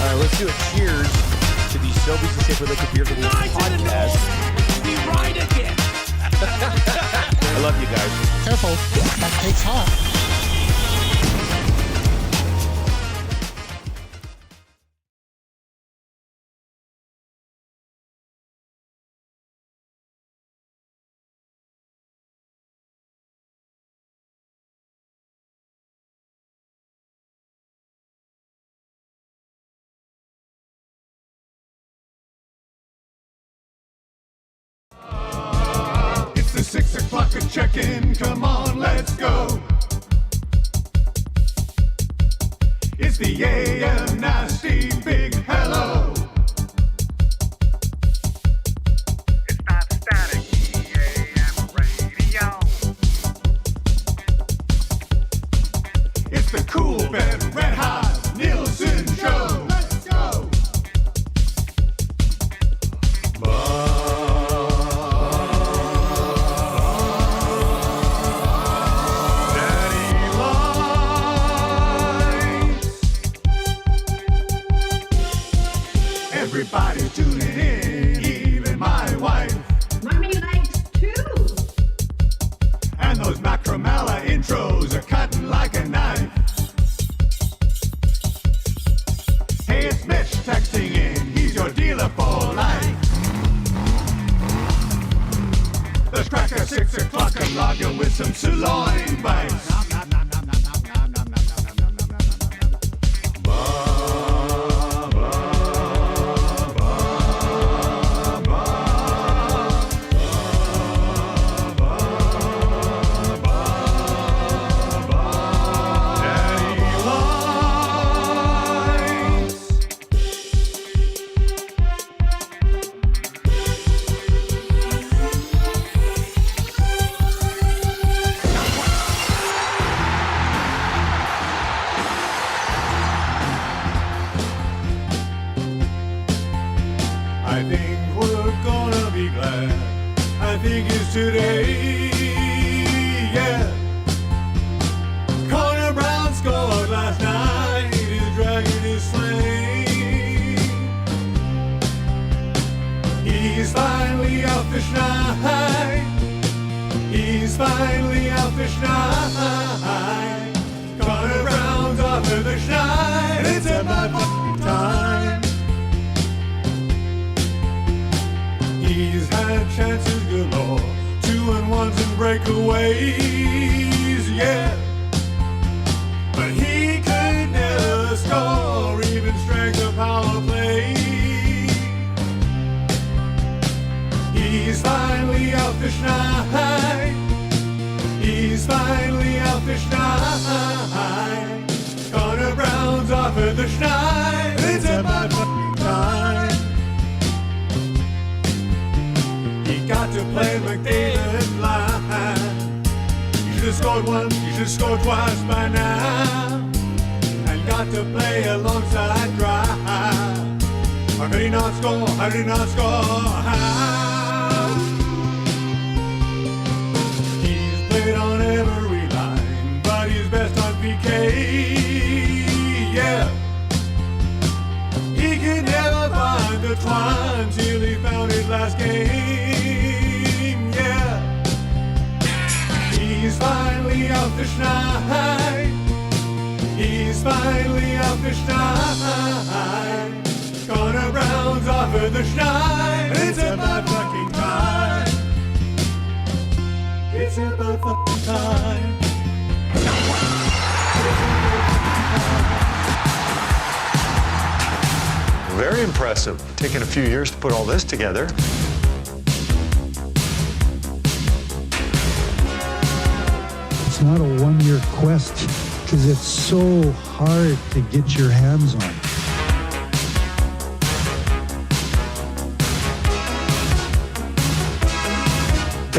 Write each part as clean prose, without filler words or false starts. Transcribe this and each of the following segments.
Let's do a cheers to the Sobeys and Safer Liquid Beer of the Week podcast. Be right again. I love you guys. Careful, that cake's hot. It's the 6 o'clock check-in, come on, let's go. It's the AM nasty big hello. It's not static, AM radio. It's the cool bed, red hot Nielson Show. Let's go. Everybody's tuning in, even my wife. Mommy likes too. And those Macromella intros are cutting like a knife. Hey, it's Mitch texting in, he's your dealer for life. Let's crack a 6 o'clock and log you with some sirloin bites. I think we're gonna be glad. I think it's today, yeah. Connor Brown scored last night. His dragon is slain. He's finally out fish night. He's finally out fish night. Connor Brown's off the fish night. It's about f***ing time. He's had chances galore, 2-1s and breakaways, yeah. But he could never score, even strength of power play. He's finally out fish night. He's finally out fish night. Connor Brown's off of the schneid. It's about f***ing time. Got to play McDavid line. You should have scored once, you should have scored twice by now. And got to play alongside Drive. How could he not score? How did he not score? How? He's played on every line, but he's best on PK. Yeah. He could never find the twine till he found his last game. He's finally out fish night. He's finally out fish night. Connor Brown's off of the schneid. It's about fucking time. It's about fucking time. Very impressive. Taken a few years to put all this together. It's not a one-year quest because it's so hard to get your hands on.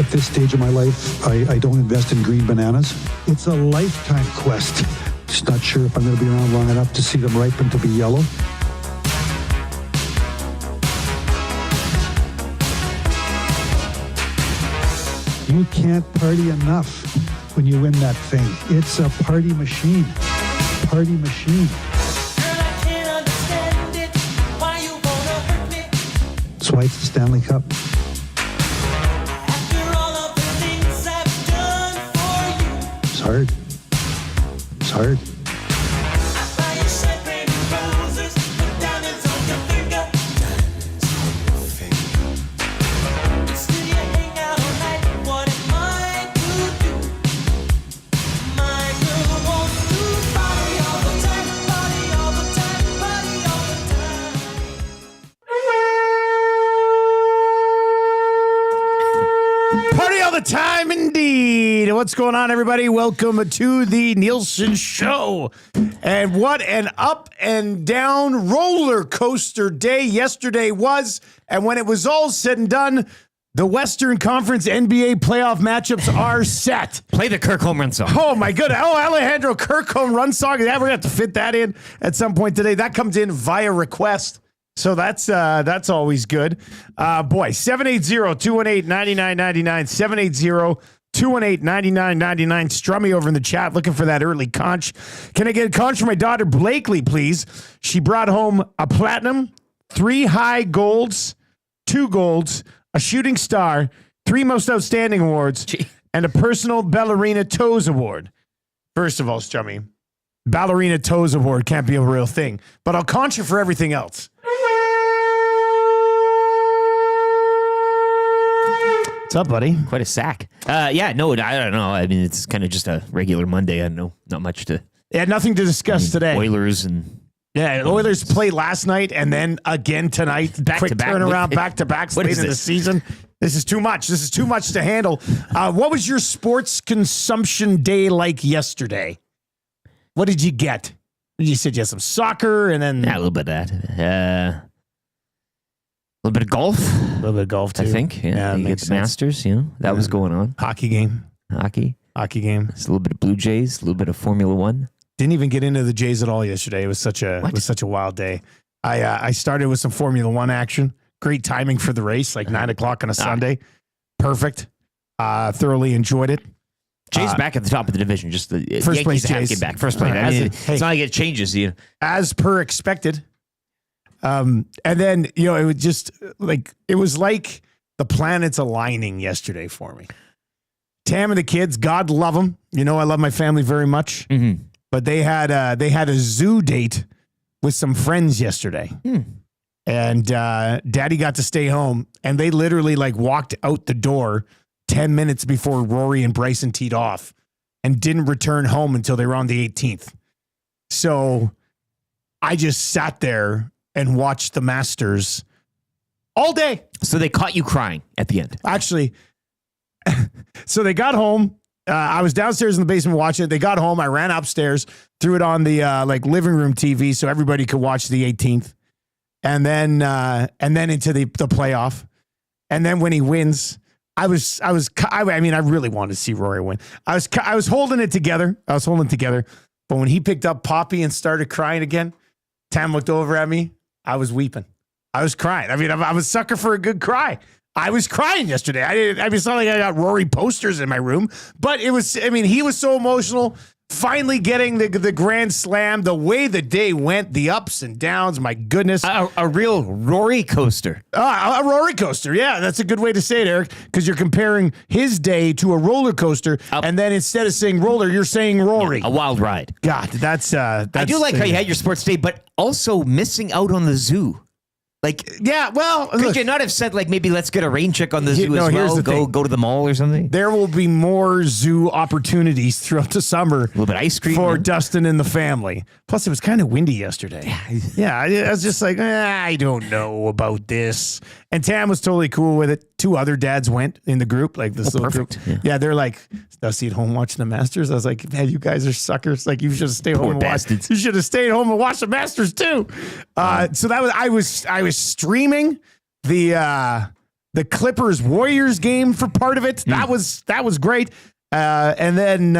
At this stage of my life, I don't invest in green bananas. It's a lifetime quest. Just not sure if I'm going to be around long enough to see them ripen to be yellow. You can't party enough when you win that thing. It's a party machine. Party machine. Girl, I can't understand That's why it's the Stanley Cup. It's hard. It's hard. Party all the time, indeed. What's going on, everybody? Welcome to the Nielson Show. And what an up and down roller coaster day yesterday was. And when it was all said and done, the Western Conference NBA playoff matchups are set. Play the Kirk home run song. Oh, my goodness. Oh, Alejandro Kirk home run song. Yeah, we're going to have to fit that in at some point today. That comes in via request. So that's always good. Boy, 780-218-9999, 780-218-9999. Strummy over in the chat looking for that early conch. Can I get a conch for my daughter Blakely, please? She brought home a platinum, 3 high golds, 2 golds, a shooting star, 3 most outstanding awards, and a personal ballerina toes award. First of all, Strummy, ballerina toes award can't be a real thing, but I'll conch you for everything else. What's up, buddy? Quite a sack. Yeah, no, I don't know. I mean, it's kind of just a regular Monday. I don't know, not much to. Yeah, nothing to discuss today. Oilers and Oilers played last night and then again tonight. Back Quick to back. turnaround, back to back late in the season. This is too much. This is too much to handle. What was your sports consumption day like yesterday? What did you get? You said you had some soccer and then a little bit of that. A little bit of golf. A little bit of golf too. I think. Yeah, you get the Masters. That was going on. Hockey game. Hockey game. It's a little bit of Blue Jays. A little bit of Formula One. Didn't even get into the Jays at all yesterday. It was such a wild day. I started with some Formula One action. Great timing for the race, like 9 o'clock on a Sunday. Perfect. Thoroughly enjoyed it. Jays back at the top of the division. Just the first place Yankees have to Jays get back. First place. It's not like it changes. As per expected. And then, it was just it was like the planets aligning yesterday for me. Tam and the kids, God love them. I love my family very much. Mm-hmm. But they had a zoo date with some friends yesterday. And Daddy got to stay home. And they literally walked out the door 10 minutes before Rory and Bryson teed off and didn't return home until they were on the 18th. So I just sat there and watched the Masters all day. So they caught you crying at the end. Actually, so they got home. I was downstairs in the basement watching it. They got home. I ran upstairs, threw it on the living room TV so everybody could watch the 18th, and then into the playoff. And then when he wins, I really wanted to see Rory win. I was holding it together. But when he picked up Poppy and started crying again, Tam looked over at me. I was weeping. I was crying. I'm a sucker for a good cry. I was crying yesterday. It's not like I got Rory posters in my room, but he was so emotional. Finally getting the grand slam, the way the day went, the ups and downs, my goodness. A real Rory coaster. A Rory coaster. Yeah, that's a good way to say it, Eric, because you're comparing his day to a roller coaster, and then instead of saying roller, you're saying Rory. Yeah, a wild ride. God, that's I do like how you had your sports day, but also missing out on the zoo. Could you not have said maybe let's get a rain check on the zoo as well? Go to the mall or something. There will be more zoo opportunities throughout the summer. A little bit of ice cream for Dustin and the family. Plus, it was kind of windy yesterday. Yeah, I was just I don't know about this. And Tam was totally cool with it. 2 other dads went in the group, this little perfect. group. Yeah, they're Dusty at home watching the Masters. I was like, man, you guys are suckers. You should have stayed home and watched. You should have stayed home and watched the Masters too. So that was I was streaming the Clippers Warriors game for part of it. That was great. And then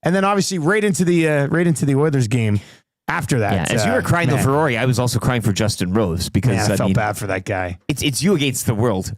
obviously right into the Oilers game after that. Yeah, as you were crying though for Rory, I was also crying for Justin Rose because I felt bad for that guy. It's you against the world.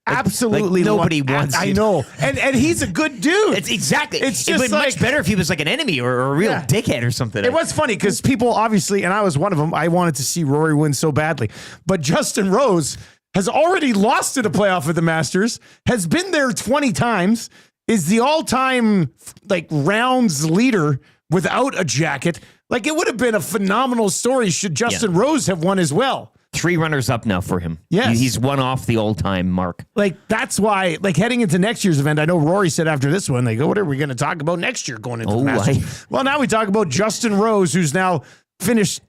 Absolutely, nobody wants. I know, and he's a good dude. It's exactly. It's it would just be much better if he was an enemy or a real dickhead or something. It was funny because people obviously, and I was one of them. I wanted to see Rory win so badly, but Justin Rose, has already lost at a playoff at the Masters, has been there 20 times, is the all-time like rounds leader without a jacket. Like, it would have been a phenomenal story should Justin Rose have won as well. 3 runners up now for him. Yes. He's one off the all-time mark. Like, that's why, like, heading into next year's event, I know Rory said after this one, they go, what are we going to talk about next year going into the Masters? Well, now we talk about Justin Rose, who's now finished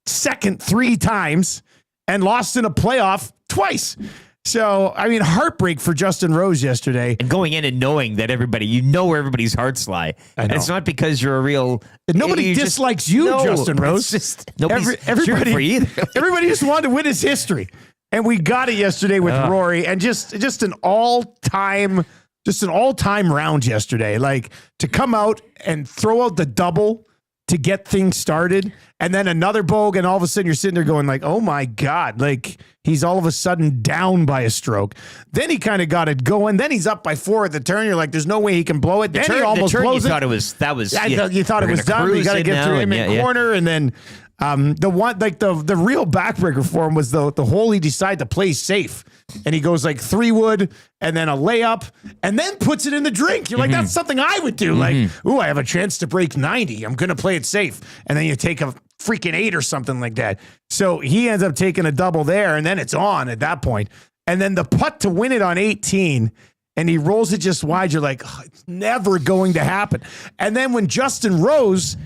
second 3 times and lost in a playoff twice. So, I mean, heartbreak for Justin Rose yesterday. And going in and knowing that you know where everybody's hearts lie. And it's not because you're a real... Nobody dislikes Justin Rose. Nobody's everybody, for you either. Everybody just wanted to witness history. And we got it yesterday with Rory. And just an all-time round yesterday. Like, to come out and throw out the double to get things started, and then another bogue, and all of a sudden you're sitting there going like, oh my God, like he's all of a sudden down by a stroke. Then he kind of got it going. Then he's up by 4 at the turn. You're like, there's no way he can blow it. Then he almost blows it. You thought it was done. You got to get through him in corner. And then the one, like the real backbreaker for him was the hole he decided to play safe. And he goes like 3-wood and then a layup and then puts it in the drink. You're like, that's something I would do. Like, ooh, I have a chance to break 90. I'm going to play it safe. And then you take a freaking 8 or something like that. So he ends up taking a double there, and then it's on at that point. And then the putt to win it on 18, and he rolls it just wide. You're like, oh, it's never going to happen. And then when Justin Rose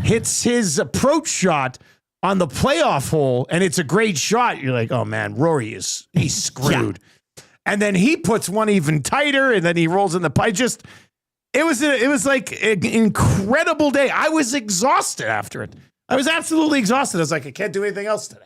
hits his approach shot on the playoff hole, and it's a great shot, you're like, oh man, Rory he's screwed. And then he puts one even tighter, and then he rolls in the pipe. It was like an incredible day. I was exhausted after it. I was absolutely exhausted. I was like, I can't do anything else today.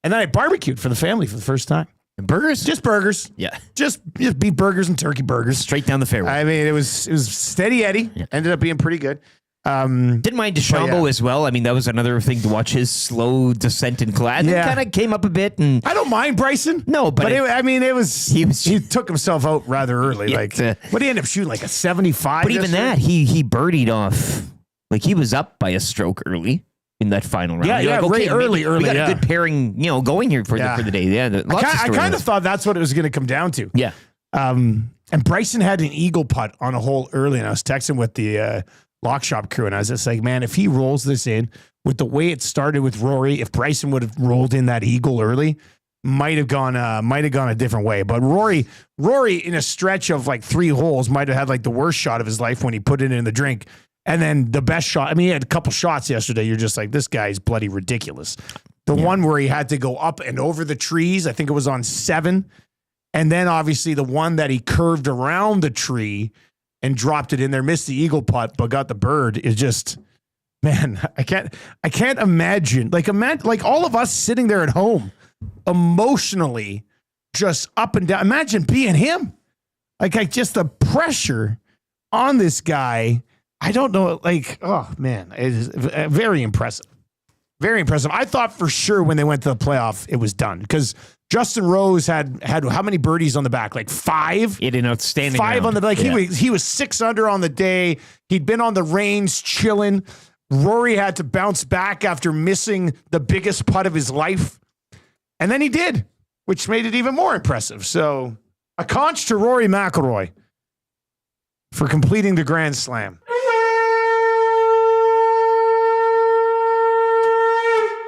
And then I barbecued for the family for the first time. And burgers? Just burgers. Yeah. Just beef burgers and turkey burgers. Straight down the fairway. I mean, it was steady Eddie. Yeah. Ended up being pretty good. Didn't mind DeChambeau as well. I mean, that was another thing to watch, his slow descent in class. Yeah. Kind of came up a bit. And I don't mind Bryson. No, but he took himself out rather early. What did he end up shooting? Like a 75? But even that, he birdied off. Like, he was up by a stroke early in that final round. Yeah, like, okay, early. We got a good pairing, going here for the day. Yeah, I kind of thought that's what it was going to come down to. Yeah. And Bryson had an eagle putt on a hole early, and I was texting with the Lock Shop crew, and I was just like, man, if he rolls this in with the way it started with Rory, if Bryson would have rolled in that eagle early, might have gone a different way. But Rory in a stretch of like 3 holes might have had like the worst shot of his life when he put it in the drink. And then the best shot, I mean, he had a couple shots yesterday. You're just like, this guy's bloody ridiculous. The one where he had to go up and over the trees, I think it was on 7. And then obviously the one that he curved around the tree and dropped it in there, missed the eagle putt, but got the bird, is just, man, I can't imagine. Like all of us sitting there at home, emotionally just up and down. Imagine being him. Like just the pressure on this guy. I don't know, like, oh, man, it is very impressive. Very impressive. I thought for sure when they went to the playoff, it was done because Justin Rose had how many birdies on the back? Like 5? He had an outstanding 5 round. on the back. Yeah. He was 6 under on the day. He'd been on the range chilling. Rory had to bounce back after missing the biggest putt of his life. And then he did, which made it even more impressive. So a conch to Rory McIlroy for completing the Grand Slam.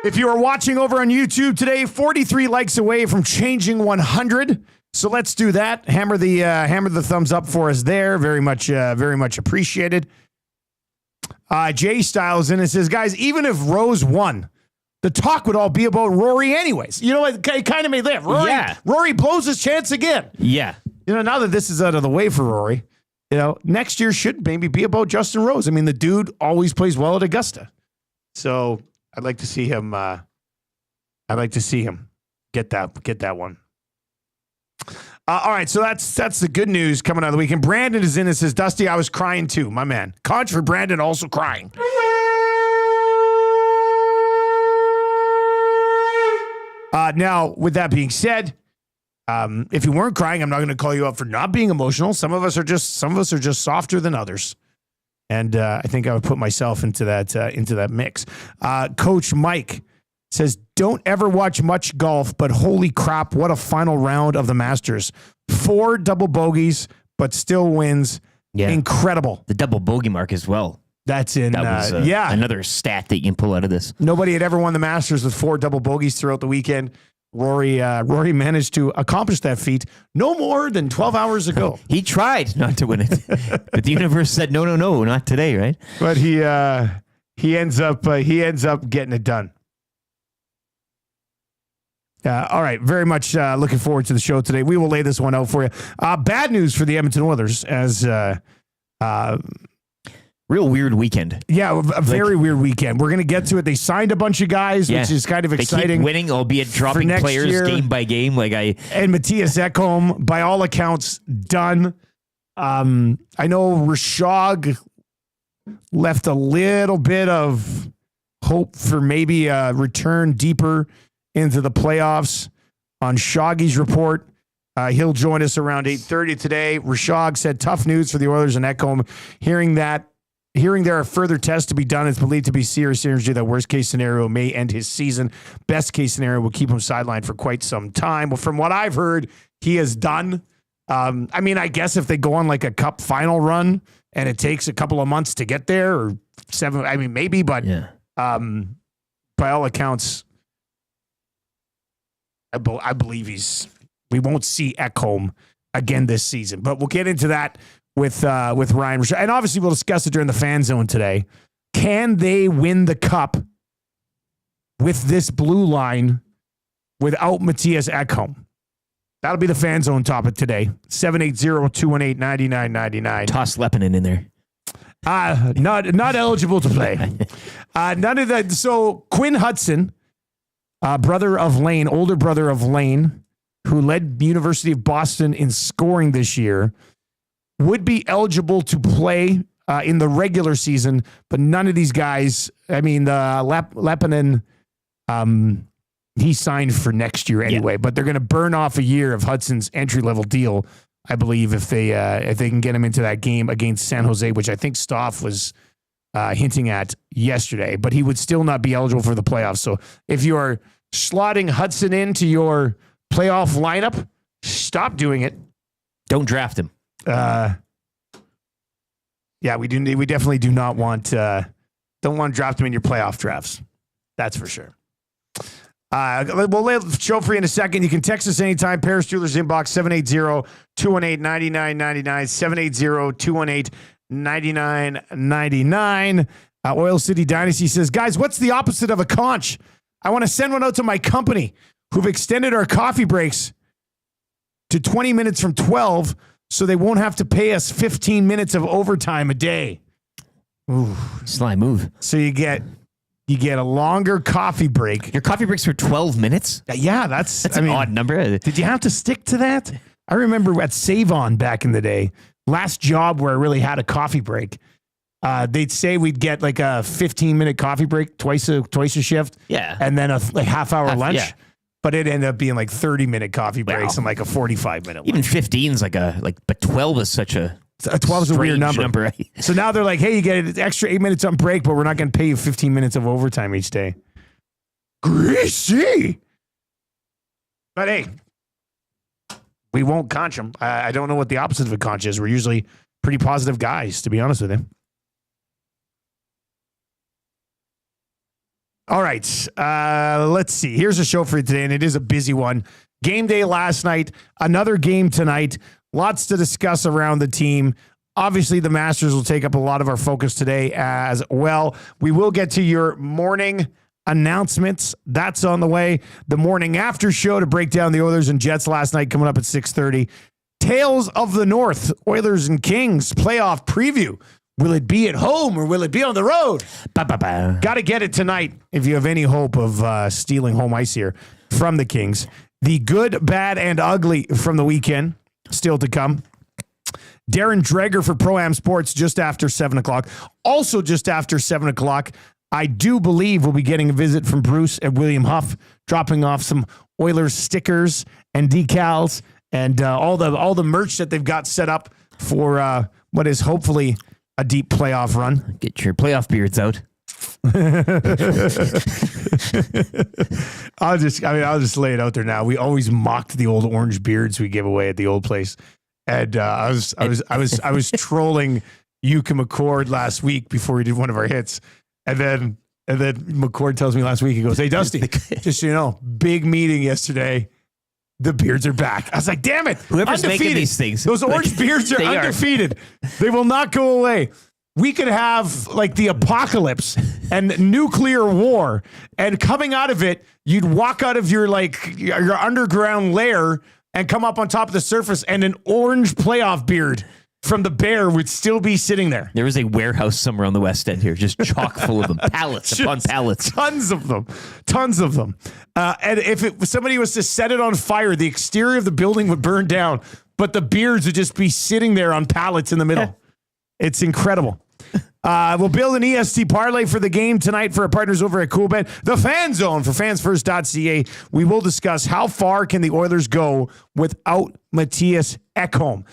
If you are watching over on YouTube today, 43 likes away from changing 100. So let's do that. Hammer the thumbs up for us there. Very much appreciated. Jay Styles in and says, guys, even if Rose won, the talk would all be about Rory anyways. You know, it kind of made that. Rory blows his chance again. Yeah. Now that this is out of the way for Rory, next year should maybe be about Justin Rose. I mean, the dude always plays well at Augusta. So I'd like to see him. Get that one. All right, so that's the good news coming out of the weekend. Brandon is in and says, Dusty, I was crying too, my man. Conch for Brandon, also crying. Now, with that being said, if you weren't crying, I'm not going to call you up for not being emotional. Some of us are just softer than others. And I think I would put myself into that mix. Coach Mike says, don't ever watch much golf, but holy crap, what a final round of the Masters. 4 double bogeys, but still wins. Yeah. Incredible. The double bogey mark as well. That's in, That was another stat that you can pull out of this. Nobody had ever won the Masters with 4 double bogeys throughout the weekend. Rory managed to accomplish that feat no more than 12 hours ago. He tried not to win it, but the universe said, no, not today, right? But he ends up getting it done. All right, very much looking forward to the show today. We will lay this one out for you. Bad news for the Edmonton Oilers as real weird weekend. Yeah, a very weird weekend. We're going to get to it. They signed a bunch of guys, which is kind of exciting. They keep winning, albeit dropping players game by game. And Matthias Ekholm, by all accounts, done. I know Rishaug left a little bit of hope for maybe a return deeper into the playoffs on Shoggy's report. He'll join us around 8:30 today. Rishaug said tough news for the Oilers and Ekholm. Hearing there are further tests to be done, it's believed to be serious injury. That worst case scenario may end his season. Best case scenario will keep him sidelined for quite some time. Well, from what I've heard, he is done. I guess if they go on like a cup final run and it takes a couple of months to get there or 7, maybe, but by all accounts, I believe we won't see Ekholm again this season, but we'll get into that with Ryan Rishaug. And obviously we'll discuss it during the fan zone today. Can they win the cup with this blue line without Matthias Ekholm? That'll be the fan zone topic today. 780-218-9999. Toss Lepinen in there. Not eligible to play. None of that. So Quinn Hudson, older brother of Lane, who led University of Boston in scoring this year, would be eligible to play in the regular season, but none of these guys, Lepinen, he signed for next year anyway, but they're going to burn off a year of Hudson's entry-level deal, I believe, if they can get him into that game against San Jose, which I think Stoff was hinting at yesterday, but he would still not be eligible for the playoffs. So if you are slotting Hudson into your playoff lineup, stop doing it. Don't draft him. We definitely do not want don't want to draft him in your playoff drafts. That's for sure. We'll lay the show for you in a second. You can text us anytime. Paris Jewelers inbox 780-218-9999. 780-218-9999. Oil City Dynasty says, guys, what's the opposite of a conch? I want to send one out to my company who've extended our coffee breaks to 20 minutes from 12 so they won't have to pay us 15 minutes of overtime a day. Ooh, sly move. So you get a longer coffee break. Your coffee breaks for 12 minutes? Yeah, that's an odd number. Did you have to stick to that? I remember at Save On back in the day, last job where I really had a coffee break. They'd say we'd get like a 15-minute coffee break twice a shift. Yeah. And then a half-hour lunch. Yeah. But it ended up being like 30-minute coffee breaks and like a 45-minute Even lunch. 15 is but 12 is such a 12 is a weird number. So now they're like, hey, you get an extra 8 minutes on break, but we're not going to pay you 15 minutes of overtime each day. Greasy. But hey, we won't conch them. I don't know what the opposite of a conch is. We're usually pretty positive guys, to be honest with you. All right, let's see. Here's a show for you today, and it is a busy one. Game day last night, another game tonight. Lots to discuss around the team. Obviously, the Masters will take up a lot of our focus today as well. We will get to your morning announcements. That's on the way. The morning after show to break down the Oilers and Jets last night coming up at 6:30. Tales of the North, Oilers and Kings playoff preview. Will it be at home or will it be on the road? Got to get it tonight if you have any hope of stealing home ice here from the Kings. The good, bad, and ugly from the weekend still to come. Darren Dreger for Pro-Am Sports just after 7 o'clock. Also just after 7 o'clock, I do believe we'll be getting a visit from Bruce and William Huff, dropping off some Oilers stickers and decals and all the merch that they've got set up for what is hopefully a deep playoff run. Get your playoff beards out. I'll just lay it out there now. We always mocked the old orange beards we give away at the old place, and I was trolling Yuka McCord last week before we did one of our hits, and then McCord tells me last week, he goes, "Hey Dusty, just so you know, big meeting yesterday. The beards are back." I was like, "Damn it! Whoever's undefeated. making these things, those orange beards are undefeated. They will not go away." We could have like the apocalypse and nuclear war, and coming out of it, you'd walk out of your underground lair and come up on top of the surface, and an orange playoff beard from the bear would still be sitting there. There is a warehouse somewhere on the West End here, just chock full of them, pallets upon pallets, tons of them. And if somebody was to set it on fire, the exterior of the building would burn down, but the beards would just be sitting there on pallets in the middle. It's incredible. We'll build an EST parlay for the game tonight for our partners over at CoolBet. The Fan Zone for fansfirst.ca. We will discuss how far can the Oilers go without Matthias Ekholm.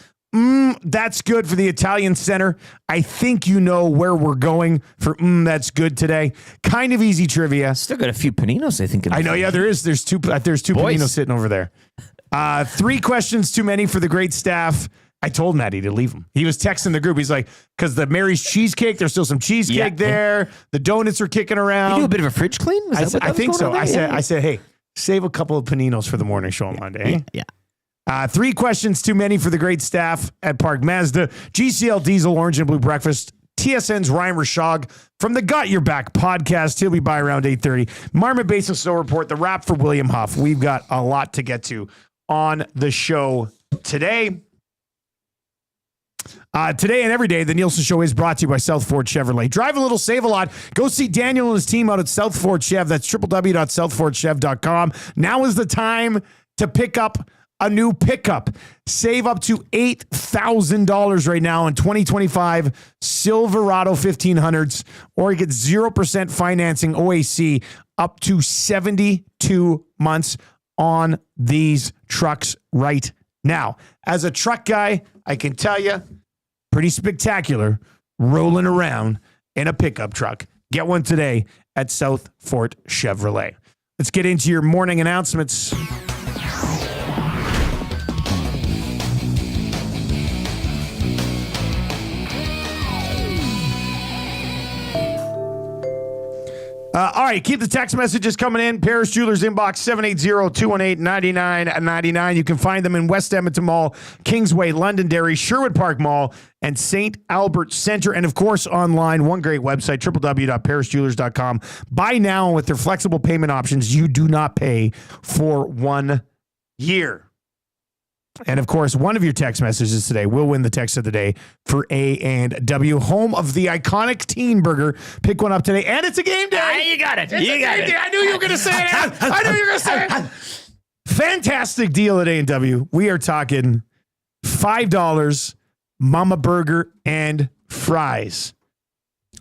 That's good for the Italian center. I think you know where we're going for that's good today. Kind of easy trivia. Still got a few paninos, I think. I know, yeah, there is. There's two paninos sitting over there. 3 questions too many for the great staff. I told Maddie to leave him. He was texting the group. He's like, because the Mary's cheesecake, there's still some cheesecake there. The donuts are kicking around. You do a bit of a fridge clean? I think so. I said, hey, save a couple of paninos for the morning show on Monday. Yeah. 3 questions too many for the great staff at Park Mazda. GCL Diesel Orange and Blue Breakfast. TSN's Ryan Rishaug from the Got Your Back podcast. He'll be by around 8:30. Marmot Basin Snow Report, the wrap for William Huff. We've got a lot to get to on the show today. Today and every day, the Nielson Show is brought to you by South Ford Chevrolet. Drive a little, save a lot. Go see Daniel and his team out at South Ford Chev. That's www.southfordchev.com. Now is the time to pick up a new pickup. Save up to $8,000 right now on 2025 Silverado 1500s, or you get 0% financing OAC up to 72 months on these trucks right now. As a truck guy, I can tell you, pretty spectacular rolling around in a pickup truck. Get one today at South Fort Chevrolet. Let's get into your morning announcements. All right, keep the text messages coming in. Paris Jewelers inbox 780-218-9999. You can find them in West Edmonton Mall, Kingsway, Londonderry, Sherwood Park Mall, and St. Albert Center. And, of course, online, one great website, www.parisjewelers.com. Buy now with their flexible payment options. You do not pay for 1 year. And, of course, one of your text messages today will win the text of the day for A&W, home of the iconic teen burger. Pick one up today, and it's a game day. You got it. It's a game day. I knew you were going to say it. I knew you were going to say it. Fantastic deal at A&W. We are talking $5 Mama Burger and fries.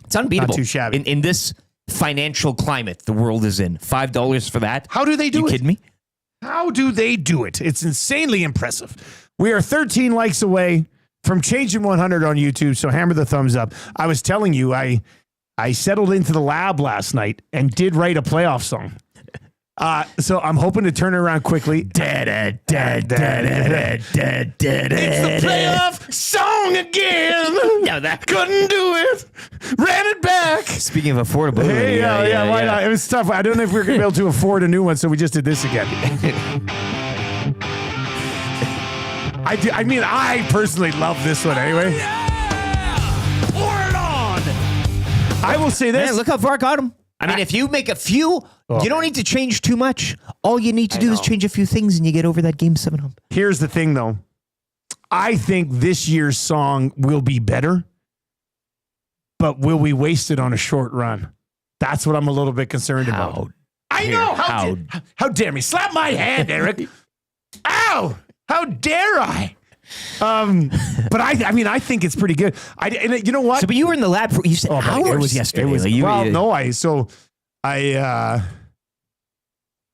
It's unbeatable. Not too shabby. In this financial climate the world is in, $5 for that? How do they do it? You kidding me? How do they do it? It's insanely impressive. We are 13 likes away from changing 100 on YouTube, so hammer the thumbs up. I was telling you, I settled into the lab last night and did write a playoff song. So I'm hoping to turn it around quickly. It's the playoff song again. No, that couldn't do it. Ran it back. Speaking of affordability, Hey, yeah, why not? It was tough. I don't know if we were going to be able to afford a new one, so we just did this again. I personally love this one anyway. Pour it on! I will say this. Man, look how far I got him. I mean, if you make a few, you don't need to change too much. All you need to do is change a few things and you get over that Game 7 hump. Here's the thing, though. I think this year's song will be better, but will we waste it on a short run? That's what I'm a little bit concerned about. I know. How dare me? Slap my hand, Eric. Ow! How dare I? But I think it's pretty good. And you know what? So, but you were in the lab for, you said hours. It was yesterday. I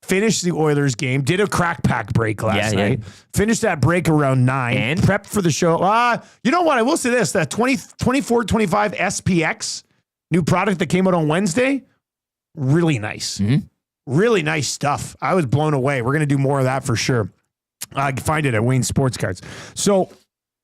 finished the Oilers game, did a crack pack break last night, finished that break around 9, and prepped for the show. You know what? I will say this, that 24-25 SPX new product that came out on Wednesday. Really nice. Really nice stuff. I was blown away. We're going to do more of that for sure. I can find it at Wayne Sports Cards. So,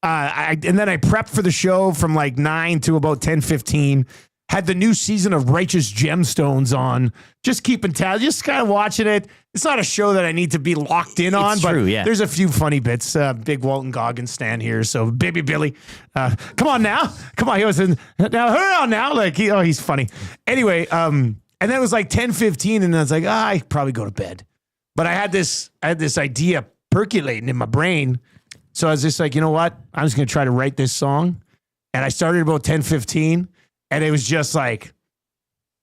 and then I prepped for the show from like 9 to about 10:15. Had the new season of Righteous Gemstones on. Just keeping tabs, just kind of watching it. It's not a show that I need to be locked in on, but there's a few funny bits. Big Walton Goggins stand here. So, Baby Billy, come on now. Come on. He was in, now, hurry on now. Like, he's funny. Anyway, and then it was like 10:15, and I was like, I probably go to bed. But I had this idea percolating in my brain. So I was just like, you know what? I'm just going to try to write this song. And I started about 10:15. And it was just like,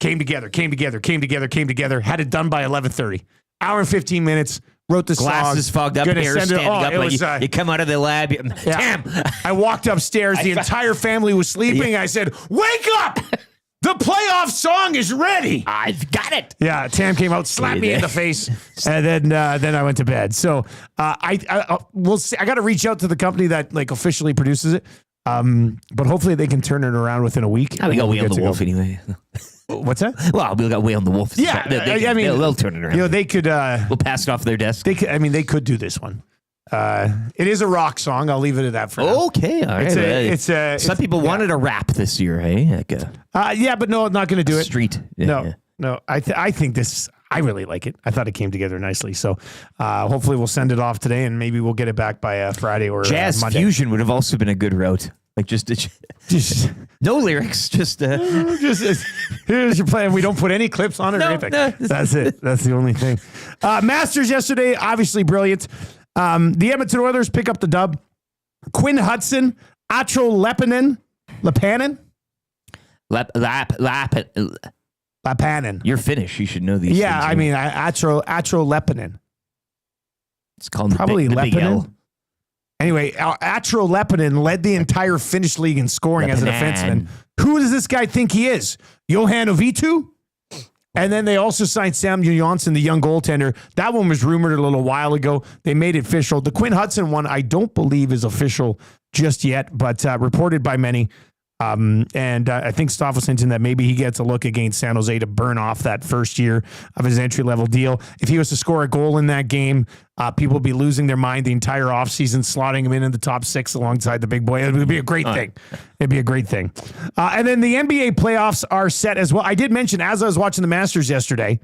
came together. Had it done by 11:30. Hour and 15 minutes. Wrote the Glasses song. fogged up, hair standing up. Like you come out of the lab. Damn. I walked upstairs. The entire family was sleeping. I said, wake up! The playoff song is ready. I've got it. Yeah, Tam came out, slapped me in the face, and then I went to bed. So we'll see. I got to reach out to the company that like officially produces it. But hopefully they can turn it around within a week. We got Way on the Wolf anyway. What's that? Well, we got Way on the Wolf. Yeah, they'll turn it around. They could. We'll pass it off their desk. They could do this one. It is a rock song. I'll leave it at that for now. Okay, all right. Some people wanted a rap this year, hey? Yeah, but no, I'm not going to do it. Street. No. I think this. I really like it. I thought it came together nicely. So hopefully we'll send it off today, and maybe we'll get it back by Friday or Jazz Monday. fusion would have also been a good route. Like just no lyrics, just here's your plan. We don't put any clips on it or anything. No. That's it. That's the only thing. Masters yesterday, obviously brilliant. The Edmonton Oilers pick up the dub. Quinn Hudson, Acho Lepanen. Lapanen. You're Finnish. You should know these. Yeah, things, I mean, Acho Lepanen. It's called probably the Big L. Lepanen. Anyway, Acho Lepanen led the entire Finnish league in scoring as a defenseman. Who does this guy think he is? Johan Ovitu? And then they also signed Samuel Johnson, the young goaltender. That one was rumored a little while ago. They made it official. The Quinn Hudson one, I don't believe is official just yet, but reported by many. And I think Stoff was hinting that maybe he gets a look against San Jose to burn off that first year of his entry-level deal. If he was to score a goal in that game, people would be losing their mind the entire offseason, slotting him in the top 6 alongside the big boy. It would be a great thing. It'd be a great thing. And then the NBA playoffs are set as well. I did mention, as I was watching the Masters yesterday,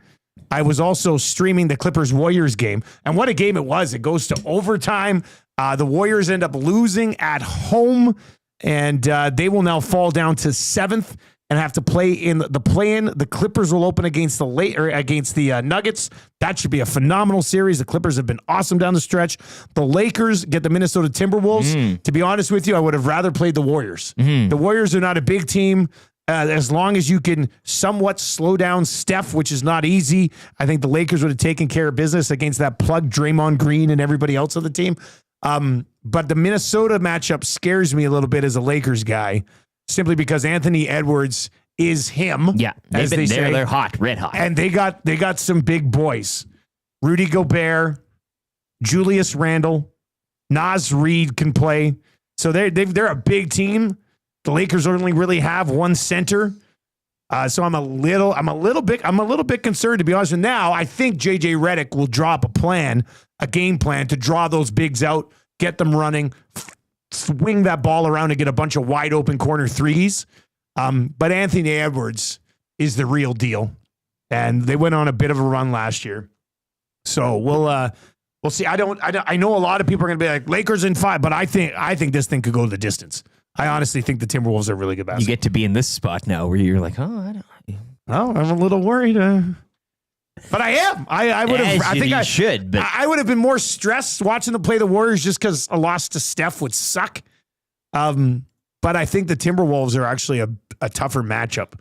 I was also streaming the Clippers-Warriors game. And what a game it was. It goes to overtime. The Warriors end up losing at home. And they will now fall down to 7th and have to play in the play-in. The Clippers will open against the Nuggets. That should be a phenomenal series. The Clippers have been awesome down the stretch. The Lakers get the Minnesota Timberwolves. To be honest with you, I would have rather played the Warriors. The Warriors are not a big team. As long as you can somewhat slow down Steph, which is not easy, I think the Lakers would have taken care of business against that plug Draymond Green and everybody else on the team. But the Minnesota matchup scares me a little bit as a Lakers guy, simply because Anthony Edwards is him. Yeah, they're hot, red hot, and they got some big boys: Rudy Gobert, Julius Randle, Naz Reid can play. So they're a big team. The Lakers only really have one center. So I'm a little bit concerned, to be honest. And now I think JJ Redick will drop a game plan to draw those bigs out, get them running, swing that ball around and get a bunch of wide open corner threes. But Anthony Edwards is the real deal. And they went on a bit of a run last year. So we'll see. I know a lot of people are going to be like Lakers in 5, but I think this thing could go the distance. I honestly think the Timberwolves are really good basketball. You get to be in this spot now where you're like, I'm a little worried. But I am. I would have. I think I should. But I would have been more stressed watching them play the Warriors just because a loss to Steph would suck. But I think the Timberwolves are actually a tougher matchup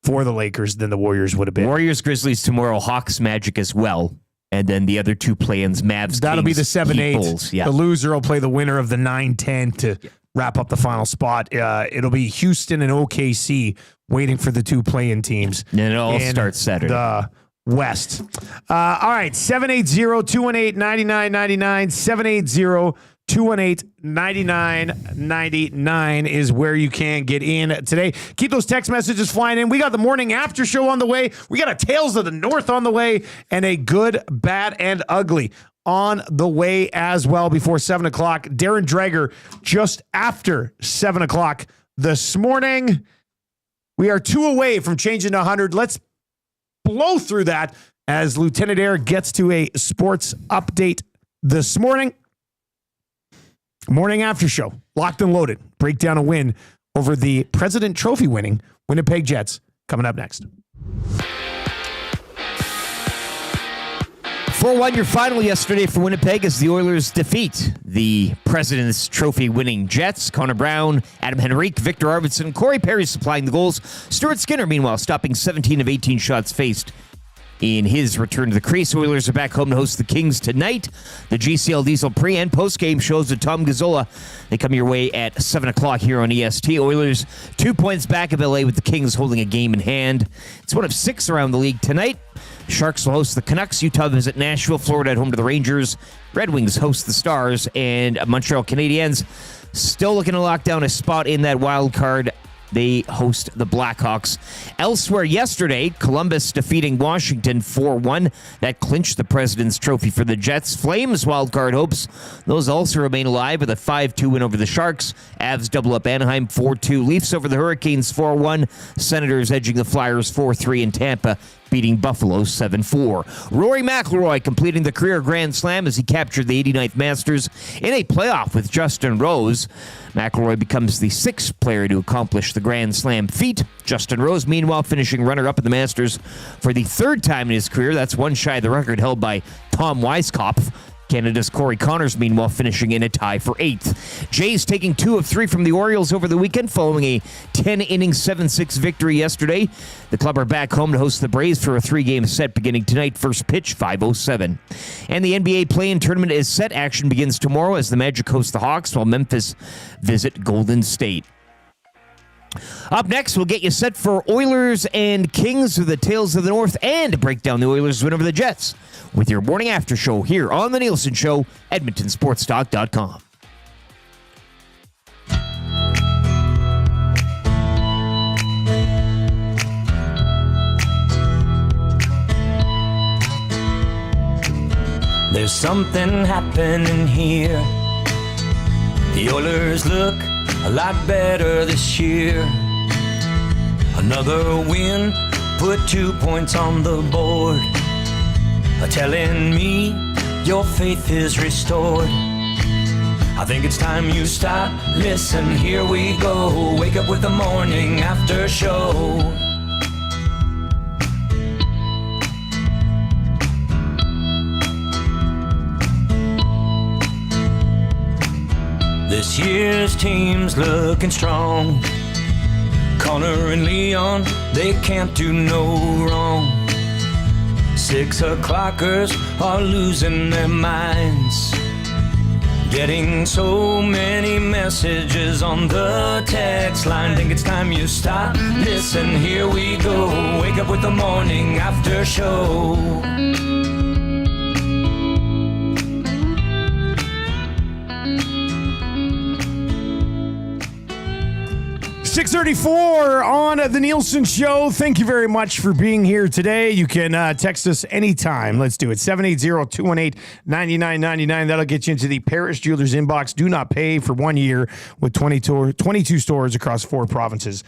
for the Lakers than the Warriors would have been. Warriors, Grizzlies tomorrow, Hawks, Magic as well. And then the other two play-ins, Mavs, That'll Kings, be the 7-8. Bulls. Yeah. The loser will play the winner of the 9-10 to wrap up the final spot. It'll be Houston and OKC waiting for the two play-in teams. And it all starts Saturday. The West. All right, 780-218-9999, 218-9999 is where you can get in today. Keep those text messages flying in. We got the morning after show on the way. We got a Tales of the North on the way and a good, bad, and ugly on the way as well before 7 o'clock. Darren Dreger just after 7 o'clock this morning. We are 2 away from changing to 100. Let's blow through that as Lieutenant Air gets to a sports update this morning. Morning after show, locked and loaded. Break down a win over the President Trophy winning Winnipeg Jets coming up next. 4-1 your final yesterday for Winnipeg as the Oilers defeat the President's Trophy winning Jets. Connor Brown, Adam Henrique, Victor Arvidsson, Corey Perry supplying the goals. Stuart Skinner, meanwhile, stopping 17 of 18 shots faced in his return to the crease. Oilers are back home to host the Kings tonight. The GCL Diesel pre- and post-game shows with Tom Gazzola. They come your way at 7 o'clock here on EST. Oilers 2 points back of LA with the Kings holding a game in hand. It's one of 6 around the league tonight. Sharks will host the Canucks. Utah visit Nashville. Florida at home to the Rangers. Red Wings host the Stars. And Montreal Canadiens still looking to lock down a spot in that wild card. They host the Blackhawks. Elsewhere yesterday, Columbus defeating Washington 4-1. That clinched the President's Trophy for the Jets. Flames wildcard hopes. Those also remain alive with a 5-2 win over the Sharks. Avs double up Anaheim 4-2. Leafs over the Hurricanes 4-1. Senators edging the Flyers 4-3 in Tampa, beating Buffalo 7-4. Rory McIlroy completing the career Grand Slam as he captured the 89th Masters in a playoff with Justin Rose. McIlroy becomes the 6th player to accomplish the Grand Slam feat. Justin Rose, meanwhile, finishing runner-up in the Masters for the 3rd time in his career. That's one shy of the record held by Tom Weiskopf. Canada's Corey Connors, meanwhile, finishing in a tie for 8th. Jays taking 2 of 3 from the Orioles over the weekend following a 10-inning 7-6 victory yesterday. The club are back home to host the Braves for a 3-game set beginning tonight. First pitch, 5:07. And the NBA play-in tournament is set. Action begins tomorrow as the Magic host the Hawks while Memphis visit Golden State. Up next, we'll get you set for Oilers and Kings with the Tales of the North and break down the Oilers' win over the Jets with your morning after show here on The Nielson Show, EdmontonSportsTalk.com. There's something happening here. The Oilers look a lot better this year. Another win, put 2 points on the board. Telling me your faith is restored. I think it's time you stop. Listen, here we go. Wake up with the morning after show. This year's team's looking strong. Connor and Leon, they can't do no wrong. 6 o'clockers are losing their minds. Getting so many messages on the text line. Think it's time you stop. Listen, here we go. Wake up with the morning after show. 6:34 on the Nielson Show. Thank you very much for being here today. You can text us anytime. Let's do it. 780-218-9999. That'll get you into the Paris Jewelers inbox. Do not pay for 1 year with 22 stores across 4 provinces.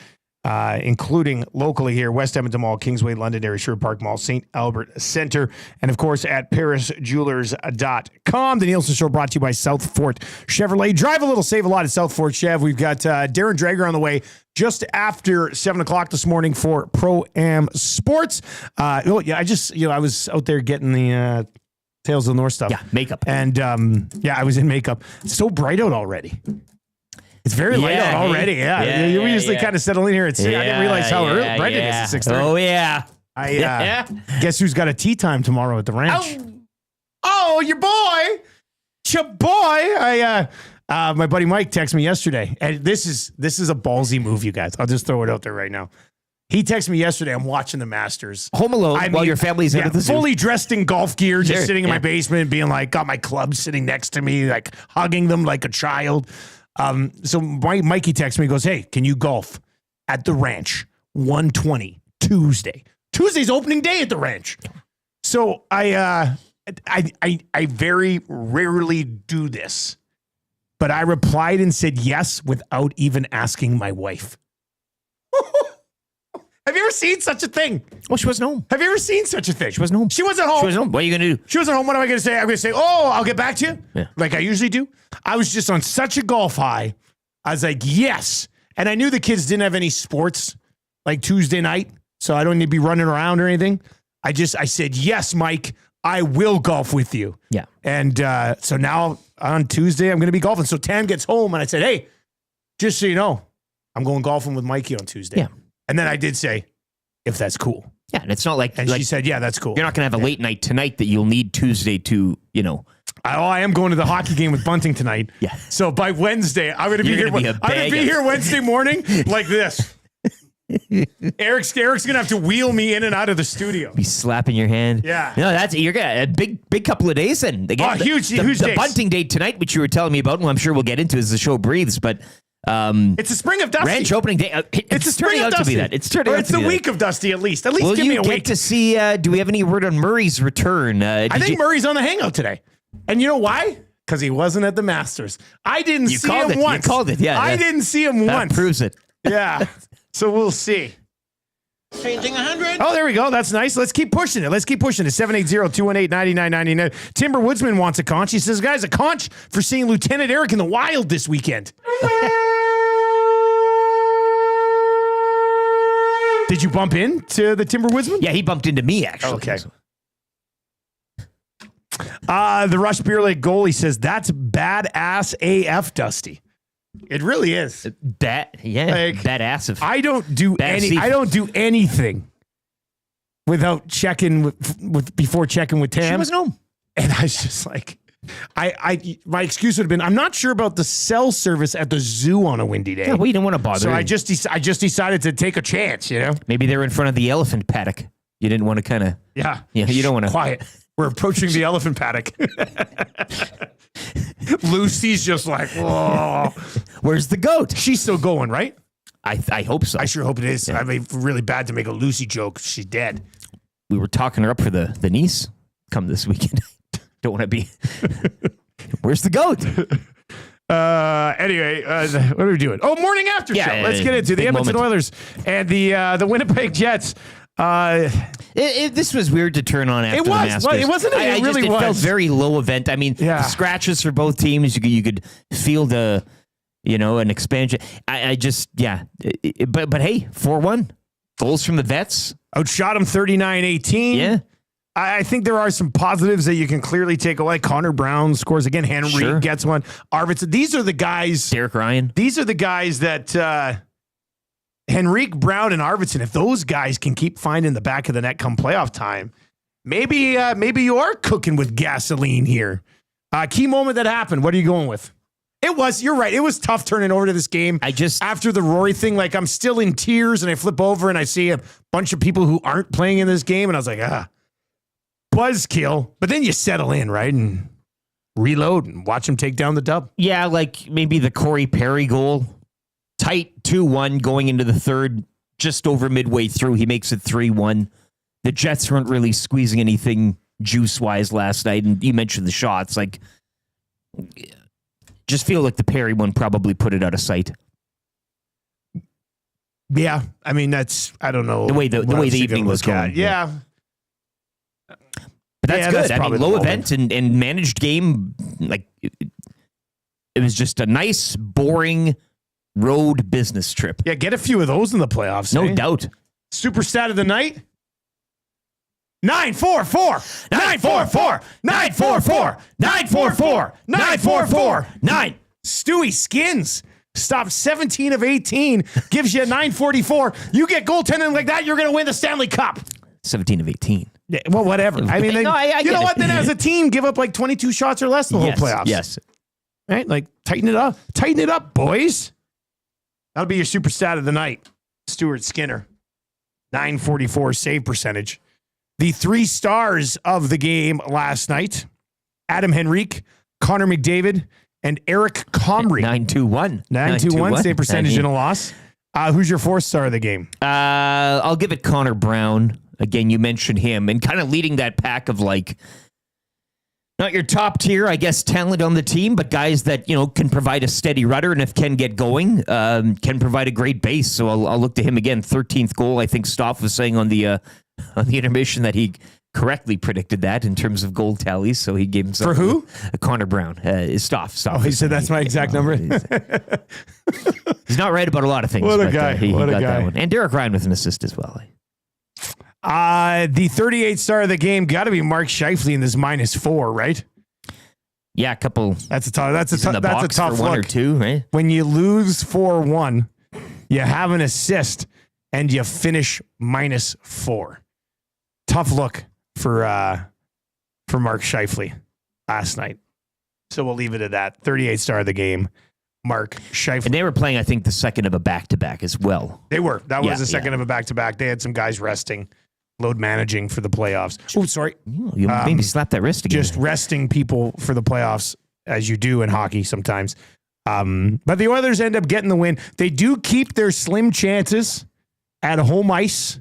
Including locally here, West Edmonton Mall, Kingsway, Londonderry, Sherwood Park Mall, St. Albert Center, and of course at parisjewelers.com. The Nielsen Show brought to you by South Fort Chevrolet. Drive a little, save a lot at South Fort Chev. We've got Darren Dreger on the way just after 7 o'clock this morning for Pro-Am Sports. I was out there getting the Tales of the North stuff. Yeah, makeup. And I was in makeup. It's so bright out already. It's very late out already. Yeah. You usually kind of settle in here at 6. I didn't realize how early bright it is at 6:30. Oh, yeah. Guess who's got a tea time tomorrow at the ranch? Oh, your boy. My buddy Mike texted me yesterday. And this is a ballsy move, you guys. I'll just throw it out there right now. He texted me yesterday. I'm watching the Masters. Home alone while your family's out at the zoo. Fully dressed in golf gear, just Sure, sitting in my basement, being like, got my clubs sitting next to me, like hugging them like a child. So Mikey texts me, he goes, hey, can you golf at the ranch 1:20 Tuesday? Tuesday's opening day at the ranch. So I very rarely do this, but I replied and said yes without even asking my wife. Have you ever seen such a thing? Well, she wasn't home. Have you ever seen such a thing? She wasn't home. She wasn't home. She wasn't home. What are you going to do? She wasn't home. What am I going to say? I'm going to say, oh, I'll get back to you. Yeah. Like I usually do. I was just on such a golf high. I was like, yes. And I knew the kids didn't have any sports like Tuesday night, so I don't need to be running around or anything. I said, yes, Mike, I will golf with you. Yeah. And so now on Tuesday, I'm going to be golfing. So Tam gets home and I said, hey, just so you know, I'm going golfing with Mikey on Tuesday. Yeah. And then I did say, if that's cool. Yeah, and it's not like... And she said, yeah, that's cool. You're not going to have a late night tonight that you'll need Tuesday to, I am going to the hockey game with Bunting tonight. Yeah. So by Wednesday, I'm going to be here. I'm going to be here Wednesday morning like this. Eric's going to have to wheel me in and out of the studio. be slapping your hand. Yeah. No, you're going to a big couple of days then. Again, huge the days. Bunting date tonight, which you were telling me about, and I'm sure we'll get into as the show breathes, but... it's the spring of Dusty. Ranch opening day. It's the spring turning of out Dusty. to be that. It's turning out it's to be the that. week of Dusty at least. At least Will give me you a get week. to see, do we have any word on Murray's return? I think Murray's on the hangout today. And you know why? Because he wasn't at the Masters. I didn't see him once. You called it, yeah. I didn't see him that once. proves it. Yeah. So we'll see. Changing 100. Oh, there we go. That's nice. Let's keep pushing it. 780-218-9999. Timber Woodsman wants a conch. He says, guys, a conch for seeing Lieutenant Eric in the wild this weekend. Did you bump into the Timber Woodsman? Yeah, he bumped into me, actually. Okay. The Rush Beer Lake goalie says, that's badass AF, Dusty. It really is. Badass. I don't do anything without checking with before checking with Tam. She wasn't home. And I was just like, my excuse would have been, I'm not sure about the cell service at the zoo on a windy day. Yeah, well, you didn't want to bother. So I just decided to take a chance, Maybe they were in front of the elephant paddock. You didn't want to kind of... Yeah. Yeah, you don't want to... Quiet. We're approaching the elephant paddock. Lucy's just like, whoa. Where's the goat? She's still going, right? I hope so. I sure hope it is. Yeah. I mean, really bad to make a Lucy joke. She's dead. We were talking her up for the niece come this weekend. Don't want to be... Where's the goat? Anyway, what are we doing? Oh, morning after show. Let's get into the Edmonton Oilers and the Winnipeg Jets. This was weird to turn on after the Masters. Well, it wasn't. It really was. It felt very low event. I mean, scratches for both teams. You could feel the, an expansion. But hey, 4-1 goals from the vets. Outshot him 39-18. Yeah. I think there are some positives that you can clearly take away. Connor Brown scores again. Henry gets one. Arvidsson. These are the guys. Derek Ryan. These are the guys that Henrique, Brown, and Arvidsson. If those guys can keep finding the back of the net come playoff time, maybe you are cooking with gasoline here. Key moment that happened. What are you going with? You're right. It was tough turning over to this game. After the Rory thing, like I'm still in tears and I flip over and I see a bunch of people who aren't playing in this game. And I was like, buzzkill. But then you settle in, right? And reload and watch him take down the dub. Yeah, like maybe the Corey Perry goal. Tight 2-1 going into the third, just over midway through. He makes it 3-1. The Jets weren't really squeezing anything juice-wise last night. And you mentioned the shots. Like, just feel like the Perry one probably put it out of sight. Yeah. I mean, I don't know. The way the evening was going. Yeah. But that's good. I mean, low event and managed game. Like, it was just a nice, boring road business trip. Yeah, get a few of those in the playoffs. No doubt. Super stat of the night. 9-4-4. 9-4-4. 9-4-4. 9-4-4. 9-4-4. 9. Stewie Skins stopped 17 of 18. Gives you a 944. You get goaltending like that, you're going to win the Stanley Cup. 17 of 18. Yeah, well, whatever. I mean, I you know what? Then as a team, give up like 22 shots or less the whole playoffs. Yes. Right? Like, tighten it up. Tighten it up, boys. That'll be your super stat of the night. Stuart Skinner. .944 save percentage. The 3 stars of the game last night, Adam Henrique, Connor McDavid, and Eric Comrie. 9-2-1. 9-2-1 save percentage in a loss. Who's your 4th star of the game? I'll give it Connor Brown. Again, you mentioned him and kind of leading that pack of like, not your top tier, I guess, talent on the team, but guys that, can provide a steady rudder and if can get going, can provide a great base. So I'll look to him again. 13th goal. I think Stoff was saying on the intermission that he correctly predicted that in terms of goal tallies. So he gave himself for who? Connor Brown. Stoff. Oh, he said that's my exact number. He's not right about a lot of things. What a guy. He What a got guy. that one. And Derek Ryan with an assist as well. The 38th star of the game got to be Mark Scheifele in this -4, right? Yeah, a couple. That's a tough. That's a in the tough. That's a box tough for one look. or two, right? When you lose 4-1, you have an assist and you finish -4. Tough look for Mark Scheifele last night. So we'll leave it at that. 38th star of the game, Mark Scheifele. And they were playing, I think, the second of a back-to-back as well. They were. That was Yeah, the second of a back-to-back. They had some guys resting, load managing for the playoffs. Oh, sorry. You maybe slap that wrist again. Just resting people for the playoffs, as you do in hockey sometimes. But the Oilers end up getting the win. They do keep their slim chances at home ice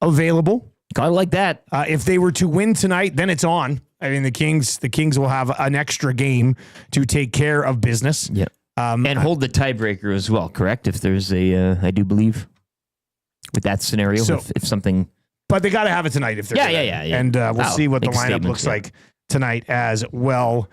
available. I like that. If they were to win tonight, then it's on. I mean, the Kings will have an extra game to take care of business. Yeah. And hold the tiebreaker as well, correct? If there's I do believe, with that scenario, So- if something. But they got to have it tonight if they're Yeah, gonna. yeah. And we'll see what the make lineup statements, looks yeah. like tonight as well.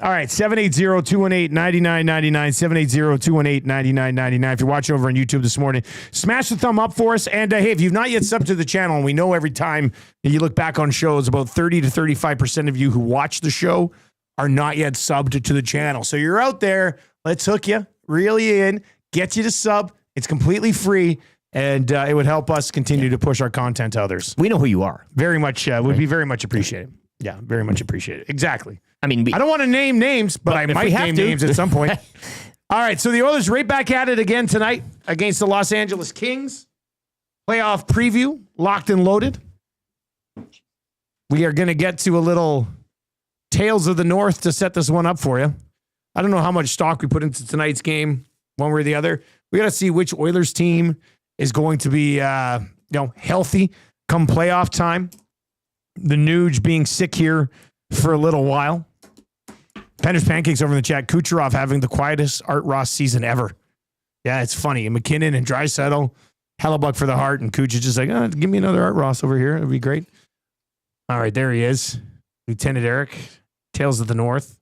All right, 780-218-9999, 780-218-9999. If you're watching over on YouTube this morning, smash the thumb up for us. And hey, if you've not yet subbed to the channel, and we know every time you look back on shows, about 30 to 35% of you who watch the show are not yet subbed to the channel. So you're out there. Let's hook you, reel you in, get you to sub. It's completely free, and it would help us continue to push our content to others. We know who you are. Very much, would be very much appreciated. Yeah, very much appreciated. Exactly. I mean, I don't want to name names, but I if might we have name to. names at some point. All right, so the Oilers right back at it again tonight against the Los Angeles Kings. Playoff preview, locked and loaded. We are going to get to a little Tales of the North to set this one up for you. I don't know how much stock we put into tonight's game, one way or the other. We got to see which Oilers team is going to be healthy come playoff time. The Nuge being sick here for a little while. Pender's Pancakes over in the chat. Kucherov having the quietest Art Ross season ever. Yeah, it's funny. And McKinnon and Draisaitl, Hellebuck for the heart, and Kuch is just like, give me another Art Ross over here. It'd be great. All right, there he is. Lieutenant Eric, Tales of the North.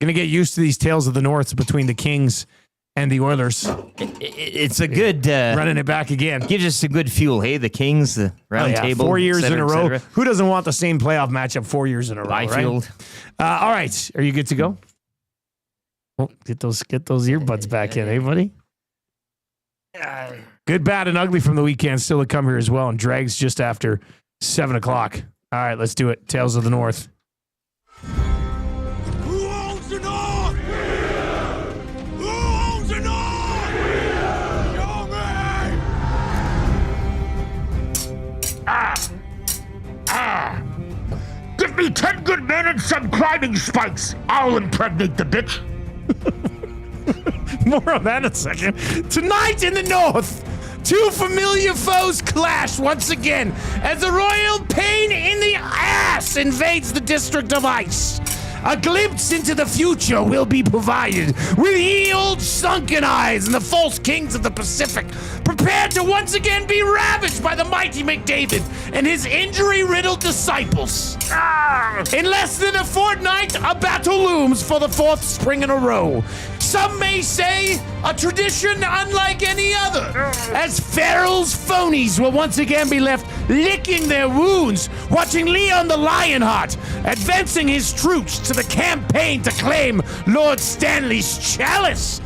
Going to get used to these Tales of the North between the Kings and the Oilers. It's a good running it back again. Gives us a good fuel. Hey, the Kings, the round table, 4 years et cetera, in a row. et cetera. Who doesn't want the same playoff matchup 4 years in a row? Byfield. Right? All right, are you good to go? Well, get those earbuds back in, eh, buddy? Good, bad, and ugly from the weekend still to come here as well, and Drags just after 7 o'clock. All right, let's do it. Tales of the North. Who owns the North? Who owns the North? Show me! Give me 10 good men and some climbing spikes. I'll impregnate the bitch. More on that in a second. Tonight in the North, two familiar foes clash once again as the royal pain in the ass invades the District of Ice. A glimpse into the future will be provided with ye old sunken eyes and the false kings of the Pacific, prepared to once again be ravaged by the mighty McDavid and his injury-riddled disciples. In less than a fortnight, a battle looms for the fourth spring in a row. Some may say a tradition unlike any other, as Farrell's phonies will once again be left licking their wounds, watching Leon the Lionheart advancing his troops to the campaign to claim Lord Stanley's chalice.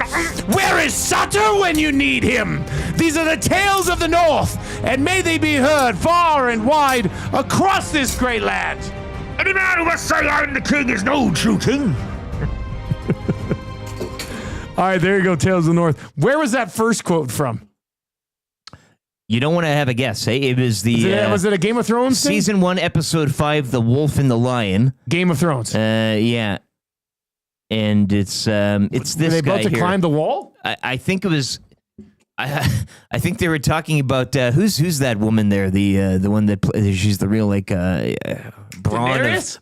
Where is Sutter when you need him? These are the tales of the North, and may they be heard far and wide across this great land. Any man who must say I'm the king is no true king. All right, there you go, Tales of the North. Where was that first quote from? You don't want to have a guess, hey? It was the... was it a Game of Thrones thing? Season 1, Episode 5, The Wolf and the Lion. Game of Thrones. Yeah. And it's this Were they guy about to here. climb the wall? I think it was... I think they were talking about who's that woman there, the one that she's the real like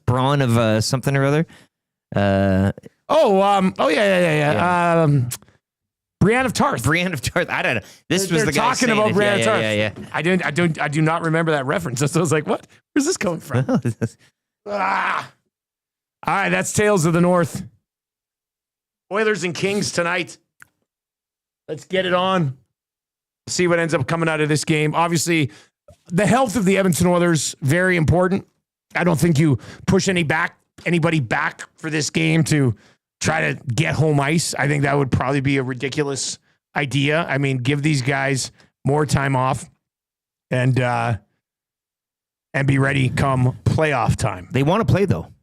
brawn of something or other. Yeah. Brienne of Tarth. Brienne of Tarth. I don't know. This was They're the guy talking saying about it. Brienne of Tarth. Yeah. I do not remember that reference. So I was like, what? Where's this coming from? All right, that's Tales of the North. Oilers and Kings tonight. Let's get it on. See what ends up coming out of this game. Obviously, the health of the Edmonton Oilers, very important. I don't think you push anybody back for this game to try to get home ice. I think that would probably be a ridiculous idea. I mean, give these guys more time off and be ready come playoff time. They want to play though.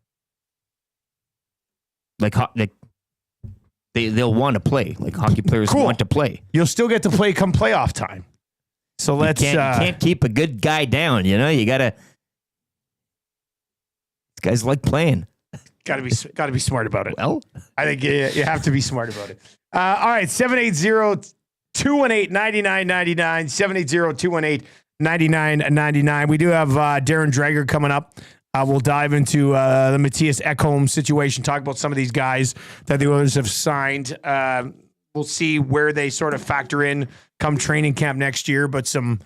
They'll want to play. Like hockey players want to play. You'll still get to play come playoff time. So let's... You can't keep a good guy down, you know? You got to... These guys like playing. Got to be smart about it. Well, I think you have to be smart about it. All right, 780-218-9999, 780-218-9999. We do have Darren Dreger coming up. We'll dive into the Matthias Ekholm situation, talk about some of these guys that the Oilers have signed. We'll see where they sort of factor in come training camp next year, but some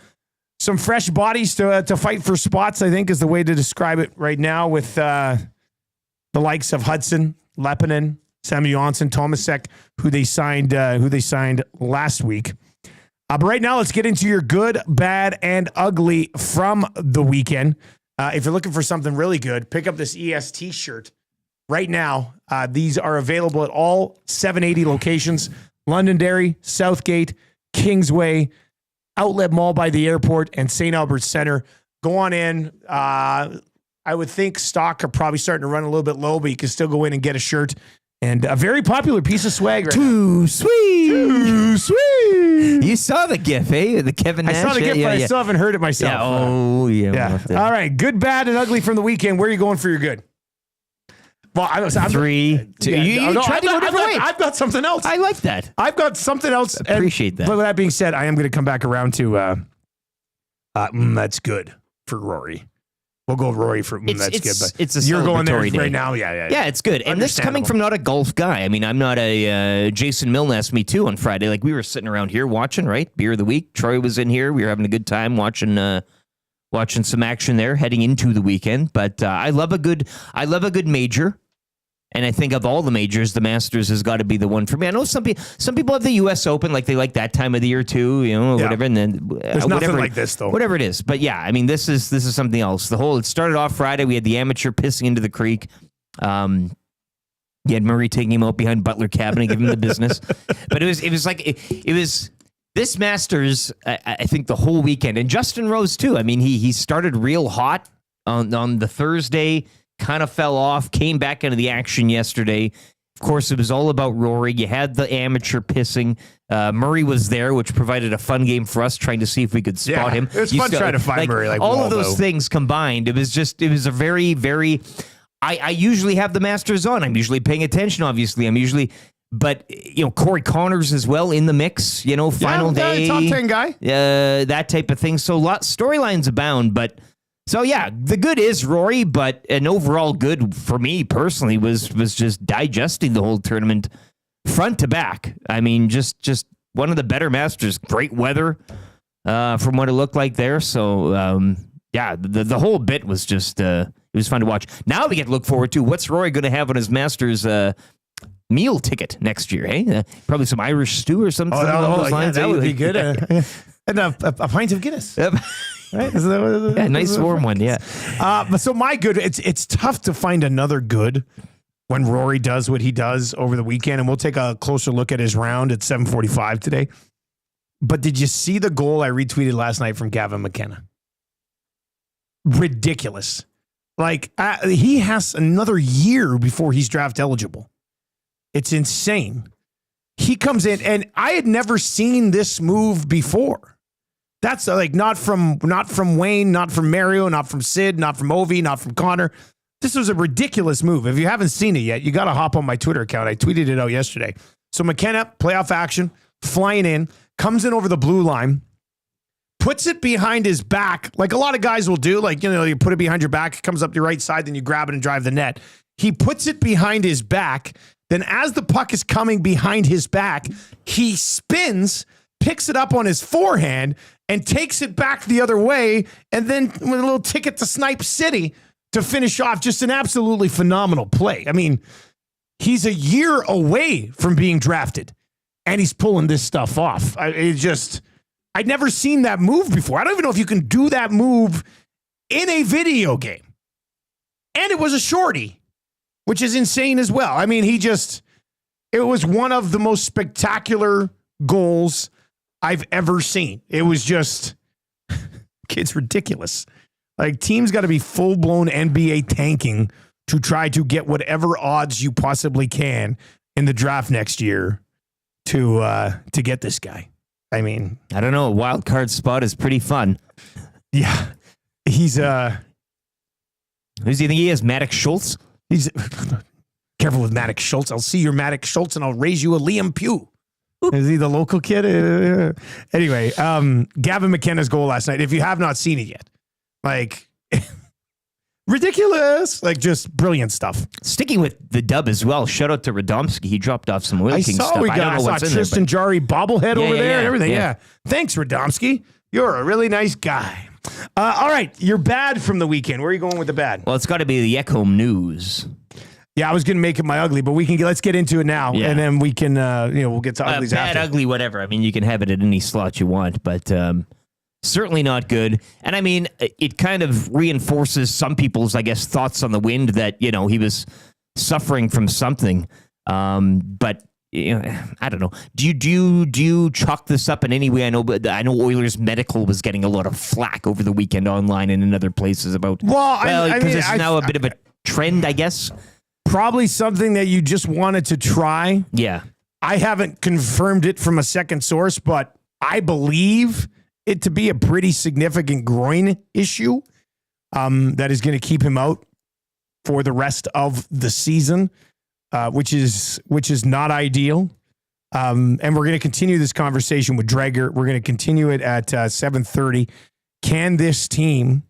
fresh bodies to fight for spots, I think, is the way to describe it right now with the likes of Hudson, Lepinen, Samuel Johnson, Tomasek, who they signed last week. But right now, let's get into your good, bad, and ugly from the weekend. If you're looking for something really good, pick up this EST shirt right now. These are available at all 780 locations: Londonderry, Southgate, Kingsway, Outlet Mall by the airport, and St. Albert Center. Go on in. I would think stock are probably starting to run a little bit low, but you can still go in and get a shirt. And a very popular piece of swag right now. Too sweet. You saw the GIF, eh? The Kevin Nash. I saw the GIF, but I still haven't heard it myself. Yeah. All right. Good, bad, and ugly from the weekend. Where are you going for your good? Well, I'm 3, 2. You tried to go different ways. I've got something else. I like that. I've got something else. Appreciate that. But with that being said, I am going to come back around to that's good for Rory. We'll go Rory for that's good. But it's a you're going there celebratory day. right now. Yeah. Yeah, it's good. And this coming from not a golf guy. I mean, I'm not a Jason Milne asked me too on Friday. Like we were sitting around here watching, right? Beer of the week. Troy was in here. We were having a good time watching some action there heading into the weekend. But I love a good major. And I think of all the majors, the Masters has got to be the one for me. I know some people have the U.S. Open, like they like that time of the year too, you know, whatever. And then there's nothing like this though. Whatever it is, but yeah, I mean, this is something else. It started off Friday. We had the amateur pissing into the creek. You had Murray taking him out behind Butler Cabin and giving him the business. But it was this Masters. I think the whole weekend, and Justin Rose too. I mean, he started real hot on the Thursday. Kind of fell off, came back into the action yesterday. Of course, it was all about Rory. You had the amateur pissing. Murray was there, which provided a fun game for us, trying to see if we could spot him. It was fun trying to find Murray. Like all of those things combined, it was a very, very... I usually have the Masters on. I'm usually paying attention, obviously. But, you know, Corey Connors as well in the mix, you know, final day. Top 10 guy. That type of thing. So storylines abound, but... So, yeah, the good is Rory, but an overall good for me personally was just digesting the whole tournament front to back. I mean, just one of the better Masters. Great weather from what it looked like there. So, yeah, the whole bit was just, it was fun to watch. Now we get to look forward to what's Rory going to have on his Masters meal ticket next year, eh? Probably some Irish stew or something along those lines. That would be good. And a pint of Guinness. Right? Yeah, nice warm one, yeah. But so my good, it's tough to find another good when Rory does what he does over the weekend, and we'll take a closer look at his round at 7:45 today. But did you see the goal I retweeted last night from Gavin McKenna? Ridiculous. Like, he has another year before he's draft eligible. It's insane. He comes in, and I had never seen this move before. That's like not from Wayne, not from Mario, not from Sid, not from Ovi, not from Connor. This was a ridiculous move. If you haven't seen it yet, you got to hop on my Twitter account. I tweeted it out yesterday. So McKenna, playoff action, flying in, comes in over the blue line, puts it behind his back, like a lot of guys will do. Like, you put it behind your back, it comes up your right side, then you grab it and drive the net. He puts it behind his back. Then as the puck is coming behind his back, he spins, picks it up on his forehand, and takes it back the other way. And then with a little ticket to Snipe City to finish off just an absolutely phenomenal play. I mean, he's a year away from being drafted, and he's pulling this stuff off. I'd never seen that move before. I don't even know if you can do that move in a video game. And it was a shorty, which is insane as well. I mean, it was one of the most spectacular goals I've ever seen. It was just, it's ridiculous. Like, teams got to be full-blown NBA tanking to try to get whatever odds you possibly can in the draft next year to get this guy. I mean, I don't know. A wild card spot is pretty fun. Yeah. He's who do you think he is? Maddox Schultz? He's careful with Maddox Schultz. I'll see your Maddox Schultz and I'll raise you a Liam Pugh. Is he the local kid? Anyway, Gavin McKenna's goal last night. If you have not seen it yet, like, ridiculous. Like, just brilliant stuff. Sticking with the dub as well, shout out to Radomski. He dropped off some Oil King stuff. I saw Tristan Jarry bobblehead over there and everything. Yeah. Thanks, Radomski. You're a really nice guy. All right, you're bad from the weekend. Where are you going with the bad? Well, it's got to be the Ekholm news. Yeah, I was going to make it my ugly, but let's get into it now, and then we can, we'll get to uglies bad, after. ugly, whatever. I mean, you can have it at any slot you want, but certainly not good. And I mean, it kind of reinforces some people's, I guess, thoughts on the Wind that, he was suffering from something. But I don't know. Do you chalk this up in any way? I know Oilers Medical was getting a lot of flack over the weekend online and in other places about. Because it's now a bit of a trend, I guess. Probably something that you just wanted to try. Yeah. I haven't confirmed it from a second source, but I believe it to be a pretty significant groin issue that is going to keep him out for the rest of the season, which is not ideal. And we're going to continue this conversation with Dreger. We're going to continue it at 7:30. Can this team,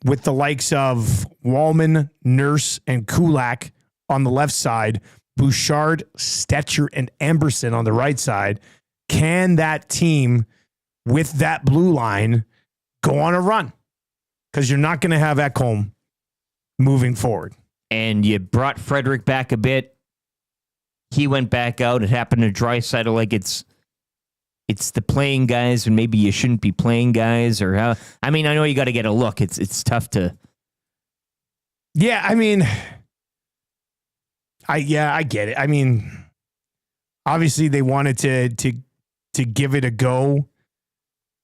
with the likes of Wallman, Nurse, and Kulak on the left side, Bouchard, Stetcher, and Emberson on the right side, can that team with that blue line go on a run? Because you're not going to have Ekholm moving forward. And you brought Frederick back a bit. He went back out. It happened to Draisaitl. Like, it's the playing guys, and maybe you shouldn't be playing guys, or how. I mean, I know you got to get a look. It's tough to. Yeah, I mean, I get it. I mean, obviously they wanted to give it a go.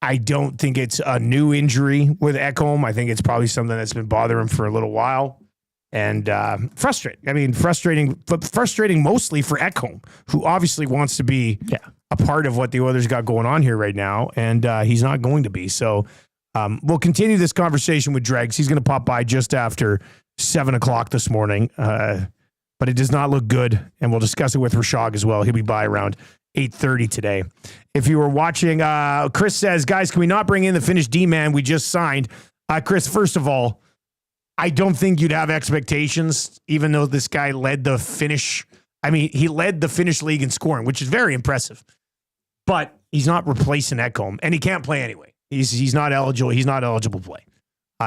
I don't think it's a new injury with Ekholm. I think it's probably something that's been bothering him for a little while. And frustrating. I mean, frustrating mostly for Ekholm, who obviously wants to be a part of what the Oilers got going on here right now, and he's not going to be. So we'll continue this conversation with Dregs. He's going to pop by just after 7 o'clock this morning, but it does not look good, and we'll discuss it with Rishaug as well. He'll be by around 8:30 today. If you were watching, Chris says, guys, can we not bring in the Finnish D-man we just signed? Chris, first of all, I don't think you'd have expectations, even though this guy led the Finnish. I mean, he led the Finnish league in scoring, which is very impressive. But he's not replacing Ekholm, and he can't play anyway. He's not eligible. He's not eligible to play.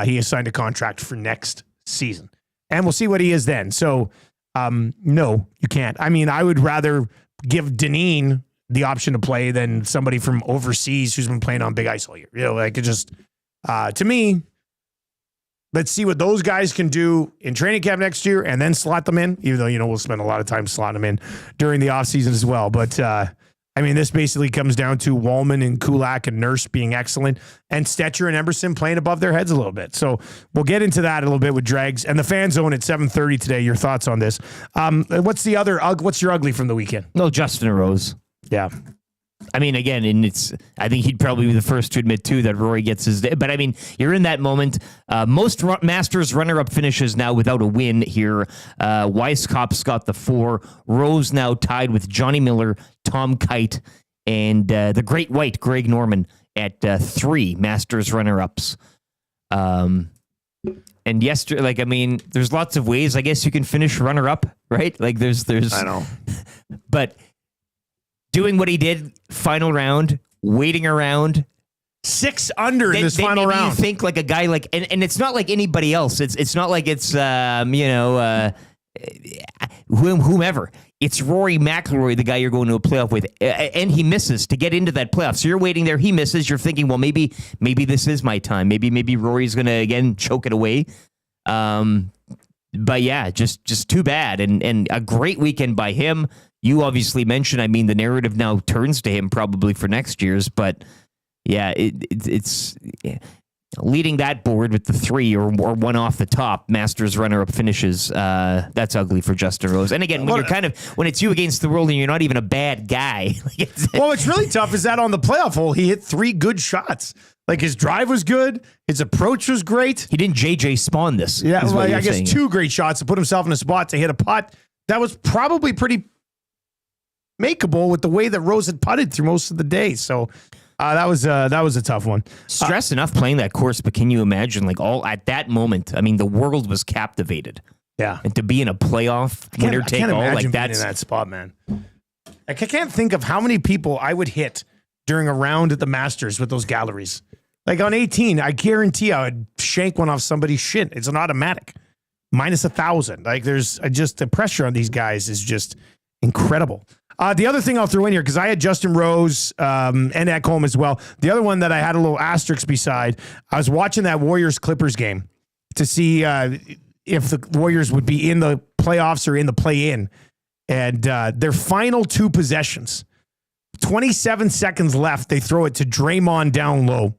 He has signed a contract for next season, and we'll see what he is then. So, no, you can't. I mean, I would rather give Dineen the option to play than somebody from overseas who's been playing on big ice all year. Like, it just to me. Let's see what those guys can do in training camp next year and then slot them in, even though, we'll spend a lot of time slotting them in during the offseason as well. But, I mean, this basically comes down to Wallman and Kulak and Nurse being excellent and Stetcher and Emberson playing above their heads a little bit. So we'll get into that a little bit with Dregs and the Fan Zone at 7:30 today. Your thoughts on this? What's your ugly from the weekend? No, Justin Rose. Yeah. I mean, again, and I think he'd probably be the first to admit, too, that Rory gets his day. But, I mean, you're in that moment. Most Masters runner-up finishes now without a win here. Weisskopf's got the 4. Rose now tied with Johnny Miller, Tom Kite, and the Great White, Greg Norman, at 3 Masters runner-ups. And yesterday, like, I mean, there's lots of ways, I guess, you can finish runner-up, right? Like, there's. I know. But doing what he did, final round, waiting around. 6 under in this final round. You think like a guy like, and it's not like anybody else. It's not like it's, whomever. It's Rory McIlroy, the guy you're going to a playoff with, and he misses to get into that playoff. So you're waiting there. He misses. You're thinking, well, maybe this is my time. Maybe Rory's going to again choke it away. But yeah, just too bad. And a great weekend by him. You obviously mentioned, I mean, the narrative now turns to him probably for next year's, but yeah, it's leading that board with the 3 or 1 off the top Masters runner-up finishes. That's ugly for Justin Rose. And again, when it's you against the world and you're not even a bad guy. Well, what's really tough is that on the playoff hole, he hit 3 good shots. Like his drive was good, his approach was great. He didn't JJ Spawn this. Yeah, well, I guess 2 great shots to put himself in a spot to hit a putt that was probably pretty makeable with the way that Rose had putted through most of the day. So that was a tough one. Stress enough playing that course, but can you imagine, like, all at that moment? I mean, the world was captivated. Yeah, and to be in a playoff winner take all like that in that spot, man. I can't think of how many people I would hit during a round at the Masters with those galleries. Like on 18, I guarantee I would shank one off somebody's shin. It's an automatic. Minus 1,000. Like there's just the pressure on these guys is just incredible. The other thing I'll throw in here, because I had Justin Rose and Ekholm as well. The other one that I had a little asterisk beside, I was watching that Warriors-Clippers game to see if the Warriors would be in the playoffs or in the play-in. And their final 2 possessions, 27 seconds left, they throw it to Draymond down low.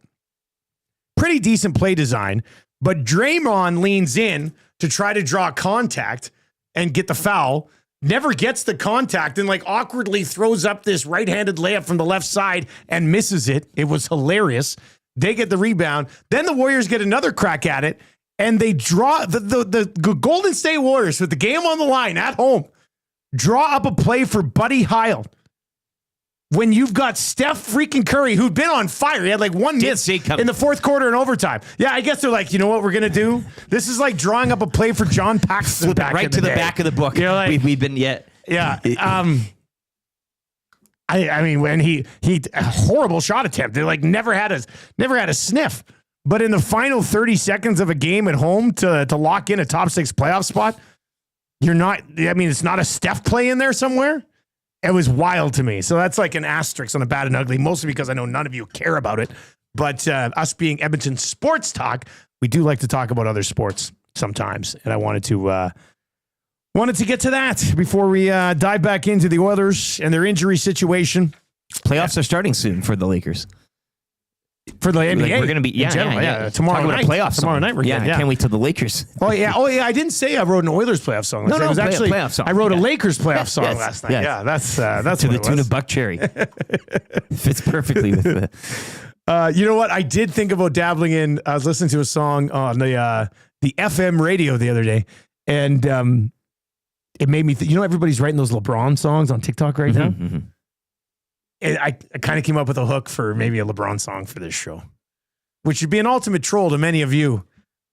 Pretty decent play design, but Draymond leans in to try to draw contact and get the foul. Never gets the contact and like awkwardly throws up this right-handed layup from the left side and misses it. It was hilarious. They get the rebound. Then the Warriors get another crack at it and they draw the Golden State Warriors with the game on the line at home. Draw up a play for Buddy Hield. When you've got Steph freaking Curry, who'd been on fire. He had like 1 miss in the fourth quarter and overtime. Yeah, I guess they're like, you know what we're going to do? This is like drawing up a play for John Paxson back right in the to the day. back of the book. Like, we've been yet. Yeah. I mean, when he a horrible shot attempt. They like never had a sniff. But in the final 30 seconds of a game at home to lock in a top 6 playoff spot, it's not a Steph play in there somewhere. It was wild to me. So that's like an asterisk on a bad and ugly, mostly because I know none of you care about it. But us being Edmonton Sports Talk, we do like to talk about other sports sometimes. And I wanted to get to that before we dive back into the Oilers and their injury situation. Playoffs are starting soon for the Lakers. For the NBA, like we're going to be tomorrow night. Playoffs tomorrow night, we're I can't wait till the Lakers. Oh yeah. I didn't say I wrote an Oilers playoff song. No, it was actually playoff song. I wrote a Lakers playoff song last night. Yes. Yeah, that's to what the tune of Buck Cherry. Fits perfectly with the. You know what? I did think about dabbling in. I was listening to a song on the FM radio the other day, and it made me. Everybody's writing those LeBron songs on TikTok right now. Mm-hmm. And I kind of came up with a hook for maybe a LeBron song for this show, which would be an ultimate troll to many of you,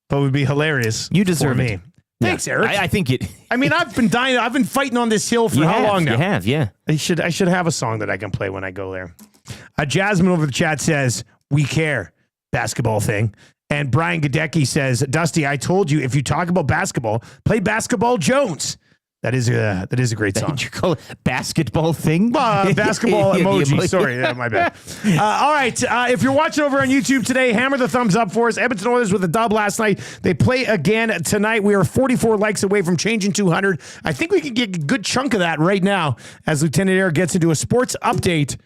but would be hilarious. You deserve me. it. Thanks, Eric. I think it. I mean, I've been dying. I've been fighting on this hill for how long now? You have, yeah. I should have a song that I can play when I go there. Jasmine over the chat says, "We care." Basketball thing. And Brian Gadecki says, "Dusty, I told you if you talk about basketball, play Basketball Jones." That is a great song. Did you call it basketball thing? Basketball emoji. Sorry, my bad. All right. If you're watching over on YouTube today, hammer the thumbs up for us. Edmonton Oilers with a dub last night. They play again tonight. We are 44 likes away from changing 200. I think we can get a good chunk of that right now as Lieutenant Air gets into a sports update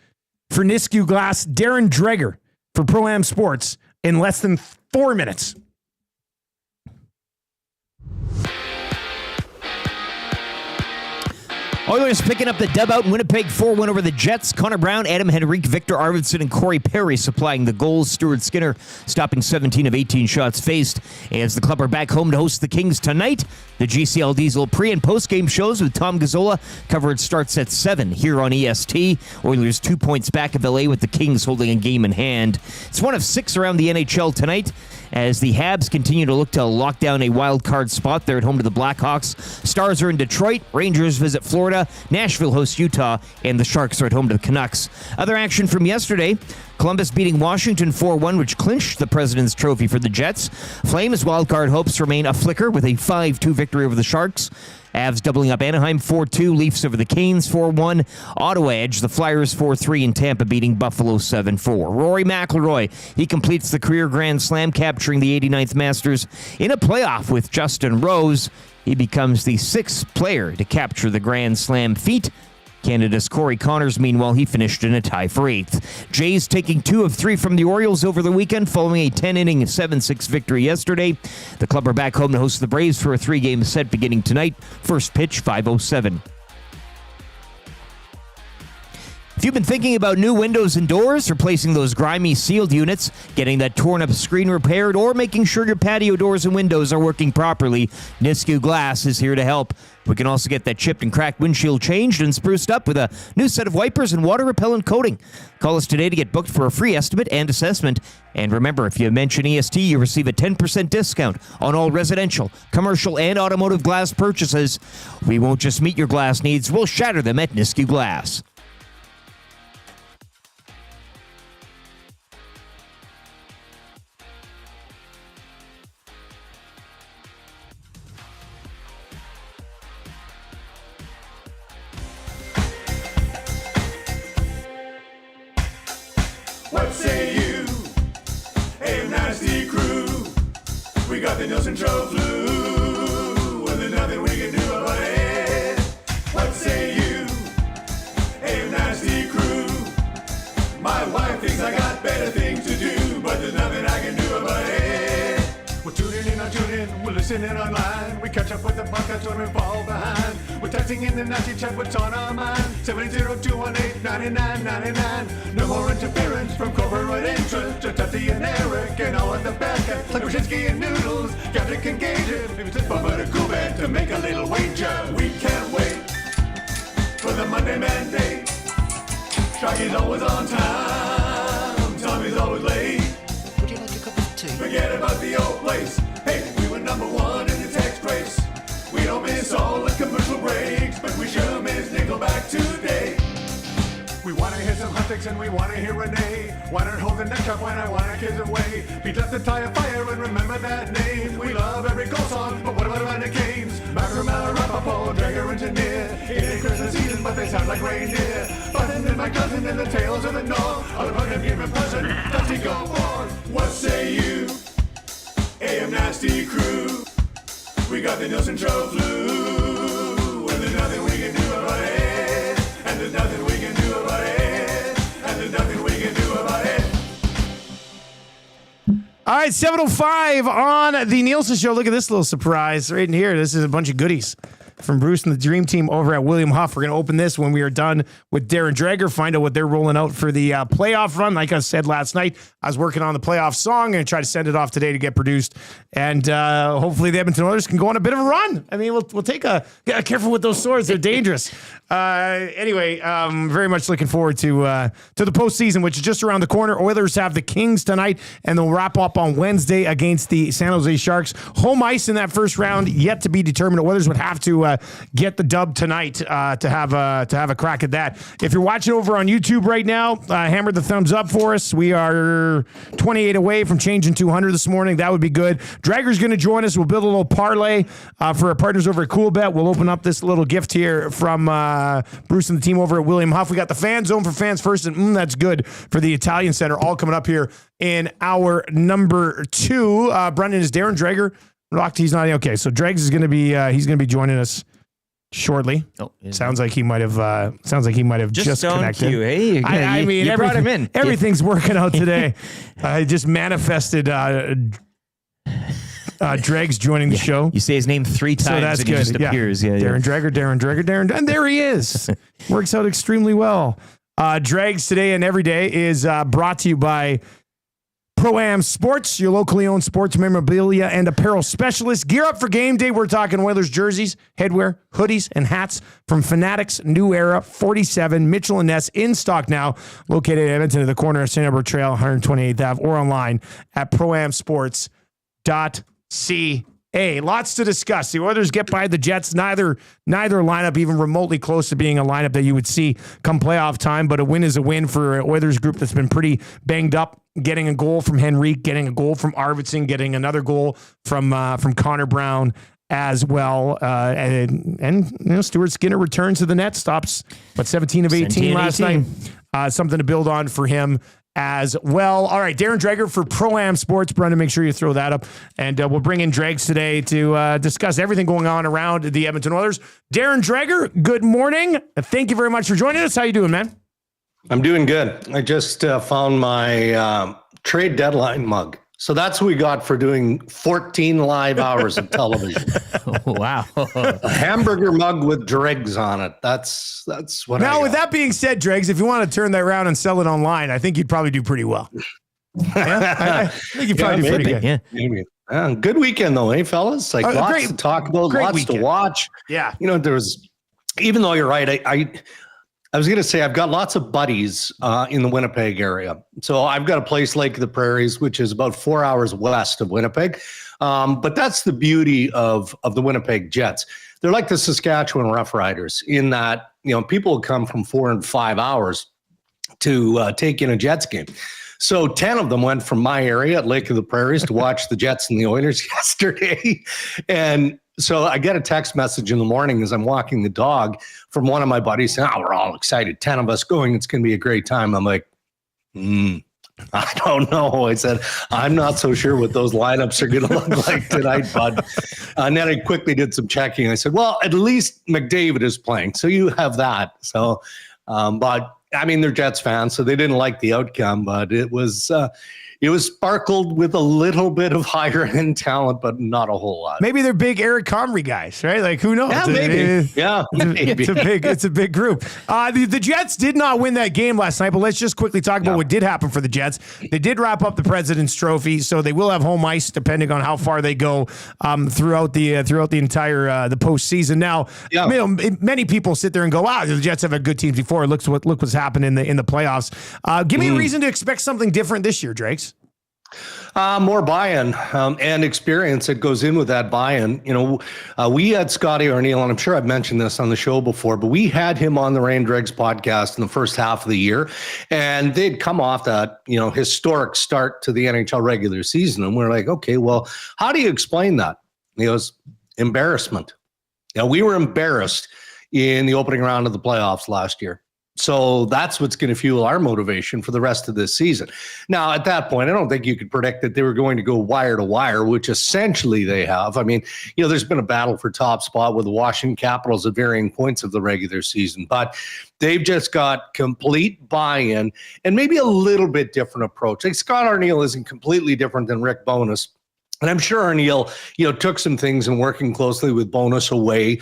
for Nisku Glass. Darren Dreger for Pro-Am Sports in less than 4 minutes. Oilers picking up the dub out in Winnipeg, 4-1 over the Jets. Connor Brown, Adam Henrique, Victor Arvidsson, and Corey Perry supplying the goals. Stuart Skinner stopping 17 of 18 shots faced. As the club are back home to host the Kings tonight, the GCL Diesel pre- and post-game shows with Tom Gazzola. Coverage starts at 7 here on EST. Oilers 2 points back of LA with the Kings holding a game in hand. It's one of 6 around the NHL tonight as the Habs continue to look to lock down a wild card spot. They're at home to the Blackhawks. Stars are in Detroit. Rangers visit Florida. Nashville hosts Utah. And the Sharks are at home to the Canucks. Other action from yesterday. Columbus beating Washington 4-1, which clinched the President's Trophy for the Jets. Flames wildcard hopes remain a flicker with a 5-2 victory over the Sharks. Avs doubling up Anaheim 4-2, Leafs over the Canes 4-1, Ottawa edge the Flyers 4-3, and Tampa beating Buffalo 7-4. Rory McIlroy, he completes the career Grand Slam, capturing the 89th Masters in a playoff with Justin Rose. He becomes the 6th player to capture the Grand Slam feat. Canada's Corey Connors, meanwhile, he finished in a tie for 8th. Jays taking 2 of 3 from the Orioles over the weekend following a 10-inning 7-6 victory yesterday. The club are back home to host the Braves for a 3-game set beginning tonight. First pitch, 5:07. If you've been thinking about new windows and doors, replacing those grimy sealed units, getting that torn-up screen repaired, or making sure your patio doors and windows are working properly, Nisku Glass is here to help. We can also get that chipped and cracked windshield changed and spruced up with a new set of wipers and water-repellent coating. Call us today to get booked for a free estimate and assessment. And remember, if you mention EST, you receive a 10% discount on all residential, commercial, and automotive glass purchases. We won't just meet your glass needs, we'll shatter them at Nisku Glass. What say you? Hey, nasty crew. We got the Nielson Show flu, and there's nothing we can do about it. What say you? Hey, nasty crew. My wife thinks I got better things to do, but there's nothing I can do about it. We're tuning in, we're listening online. We catch up with the podcast when we fall behind. We're texting in the nasty chat, what's on our mind. 780-218-9999. No more interference from corporate interest. Just Tati and Eric and all of the bad guys. Like Brzezinski and Noodles, Captain can gauge it. Maybe it's Bubba to go back to make a little wager. We can't wait for the Monday mandate. Shaggy's always on time. Tommy's always late. Would you like a cup of tea? Forget about the old place. Hey, we were number 1 in the text race. We don't miss all the commercial breaks, but we sure miss Nickelback today. We wanna hear some hot takes and we wanna hear Renee. Why not hold the neck up when I wanna kiss away? Beat left the tire fire and remember that name. We love every goal song, but what about the games? Macaroon, Rapaport, Dreger, Engineer. It ain't Christmas season, but they sound like reindeer. Button and my cousin and the tales of the North. All about him human person, Dusty go forth. What say you? AM Nasty crew. We got the Nielson Show flu, and there's nothing we can do about it. And there's nothing we can do about it. And there's nothing we can do about it. All right, 7:05 on the Nielsen Show. Look at this little surprise right in here. This is a bunch of goodies from Bruce and the Dream Team over at William Huff. We're going to open this when we are done with Darren Dreger, find out what they're rolling out for the playoff run. Like I said last night, I was working on the playoff song and try to send it off today to get produced. And hopefully the Edmonton Oilers can go on a bit of a run. I mean, we'll take get careful with those swords. They're dangerous. Anyway, very much looking forward to the postseason, which is just around the corner. Oilers have the Kings tonight, and they'll wrap up on Wednesday against the San Jose Sharks. Home ice in that first round yet to be determined. Oilers would have to get the dub tonight to have a crack at that. If you're watching over on YouTube right now, hammer the thumbs up for us. We are 28 away from changing 200 this morning. That would be good. Drager's going to join us. We'll build a little parlay for our partners over at Coolbet. We'll open up this little gift here from Bruce and the team over at William Huff. We got the fan zone for fans first, and that's good for the Italian Center, all coming up here in hour number 2. Brendan, is Darren Dreger locked? He's not. Okay, so Dregs is going to be he's going to be joining us shortly. Oh, sounds like he might have just connected. Cue, hey? I mean, you brought him in. Everything's working out today. I just manifested Dregs joining the show. You say his name 3 times So that's and good. he just appears. Yeah, Darren Dreger, and there he is. Works out extremely well. Dregs today and every day is brought to you by Pro-Am Sports, your locally owned sports memorabilia and apparel specialist. Gear up for game day. We're talking Oilers jerseys, headwear, hoodies, and hats from Fanatics New Era 47, Mitchell & Ness, in stock now, located in Edmonton at the corner of St. Albert Trail, 128th Ave, or online at proamsports.ca. Lots to discuss. The Oilers get by the Jets. Neither lineup even remotely close to being a lineup that you would see come playoff time, but a win is a win for an Oilers group that's been pretty banged up. Getting a goal from Henrique, getting a goal from Arvidsson, getting another goal from Connor Brown as well. And Stuart Skinner returns to the net, stops 17 of 18 last night. Something to build on for him as well. All right, Darren Dreger for Pro-Am Sports. Brendan, make sure you throw that up. And we'll bring in Dregs today to discuss everything going on around the Edmonton Oilers. Darren Dreger, good morning. Thank you very much for joining us. How you doing, man? I'm doing good. I just found my trade deadline mug. So that's what we got for doing 14 live hours of television. Wow. A hamburger mug with dregs on it. That's what I got. Now, with that being said, Dregs, if you want to turn that around and sell it online, I think you'd probably do pretty well. I think you'd probably do pretty good. Yeah. Maybe. Good weekend, though, eh, fellas? Like lots to talk about, lots weekend. to watch. Yeah. There was, even though you're right, I was going to say, I've got lots of buddies in the Winnipeg area. So I've got a place, Lake of the Prairies, which is about 4 hours west of Winnipeg. But that's the beauty of the Winnipeg Jets. They're like the Saskatchewan Rough Riders in that, people come from 4 and 5 hours to take in a Jets game. So 10 of them went from my area at Lake of the Prairies to watch the Jets and the Oilers yesterday. And so I get a text message in the morning as I'm walking the dog from one of my buddies saying, we're all excited. 10 of us going. It's going to be a great time. I'm like, I don't know. I said, I'm not so sure what those lineups are going to look like tonight, bud. And then I quickly did some checking. I said, well, at least McDavid is playing. So you have that. So, but I mean, they're Jets fans, so they didn't like the outcome, but it was sparkled with a little bit of higher end talent, but not a whole lot. Maybe they're big Eric Comrie guys, right? Like, who knows? Yeah, maybe. It's a big group. The Jets did not win that game last night, but let's just quickly talk about what did happen for the Jets. They did wrap up the President's Trophy, so they will have home ice depending on how far they go throughout the entire the postseason. Now, many people sit there and go, "Wow, the Jets have had good teams before. Look what's happened in the playoffs." Give me a reason to expect something different this year, Drakes. More buy-in and experience that goes in with that buy-in. We had Scotty O'Neill, and I'm sure I've mentioned this on the show before, but we had him on the Ryan Dregs podcast in the first half of the year, and they'd come off that, historic start to the NHL regular season. And we're like, okay, well, how do you explain that? He goes, embarrassment. We were embarrassed in the opening round of the playoffs last year. So that's what's going to fuel our motivation for the rest of this season. Now, at that point, I don't think you could predict that they were going to go wire to wire, which essentially they have. I mean, there's been a battle for top spot with the Washington Capitals at varying points of the regular season, but they've just got complete buy-in and maybe a little bit different approach. Like Scott Arniel isn't completely different than Rick Bowness. And I'm sure Arniel, took some things and working closely with Bowness away,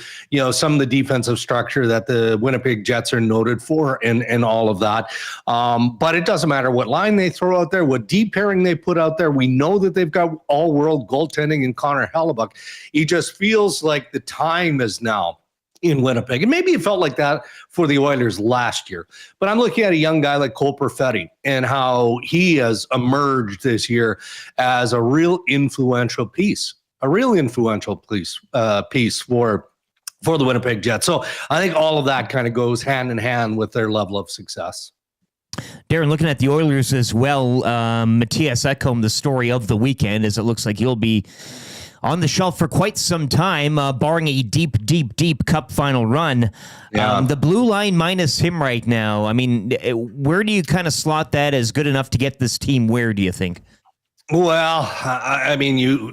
some of the defensive structure that the Winnipeg Jets are noted for and all of that. But it doesn't matter what line they throw out there, what deep pairing they put out there. We know that they've got all-world goaltending in Connor Hellebuck. He just feels like the time is now in Winnipeg. And maybe it felt like that for the Oilers last year. But I'm looking at a young guy like Cole Perfetti and how he has emerged this year as a real influential piece for the Winnipeg Jets. So I think all of that kind of goes hand in hand with their level of success. Darren, looking at the Oilers as well, Matthias Ekholm, the story of the weekend, as it looks like he'll be on the shelf for quite some time, barring a deep cup final run. The blue line minus him right now. I mean, where do you kind of slot that as good enough to get this team where, do you think? Well, I mean, you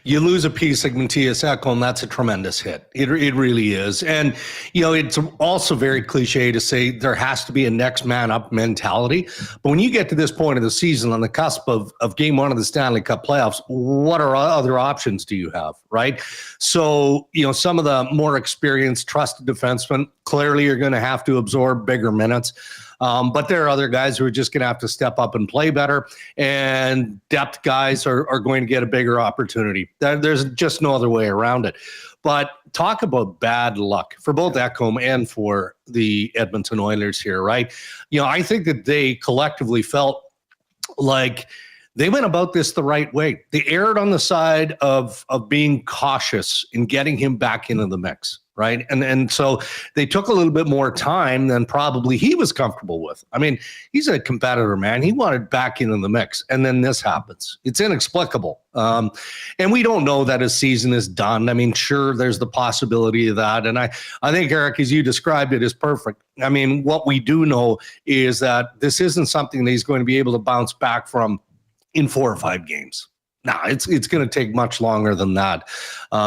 you lose a piece like Matthias Ekholm, that's a tremendous hit. It really is. And, it's also very cliche to say there has to be a next man up mentality. But when you get to this point of the season on the cusp of game one of the Stanley Cup playoffs, what are other options do you have, right? So, some of the more experienced, trusted defensemen, clearly you're going to have to absorb bigger minutes. But there are other guys who are just going to have to step up and play better, and depth guys are going to get a bigger opportunity. There's just no other way around it. But talk about bad luck for both Ekholm and for the Edmonton Oilers here, right? I think that they collectively felt like they went about this the right way. They erred on the side of being cautious in getting him back into the mix, right? And so they took a little bit more time than probably he was comfortable with. I mean, he's a competitor, man. He wanted back into the mix, and then this happens. It's inexplicable. And we don't know that his season is done. I mean, sure, there's the possibility of that. And I think, Eric, as you described it, is perfect. I mean, what we do know is that this isn't something that he's going to be able to bounce back from in 4 or 5 games. No, it's going to take much longer than that.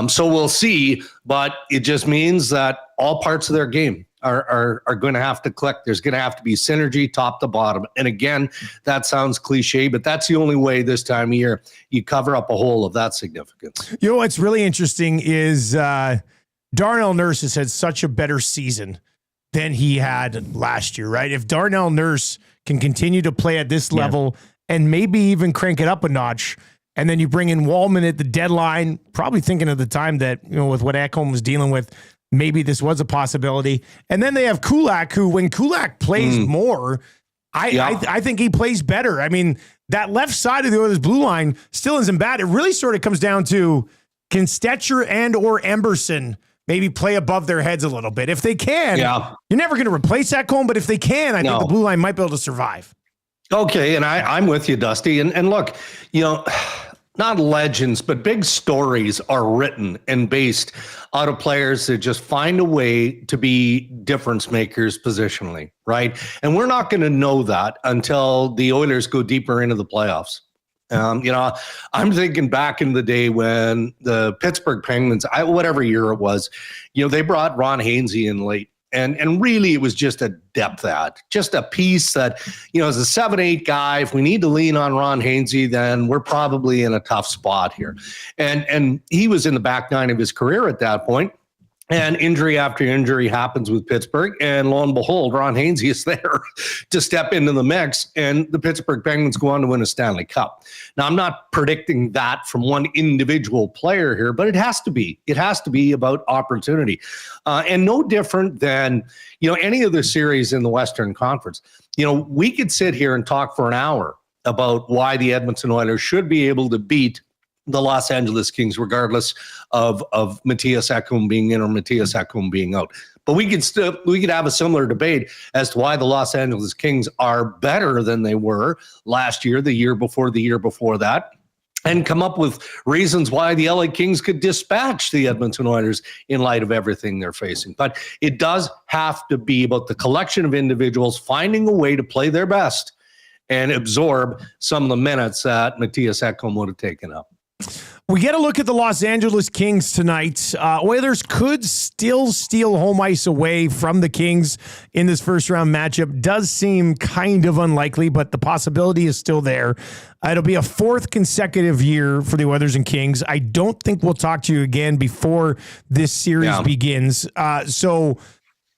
So we'll see, but it just means that all parts of their game are going to have to click. There's going to have to be synergy top to bottom. And again, that sounds cliche, but that's the only way this time of year you cover up a hole of that significance. What's really interesting is Darnell Nurse has had such a better season than he had last year, right? If Darnell Nurse can continue to play at this level and maybe even crank it up a notch, and then you bring in Wallman at the deadline, probably thinking of the time that, with what Ekholm was dealing with, maybe this was a possibility. And then they have Kulak, who, when Kulak plays more, I think he plays better. I mean, that left side of the Oilers blue line still isn't bad. It really sort of comes down to, can Stetcher and or Emberson maybe play above their heads a little bit? If they can, you're never going to replace Ekholm, but if they can, I think the blue line might be able to survive. Okay, and I'm with you, Dusty. And look, not legends, but big stories are written and based out of players that just find a way to be difference makers positionally, right? And we're not going to know that until the Oilers go deeper into the playoffs. I'm thinking back in the day when the Pittsburgh Penguins, whatever year it was, they brought Ron Hainsey in late. And really, it was just a depth add, just a piece that, as a 7-8 guy, if we need to lean on Ron Hainsey, then we're probably in a tough spot here. And he was in the back nine of his career at that point. And injury after injury happens with Pittsburgh. And lo and behold, Ron Hainsey is there to step into the mix. And the Pittsburgh Penguins go on to win a Stanley Cup. Now, I'm not predicting that from one individual player here, but it has to be. It has to be about opportunity. And no different than, any other series in the Western Conference. We could sit here and talk for an hour about why the Edmonton Oilers should be able to beat the Los Angeles Kings, regardless of Matthias Ekholm being in or Matthias Ekholm being out. But we could have a similar debate as to why the Los Angeles Kings are better than they were last year, the year before that, and come up with reasons why the LA Kings could dispatch the Edmonton Oilers in light of everything they're facing. But it does have to be about the collection of individuals finding a way to play their best and absorb some of the minutes that Matthias Ekholm would have taken up. We get a look at the Los Angeles Kings tonight. Oilers could still steal home ice away from the Kings in this first round matchup. Does seem kind of unlikely, but the possibility is still there. It'll be a 4th consecutive year for the Oilers and Kings. I don't think we'll talk to you again before this series begins.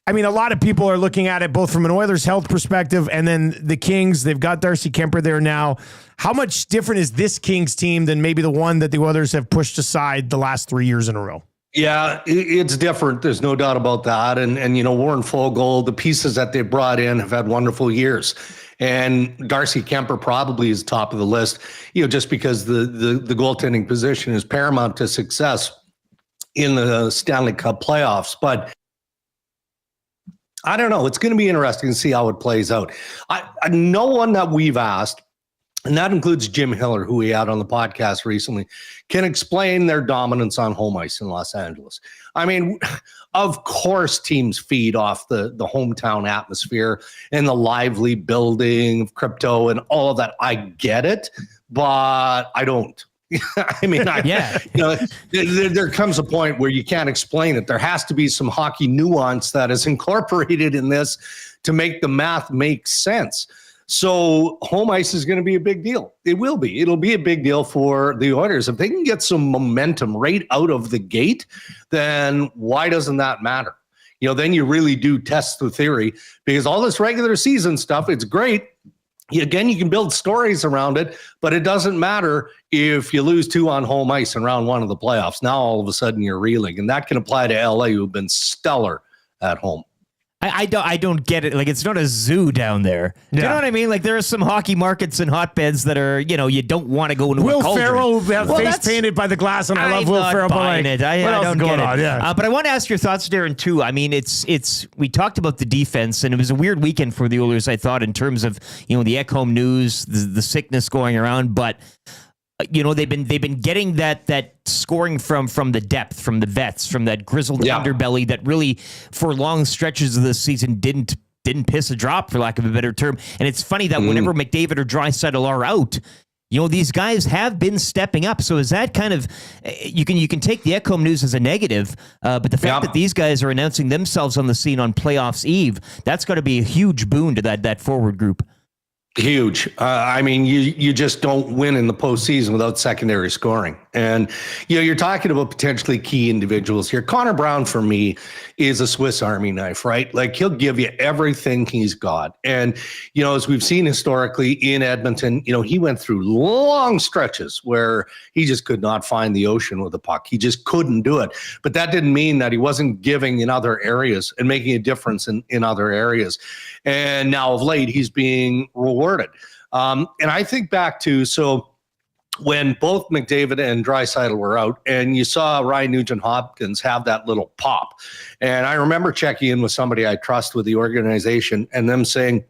I mean, a lot of people are looking at it both from an Oilers health perspective and then the Kings. They've got Darcy Kemper there now. How much different is this Kings team than maybe the one that the Oilers have pushed aside the last 3 years in a row? Yeah, it's different. There's no doubt about that. And Warren Foegele, the pieces that they brought in have had wonderful years. And Darcy Kemper probably is top of the list, just because the goaltending position is paramount to success in the Stanley Cup playoffs. But I don't know. It's going to be interesting to see how it plays out. No one that we've asked, and that includes Jim Hiller, who we had on the podcast recently, can explain their dominance on home ice in Los Angeles. I mean, of course, teams feed off the hometown atmosphere and the lively building of crypto and all of that. I get it. but I don't. I mean, there comes a point where you can't explain it. There has to be some hockey nuance that is incorporated in this to make the math make sense. So home ice is going to be a big deal. It will be. It'll be a big deal for the Oilers. If they can get some momentum right out of the gate, then why doesn't that matter? Then you really do test the theory, because all this regular season stuff, it's great. Again, you can build stories around it, but it doesn't matter if you lose 2 on home ice in round 1 of the playoffs. Now, all of a sudden, you're reeling. And that can apply to LA, who've been stellar at home. I don't get it. Like, it's not a zoo down there. Do you know what I mean? Like, there are some hockey markets and hotbeds that are, you don't want to go into. Will Ferrell face painted by the glass, and I love Will Ferrell. Buying it. I don't get it. Yeah. But I want to ask your thoughts, Darren, too. I mean, it's we talked about the defense, and it was a weird weekend for the Oilers, I thought, in terms of the Ekholm news, the sickness going around, but. They've been getting that scoring from the depth, from the vets, from that grizzled underbelly that really, for long stretches of the season, didn't piss a drop, for lack of a better term. And it's funny that whenever McDavid or Draisaitl are out, these guys have been stepping up. So is that kind of, you can take the Ekholm news as a negative, but the fact that these guys are announcing themselves on the scene on playoffs eve, that's got to be a huge boon to that forward group. Huge. I mean, you just don't win in the postseason without secondary scoring. And, you're talking about potentially key individuals here. Connor Brown, for me, is a Swiss Army knife, right? Like, he'll give you everything he's got. And, as we've seen historically in Edmonton, he went through long stretches where he just could not find the ocean with the puck. He just couldn't do it. But that didn't mean that he wasn't giving in other areas and making a difference in other areas. And now of late, he's being rewarded. And I think back to, when both McDavid and Draisaitl were out, and you saw Ryan Nugent-Hopkins have that little pop. And I remember checking in with somebody I trust with the organization and them saying,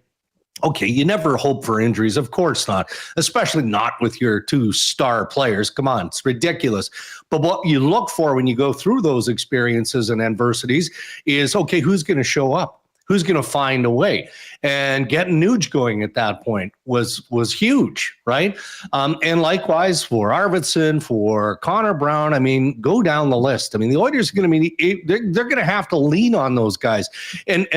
okay, you never hope for injuries. Of course not, especially not with your 2 star players. Come on, it's ridiculous. But what you look for when you go through those experiences and adversities is, okay, who's going to show up? Who's going to find a way? And getting Nuge going at that point was huge, right? And likewise for Arvidsson, for Connor Brown. I mean, go down the list. I mean, the Oilers are going to be, they're going to have to lean on those guys. And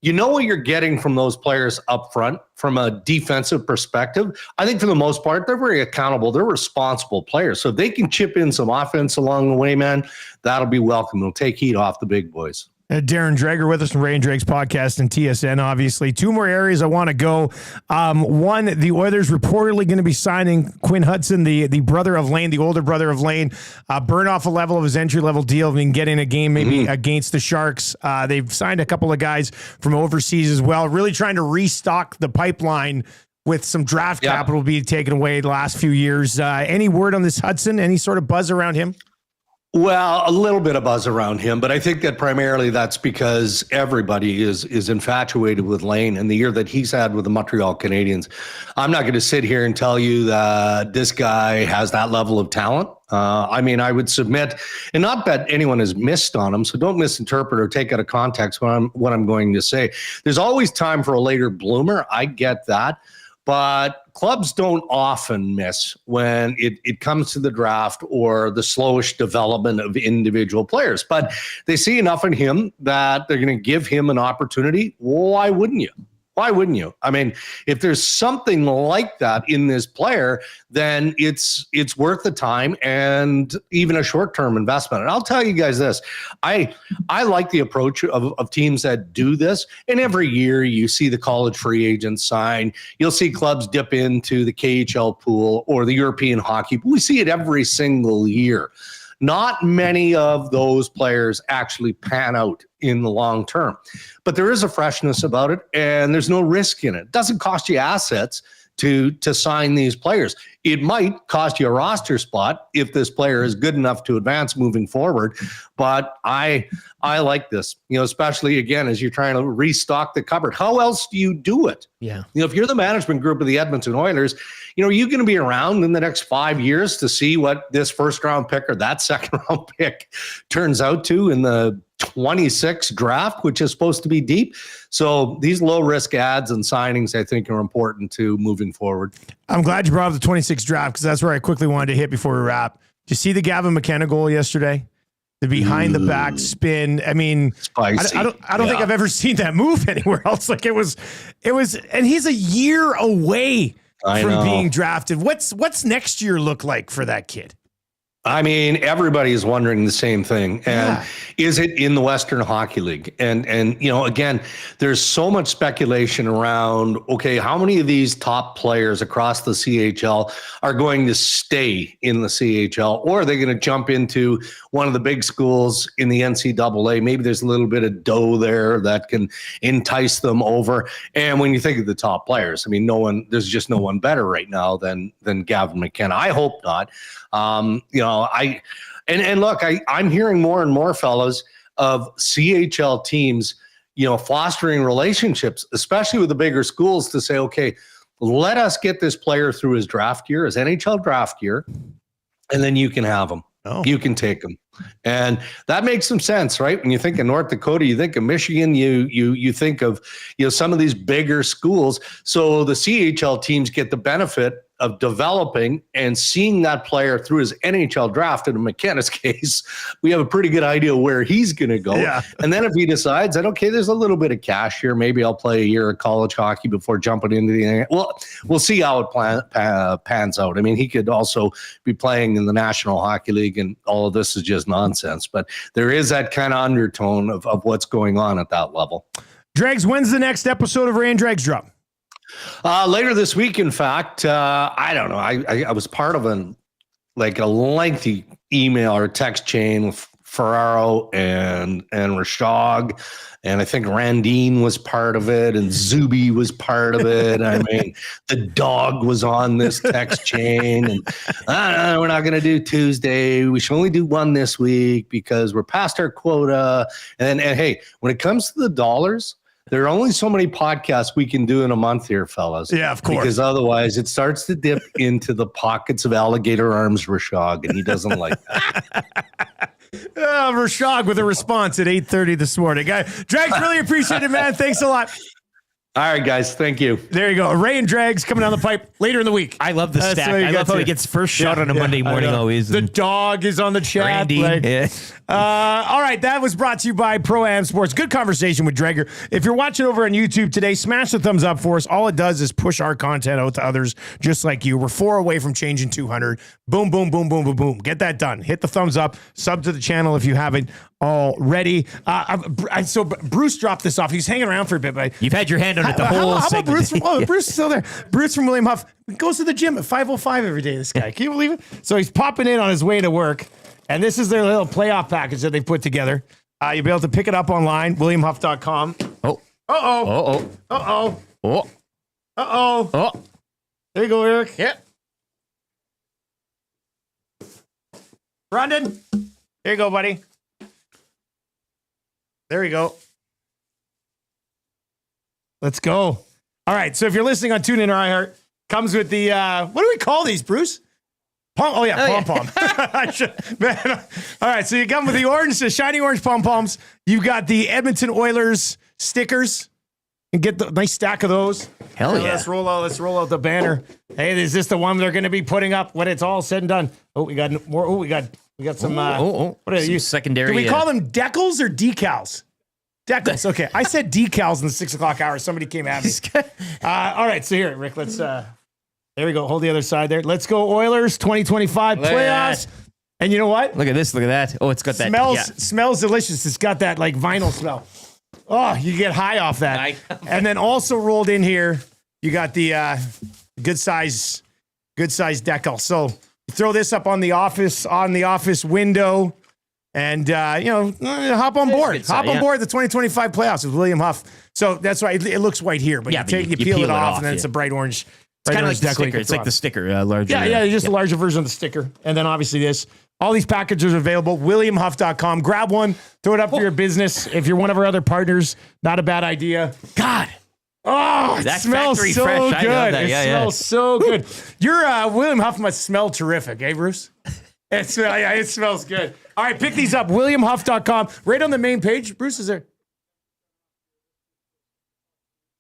what you're getting from those players up front from a defensive perspective. I think for the most part, they're very accountable. They're responsible players. So if they can chip in some offense along the way, man, that'll be welcome. It'll take heat off the big boys. Darren Dreger with us from Ryan Dreger's podcast and TSN, obviously. 2 more areas I want to go. One, the Oilers reportedly going to be signing Quinn Hudson, the brother of Lane, the older brother of Lane, burn off a level of his entry-level deal, getting a game maybe against the Sharks. They've signed a couple of guys from overseas as well, really trying to restock the pipeline with some draft capital being taken away the last few years. Any word on this Hudson? Any sort of buzz around him? Well, a little bit of buzz around him, but I think that primarily that's because everybody is infatuated with Lane and the year that he's had with the Montreal Canadiens. I'm not going to sit here and tell you that this guy has that level of talent. I mean, I would submit, and not that anyone has missed on him, so don't misinterpret or take out of context what I'm going to say. There's always time for a later bloomer. I get that. But clubs don't often miss when it comes to the draft or the slowish development of individual players. But they see enough in him that they're going to give him an opportunity. Why wouldn't you? Why wouldn't you? I mean, if there's something like that in this player, then it's worth the time and even a short-term investment. And I'll tell you guys this, I like the approach of teams that do this. And every year you see the college free agents sign. You'll see clubs dip into the KHL pool or the European hockey. We see it every single year. Not many of those players actually pan out in the long term, but there is a freshness about it and there's no risk in it. It doesn't cost you assets to sign these players. It might cost you a roster spot if this player is good enough to advance moving forward. But I like this, especially again, as you're trying to restock the cupboard. How else do you do it? Yeah. If you're the management group of the Edmonton Oilers, are you going to be around in the next 5 years to see what this first round pick or that second round pick turns out to in the 26 draft, which is supposed to be deep. So these low risk ads and signings, I think, are important to moving forward. I'm glad you brought up the 26 draft because that's where I quickly wanted to hit before we wrap. Did you see the Gavin McKenna goal yesterday? The behind the back spin. I mean, Spicy. I don't think I've ever seen that move anywhere else. Like it was, and he's a year away from being drafted. What's next year look like for that kid? I mean, everybody is wondering the same thing. And is it in the Western Hockey League? And again, there's so much speculation around, okay, how many of these top players across the CHL are going to stay in the CHL, or are they going to jump into one of the big schools in the NCAA? Maybe there's a little bit of dough there that can entice them over. And when you think of the top players, I mean, there's just no one better right now than Gavin McKenna. I hope not. I'm hearing more and more, fellas, of CHL teams, fostering relationships, especially with the bigger schools, to say, okay, let us get this player through his draft year, his NHL draft year, and then you can have him. Oh. You can take him. And that makes some sense, right? When you think of North Dakota, you think of Michigan, you think of, some of these bigger schools. So the CHL teams get the benefit of developing and seeing that player through his NHL draft. In McKenna's case, we have a pretty good idea where he's going to go. Yeah. And then if he decides that, okay, there's a little bit of cash here, maybe I'll play a year of college hockey before jumping into the, well, we'll see how it pans out. I mean, he could also be playing in the National Hockey League, and all of this is just nonsense, but there is that kind of undertone of what's going on at that level. Dregs, when's the next episode of Ryan Dregs drop? Later this week, in fact. I don't know. I was part of a lengthy email or text chain with Ferraro and Rishaug, and I think Randine was part of it, and Zuby was part of it. I mean, the dog was on this text chain, and we're not going to do Tuesday. We should only do one this week because we're past our quota. And hey, when it comes to the dollars, there are only so many podcasts we can do in a month here, fellas. Yeah, of course. Because otherwise it starts to dip into the pockets of alligator arms, Rishaug, and he doesn't like that. Rishaug with a response at 8:30 this morning. Dregs, really appreciate it, man. Thanks a lot. All right, guys. Thank you. There you go. Ray and Dregs coming down the pipe later in the week. I love the stack. I love how he gets first shot on a Monday morning always. The dog is on the chat. Randy. All right. That was brought to you by Pro-Am Sports. Good conversation with Dreger. If you're watching over on YouTube today, smash the thumbs up for us. All it does is push our content out to others just like you. We're 4 away from changing 200. Boom, boom, boom, boom, boom, boom. Get that done. Hit the thumbs up. Sub to the channel if you haven't already. So Bruce dropped this off. He's hanging around for a bit, but you've had your hand on it the whole how segment. about Bruce? Bruce is still there. Bruce from William Huff goes to the gym at 5:05 every day. This guy, can you believe it? So he's popping in on his way to work, and this is their little playoff package that they put together. You'll be able to pick it up online, WilliamHuff.com. Oh. Uh-oh. Uh-oh. Oh. Uh-oh. Oh. There you go, Eric. Yep. Brandon. There you go, buddy. There you go. Let's go. All right. So if you're listening on TuneIn or iHeart, comes with the, what do we call these, Bruce? Pom-pom. Man. All right. So you come with the shiny orange pom-poms. You've got the Edmonton Oilers stickers. And get the nice stack of those. Hell yeah. Let's roll out the banner. Hey, is this the one they're going to be putting up when it's all said and done? Oh, we got more. Oh, we got some. What are you? Secondary. Do we call them decals or decals? Decals. Okay. I said decals in the 6 o'clock hour. Somebody came at me. All right. So here, Rick, let's, there we go. Hold the other side there. Let's go Oilers 2025 playoffs. And you know what? Look at this. Look at that. Oh, it's got that. Smells delicious. It's got that like vinyl smell. Oh, you get high off that. And then also rolled in here, you got the good size decal. So throw this up on the office window, and hop on board. Hop on board the 2025 playoffs with William Huff. So that's why it looks white here, but you peel it off, and then it's a bright orange. It's kind of like the sticker. It's like the sticker, larger. Yeah, just a larger version of the sticker. And then obviously this. All these packages are available. WilliamHuff.com. Grab one. Throw it up for your business. If you're one of our other partners, not a bad idea. God. Oh, it smells so fresh. good. I love that. It smells so good. Your William Huff must smell terrific, eh, Bruce? It smells good. All right, pick these up. WilliamHuff.com. Right on the main page. Bruce is there.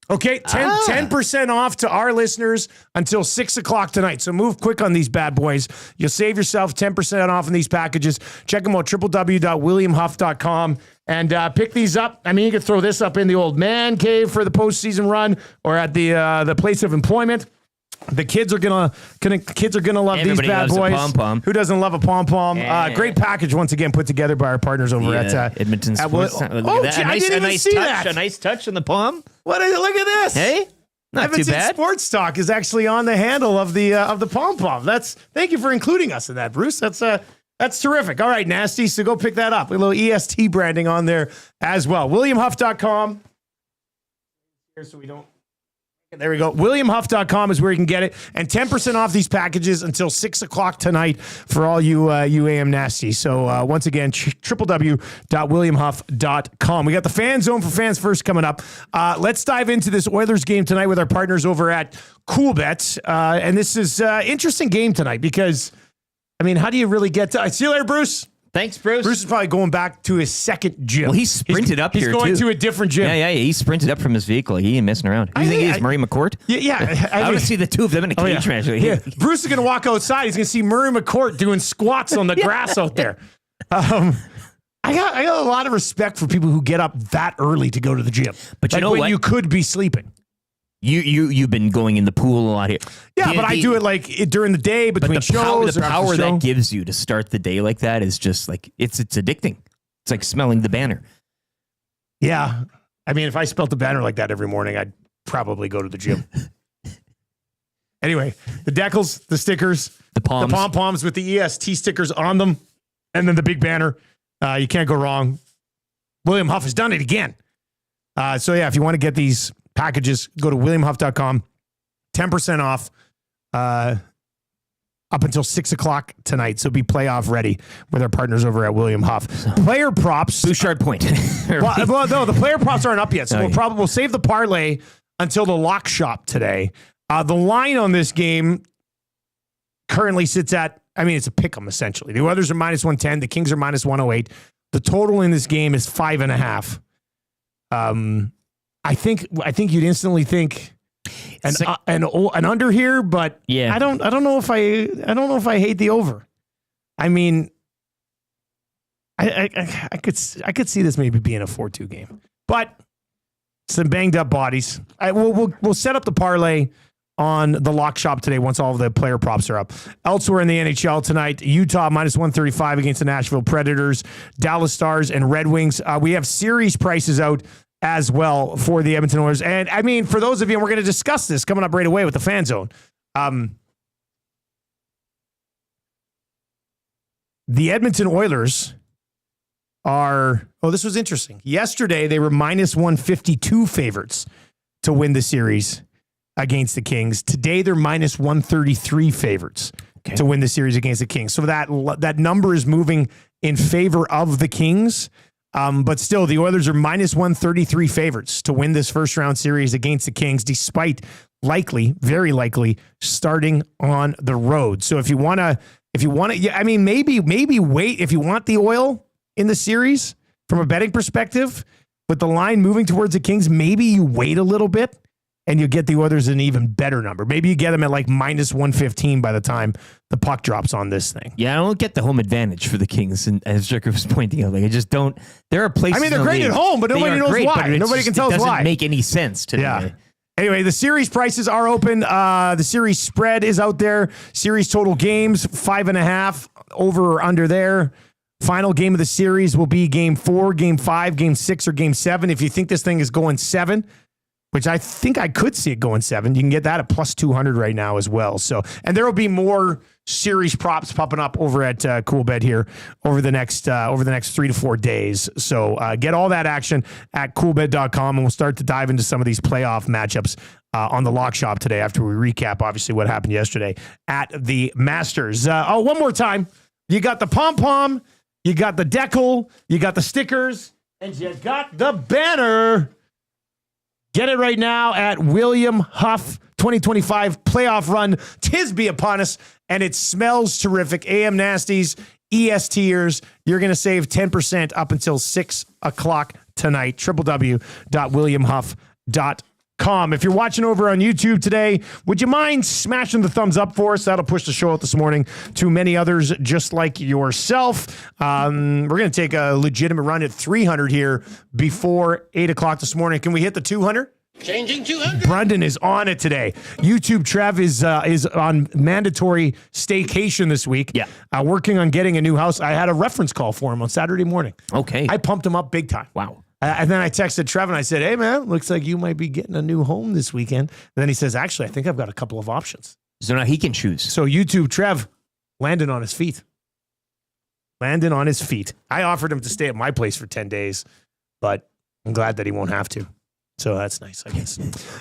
Okay, 10% off to our listeners until 6 o'clock tonight. So move quick on these bad boys. You'll save yourself 10% off in these packages. Check them out, www.williamhuff.com, and pick these up. I mean, you can throw this up in the old man cave for the postseason run or at the place of employment. The kids are gonna love Everybody these bad loves a boys. pom-pom. Who doesn't love a pom pom? Great package once again put together by our partners over at Edmonton Sports. Look at that. I didn't even see that. A nice touch on the palm. Look at this. Hey, not Edmonton too bad. Sports Talk is actually on the handle of the pom pom. Thank you for including us in that, Bruce. That's terrific. All right, Nasty. So go pick that up. A little EST branding on there as well. WilliamHuff.com. Here, so we don't. There we go. WilliamHuff.com is where you can get it. And 10% off these packages until 6 o'clock tonight for all you AM nasty. So once again, www.williamhuff.com. We got the Fan Zone for Fans First coming up. Let's dive into this Oilers game tonight with our partners over at CoolBet. And this is an interesting game tonight because, I mean, how do you really get to... See you later, Bruce. Thanks, Bruce. Bruce is probably going back to his second gym. Well, he sprinted up here, too. He's going to a different gym. Yeah. He sprinted up from his vehicle. He ain't messing around. You think he's Murray McCourt? Yeah. I want to see the two of them in a cage match. Yeah. Bruce is going to walk outside. He's going to see Murray McCourt doing squats on the grass out there. I got a lot of respect for people who get up that early to go to the gym. But you know when what? You could be sleeping. You've been going in the pool a lot here. Yeah, but I do it like during the day between shows. The power that gives you to start the day like that is just like it's addicting. It's like smelling the banner. Yeah, I mean, if I smelled the banner like that every morning, I'd probably go to the gym. Anyway, the decals, the stickers, the pom poms with the EST stickers on them, and then the big banner. You can't go wrong. William Huff has done it again. So yeah, if you want to get these packages, go to WilliamHuff.com. 10% off up until 6 o'clock tonight. So be playoff ready with our partners over at William Huff. Player props. Bouchard point. well, no, the player props aren't up yet. So we'll save the parlay until the lock shop today. The line on this game currently sits at, I mean, it's a pick 'em essentially. The Oilers are minus 110. The Kings are minus 108. The total in this game is 5.5. I think you'd instantly think an under here, but yeah, I don't know if I hate the over. I mean, I could see this maybe being a 4-2 game, but some banged up bodies. We'll set up the parlay on the lock shop today once all of the player props are up. Elsewhere in the NHL tonight, Utah minus 135 against the Nashville Predators, Dallas Stars, and Red Wings. We have series prices out as well for the Edmonton Oilers. And I mean, for those of you, and we're going to discuss this coming up right away with the Fan Zone. The Edmonton Oilers this was interesting. Yesterday, they were minus 152 favorites to win the series against the Kings. Today, they're minus 133 favorites to win the series against the Kings. So that number is moving in favor of the Kings. But still, the Oilers are minus 133 favorites to win this first round series against the Kings, despite very likely starting on the road. So if you want to, I mean, maybe wait if you want the Oil in the series from a betting perspective, with the line moving towards the Kings, maybe you wait a little bit and you get the Oilers an even better number. Maybe you get them at like minus 115 by the time the puck drops on this thing. Yeah, I don't get the home advantage for the Kings, and as Dreger was pointing out, like I just don't. There are places. I mean, they're great at home, but nobody knows why. Nobody can tell us why. It doesn't make any sense to me. Anyway, the series prices are open. The series spread is out there. Series total games 5.5 over or under there. Final game of the series will be game 4, game 5, game 6, or game 7. If you think this thing is going 7. Which I think I could see it going 7. You can get that at plus 200 right now as well. So, and there will be more series props popping up over at CoolBet here over the next 3 to 4 days. So get all that action at coolbet.com, and we'll start to dive into some of these playoff matchups on the lock shop today after we recap, obviously, what happened yesterday at the Masters. One more time. You got the pom-pom, you got the decal, you got the stickers, and you got the banner. Get it right now at William Huff 2025 playoff run. Tis be upon us, and it smells terrific. AM Nasties, ESTers, you're going to save 10% up until 6 o'clock tonight. www.williamhuff.com. If you're watching over on YouTube today, would you mind smashing the thumbs up for us? That'll push the show out this morning to many others just like yourself. We're going to take a legitimate run at 300 here before 8 o'clock this morning. Can we hit the 200? Changing 200. Brendan is on it today. YouTube Trev is on mandatory staycation this week. Yeah. Working on getting a new house. I had a reference call for him on Saturday morning. Okay. I pumped him up big time. Wow. And then I texted Trev and I said, hey, man, looks like you might be getting a new home this weekend. And then he says, actually, I think I've got a couple of options. So now he can choose. So YouTube Trev landed on his feet. Landing on his feet. I offered him to stay at my place for 10 days, but I'm glad that he won't have to. So that's nice, I guess.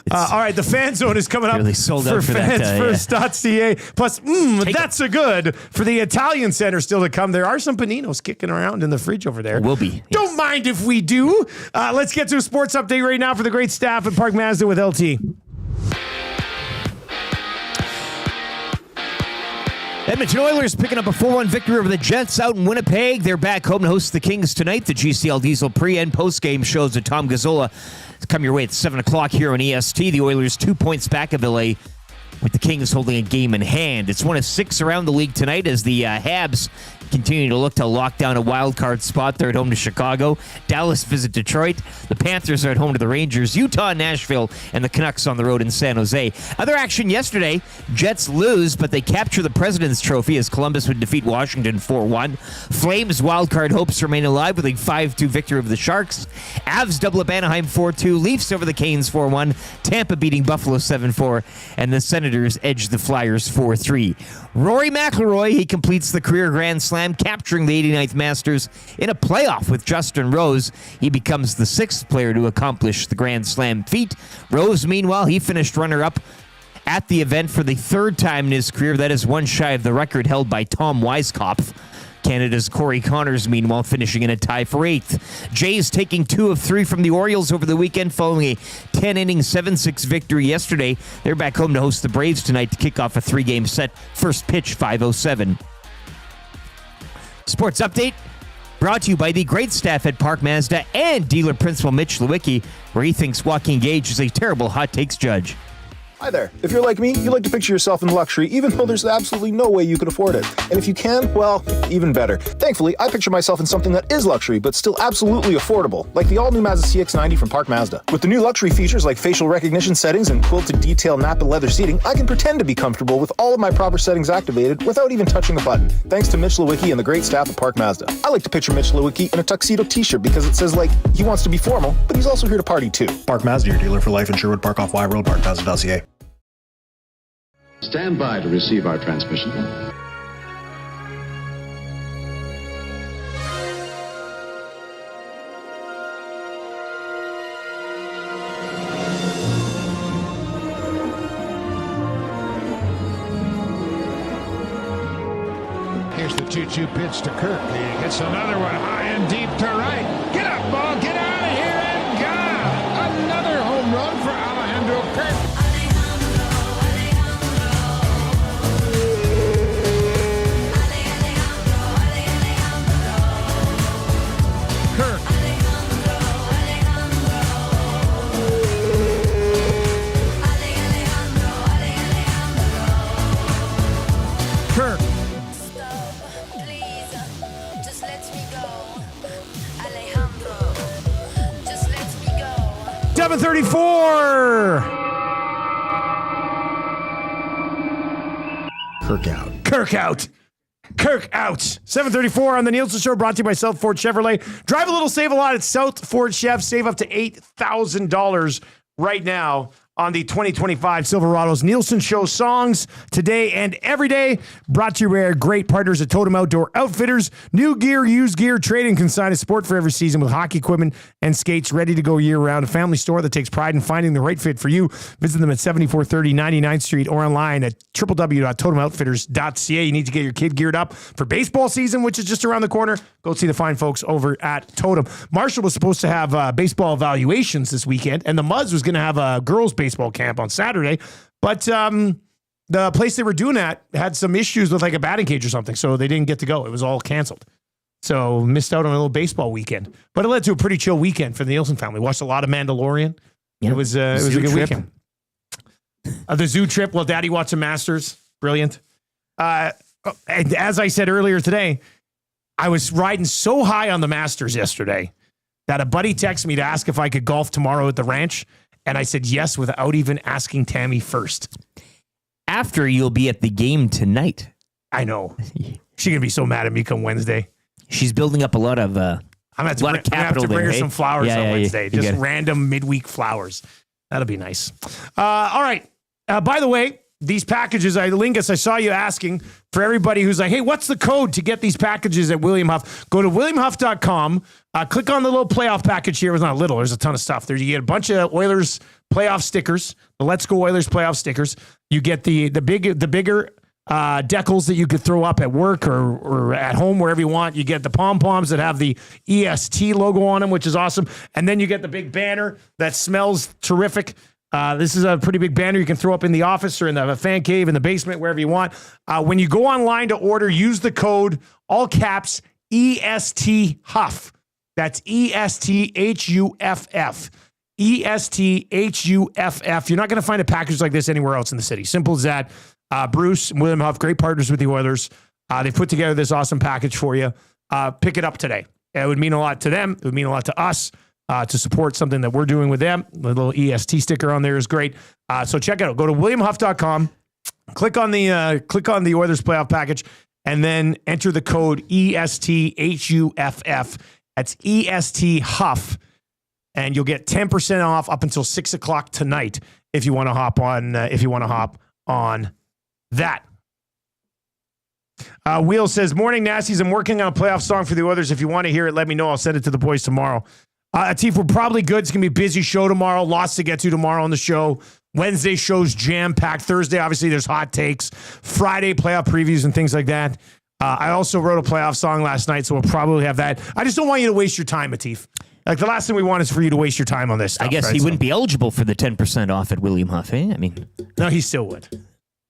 All right, the fan zone is coming up really sold out for fans that, first.ca. Plus, that's a good for the Italian Center still to come. There are some paninos kicking around in the fridge over there. Will be. Don't mind if we do. Let's get to a sports update right now for the great staff at Park Mazda with LT. Edmonton Oilers picking up a 4-1 victory over the Jets out in Winnipeg. They're back home to host the Kings tonight. The GCL Diesel pre- and post-game shows at Tom Gazzola come your way at 7 o'clock here on EST. The Oilers 2 points back of LA, with the Kings holding a game in hand. It's one of 6 around the league tonight as the Habs continue to look to lock down a wild card spot. They're at home to Chicago. Dallas visit Detroit. The Panthers are at home to the Rangers. Utah, Nashville, and the Canucks on the road in San Jose. Other action yesterday, Jets lose, but they capture the President's Trophy as Columbus would defeat Washington 4-1. Flames wild card hopes remain alive with a 5-2 victory over the Sharks. Avs double up Anaheim 4-2. Leafs over the Canes 4-1. Tampa beating Buffalo 7-4. And the Senators edge the Flyers 4-3. Rory McIlroy, he completes the career Grand Slam, capturing the 89th Masters in a playoff with Justin Rose. He becomes the 6th player to accomplish the Grand Slam feat. Rose, meanwhile, he finished runner-up at the event for the 3rd time in his career. That is one shy of the record held by Tom Weiskopf. Canada's Corey Connors, meanwhile, finishing in a tie for 8th. Jays taking 2 of 3 from the Orioles over the weekend following a 10-inning 7-6 victory yesterday. They're back home to host the Braves tonight to kick off a 3-game set. First pitch, 5:07. Sports Update brought to you by the great staff at Park Mazda and dealer principal Mitch Lewicki, where he thinks Joaquin Gage is a terrible hot takes judge. Hi there. If you're like me, you like to picture yourself in luxury, even though there's absolutely no way you could afford it. And if you can, well, even better. Thankfully, I picture myself in something that is luxury, but still absolutely affordable, like the all-new Mazda CX-90 from Park Mazda. With the new luxury features like facial recognition settings and quilted detail Napa leather seating, I can pretend to be comfortable with all of my proper settings activated without even touching a button, thanks to Mitch Lewicki and the great staff at Park Mazda. I like to picture Mitch Lewicki in a tuxedo t-shirt because it says, like, he wants to be formal, but he's also here to party too. Park Mazda, your dealer for life in Sherwood Park off Y Road, parkmazda.ca. Stand by to receive our transmission. Here's the 2-2 pitch to Kirk. He hits another one high and deep to right. Get up, ball, get out of here and gone. Another home run for Alejandro Kirk. Kirk. 7:34. Kirk out. Kirk out. Kirk out. 7:34 on the Nielson Show, brought to you by South Ford Chevrolet. Drive a little, save a lot at South Ford Chev. Save up to $8,000 right now on the 2025 Silverados Nielsen Show songs today and every day. Brought to you by our great partners at Totem Outdoor Outfitters. New gear, used gear, trade and consigned sport for every season with hockey equipment and skates ready to go year-round. A family store that takes pride in finding the right fit for you. Visit them at 7430 99th Street or online at www.totemoutfitters.ca. You need to get your kid geared up for baseball season, which is just around the corner. Go see the fine folks over at Totem. Marshall was supposed to have baseball evaluations this weekend, and the Muds was going to have a girls' baseball camp on Saturday, but the place they were doing that had some issues with like a batting cage or something, so they didn't get to go. It was all canceled. So missed out on a little baseball weekend. But it led to a pretty chill weekend for the Nielsen family. Watched a lot of Mandalorian. Yeah. It was a good weekend. The zoo trip, well, Daddy watched the Masters. Brilliant. And as I said earlier today, I was riding so high on the Masters yesterday that a buddy texted me to ask if I could golf tomorrow at the ranch. And I said yes without even asking Tammy first. After you'll be at the game tonight. I know. She's going to be so mad at me come Wednesday. She's building up a lot of I'm going to have to bring her some flowers on Wednesday. Just random midweek flowers. That'll be nice. All right. By the way, these packages, Lingus, I saw you asking for everybody who's like, hey, what's the code to get these packages at William Huff? Go to williamhuff.com. Click on the little playoff package here. It's not little. There's a ton of stuff there. You get a bunch of Oilers playoff stickers, the Let's Go Oilers playoff stickers. You get the bigger decals that you could throw up at work or at home, wherever you want. You get the pom-poms that have the EST logo on them, which is awesome. And then you get the big banner that smells terrific. This is a pretty big banner you can throw up in the office or in the fan cave, in the basement, wherever you want. When you go online to order, use the code, all caps, EST Huff. That's ESTHUFF. ESTHUFF. You're not going to find a package like this anywhere else in the city. Simple as that. Bruce and William Huff, great partners with the Oilers. They've put together this awesome package for you. Pick it up today. It would mean a lot to them. It would mean a lot to us. To support something that we're doing with them. The little EST sticker on there is great. So check it out. Go to williamhuff.com, click on the Oilers playoff package, and then enter the code ESTHUFF. That's EST Huff, and you'll get 10% off up until 6:00 tonight if you want to hop on. That. Wheel says, "Morning, Nasties. I'm working on a playoff song for the Oilers. If you want to hear it, let me know. I'll send it to the boys tomorrow." Atif, we're probably good. It's going to be a busy show tomorrow. Lots to get to tomorrow on the show. Wednesday show's jam-packed. Thursday, obviously, there's hot takes. Friday, playoff previews and things like that. I also wrote a playoff song last night, so we'll probably have that. I just don't want you to waste your time, Atif. Like, the last thing we want is for you to waste your time on this stuff. I guess he wouldn't be eligible for the 10% off at William Huff, eh? I mean, no, he still would.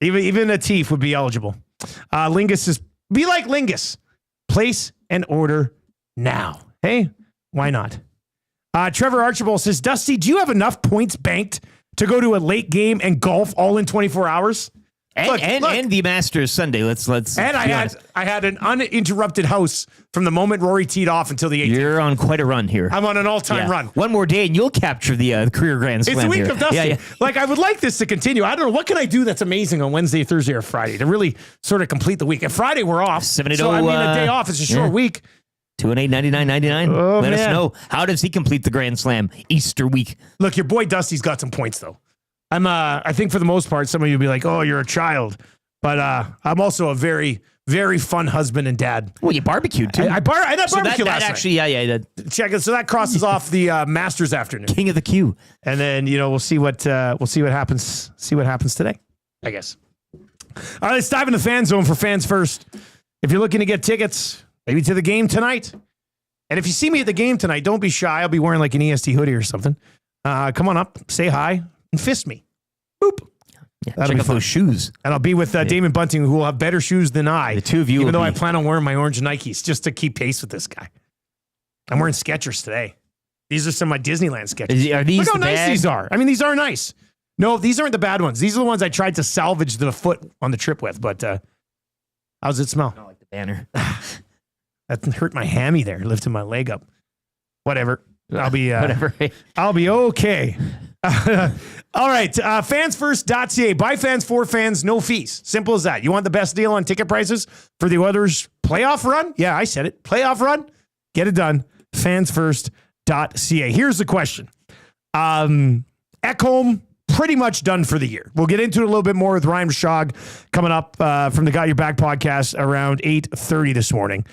Even Atif would be eligible. Lingus says, be like Lingus. Place an order now. Hey, why not? Trevor Archibald says, Dusty, do you have enough points banked to go to a late game and golf all in 24 hours? And the Masters Sunday. Let's. And I had an uninterrupted house from the moment Rory teed off until the 18th. You're on quite a run here. I'm on an all-time run. One more day and you'll capture the career Grand Slam. It's the week here. of Dusty. Yeah. Like, I would like this to continue. I don't know. What can I do that's amazing on Wednesday, Thursday, or Friday to really sort of complete the week? And Friday, we're off. 7-0. So, I mean, a day off is a short week. 2-8-99-99. Let us know. How does he complete the Grand Slam Easter week? Look, your boy Dusty's got some points, though. I think for the most part, some of you will be like, oh, you're a child. But I'm also a very, very fun husband and dad. Well, you barbecued, too. I had barbecue last night. Actually, yeah. Check it. So that crosses off the Masters afternoon. King of the queue. And then, we'll see what happens. See what happens today, I guess. All right, let's dive into the fan zone for Fans First. If you're looking to get tickets, maybe to the game tonight. And if you see me at the game tonight, don't be shy. I'll be wearing like an EST hoodie or something. Come on up, say hi, and fist me. Boop. Yeah, check out those shoes. And I'll be with Damon Bunting, who will have better shoes than I. The two of you. Even though I plan on wearing my orange Nikes just to keep pace with this guy. I'm wearing Skechers today. These are some of my Disneyland Skechers. Are these Look how nice these are. I mean, these are nice. No, these aren't the bad ones. These are the ones I tried to salvage the foot on the trip with. But how's it smell? I like the banner. That hurt my hammy there, lifting my leg up. Whatever. I'll be whatever. I'll be okay. All right. Fansfirst.ca. Buy fans for fans, no fees. Simple as that. You want the best deal on ticket prices for the Oilers playoff run? Yeah, I said it. Playoff run? Get it done. Fansfirst.ca. Here's the question. Ekholm pretty much done for the year. We'll get into it a little bit more with Ryan Rishaug coming up from the Got Your Back podcast around 8:30 this morning.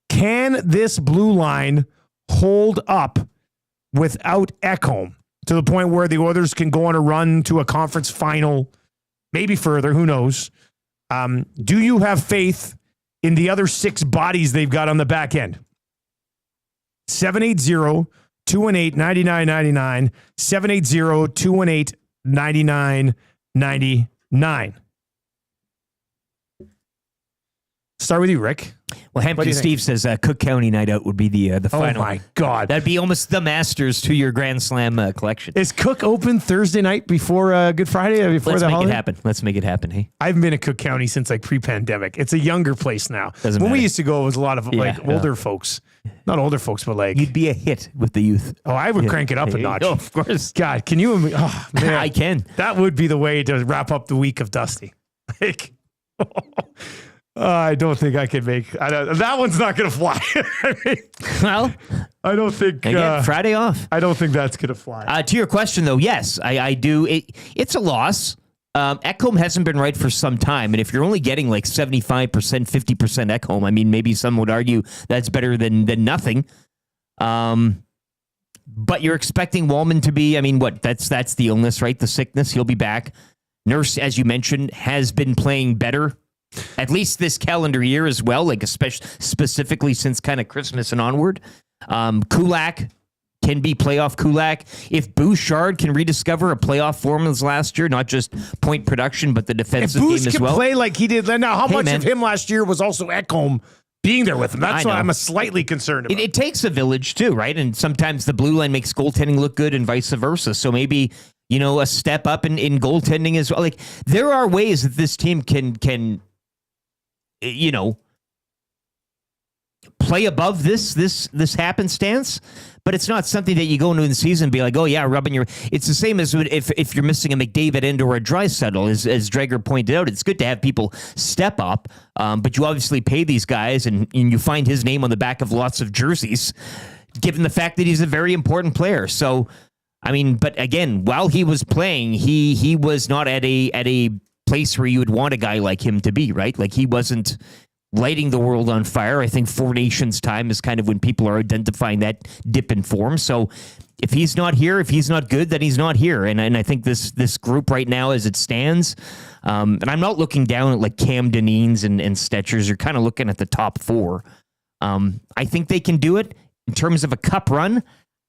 Can this blue line hold up without Ekholm to the point where the Oilers can go on a run to a conference final, maybe further, who knows? Do you have faith in the other 6 bodies they've got on the back end? 780-218-9999, 780-218-9999. Start with you, Rick. Well, Hampton Steve says Cook County night out would be the final. Oh, my God. That'd be almost the Masters to your Grand Slam collection. Is Cook open Thursday night before Good Friday? Before Let's the make holiday? it happen. Let's make it happen, hey? I haven't been to Cook County since like pre-pandemic. It's a younger place now. Doesn't when we matter. used to go, it was a lot of older folks. Not older folks, but like... You'd be a hit with the youth. Oh, I would crank it up a notch. Oh, of course. God, can you... Oh, man. I can. That would be the way to wrap up the week of Dusty. Like... I don't think I could make... that one's not going to fly. Well... I don't think... Again, Friday off. I don't think that's going to fly. To your question, though, yes, I do. It's a loss. Ekholm hasn't been right for some time, and if you're only getting like 75%, 50% Ekholm, I mean, maybe some would argue that's better than nothing. But you're expecting Wallman to be, I mean, what? That's the illness, right? The sickness. He'll be back. Nurse, as you mentioned, has been playing better, at least this calendar year as well, like specifically since kind of Christmas and onward. Kulak can be playoff Kulak. If Bouchard can rediscover a playoff form as last year, not just point production, but the defensive game as well. Can play like he did. Now, how much man. of him last year was also Ekholm being there with him? That's what I'm slightly concerned about. It takes a village too, right? And sometimes the blue line makes goaltending look good and vice versa. So maybe, a step up in goaltending as well. Like, there are ways that this team can play above this happenstance, but it's not something that you go into the season and be like, oh yeah, rubbing your... It's the same as if you're missing a McDavid and or a Draisaitl, as Dreger pointed out. It's good to have people step up, but you obviously pay these guys and you find his name on the back of lots of jerseys, given the fact that he's a very important player. So, I mean, but again, while he was playing, he was not at a place where you would want a guy like him to be, right? Like, he wasn't lighting the world on fire. I think 4 Nations time is kind of when people are identifying that dip in form. So if he's not here, if he's not good, then he's not here. And I think this group right now as it stands, and I'm not looking down at like Cam Dineen's and Stetchers. You're kind of looking at the top 4. I think they can do it. In terms of a cup run,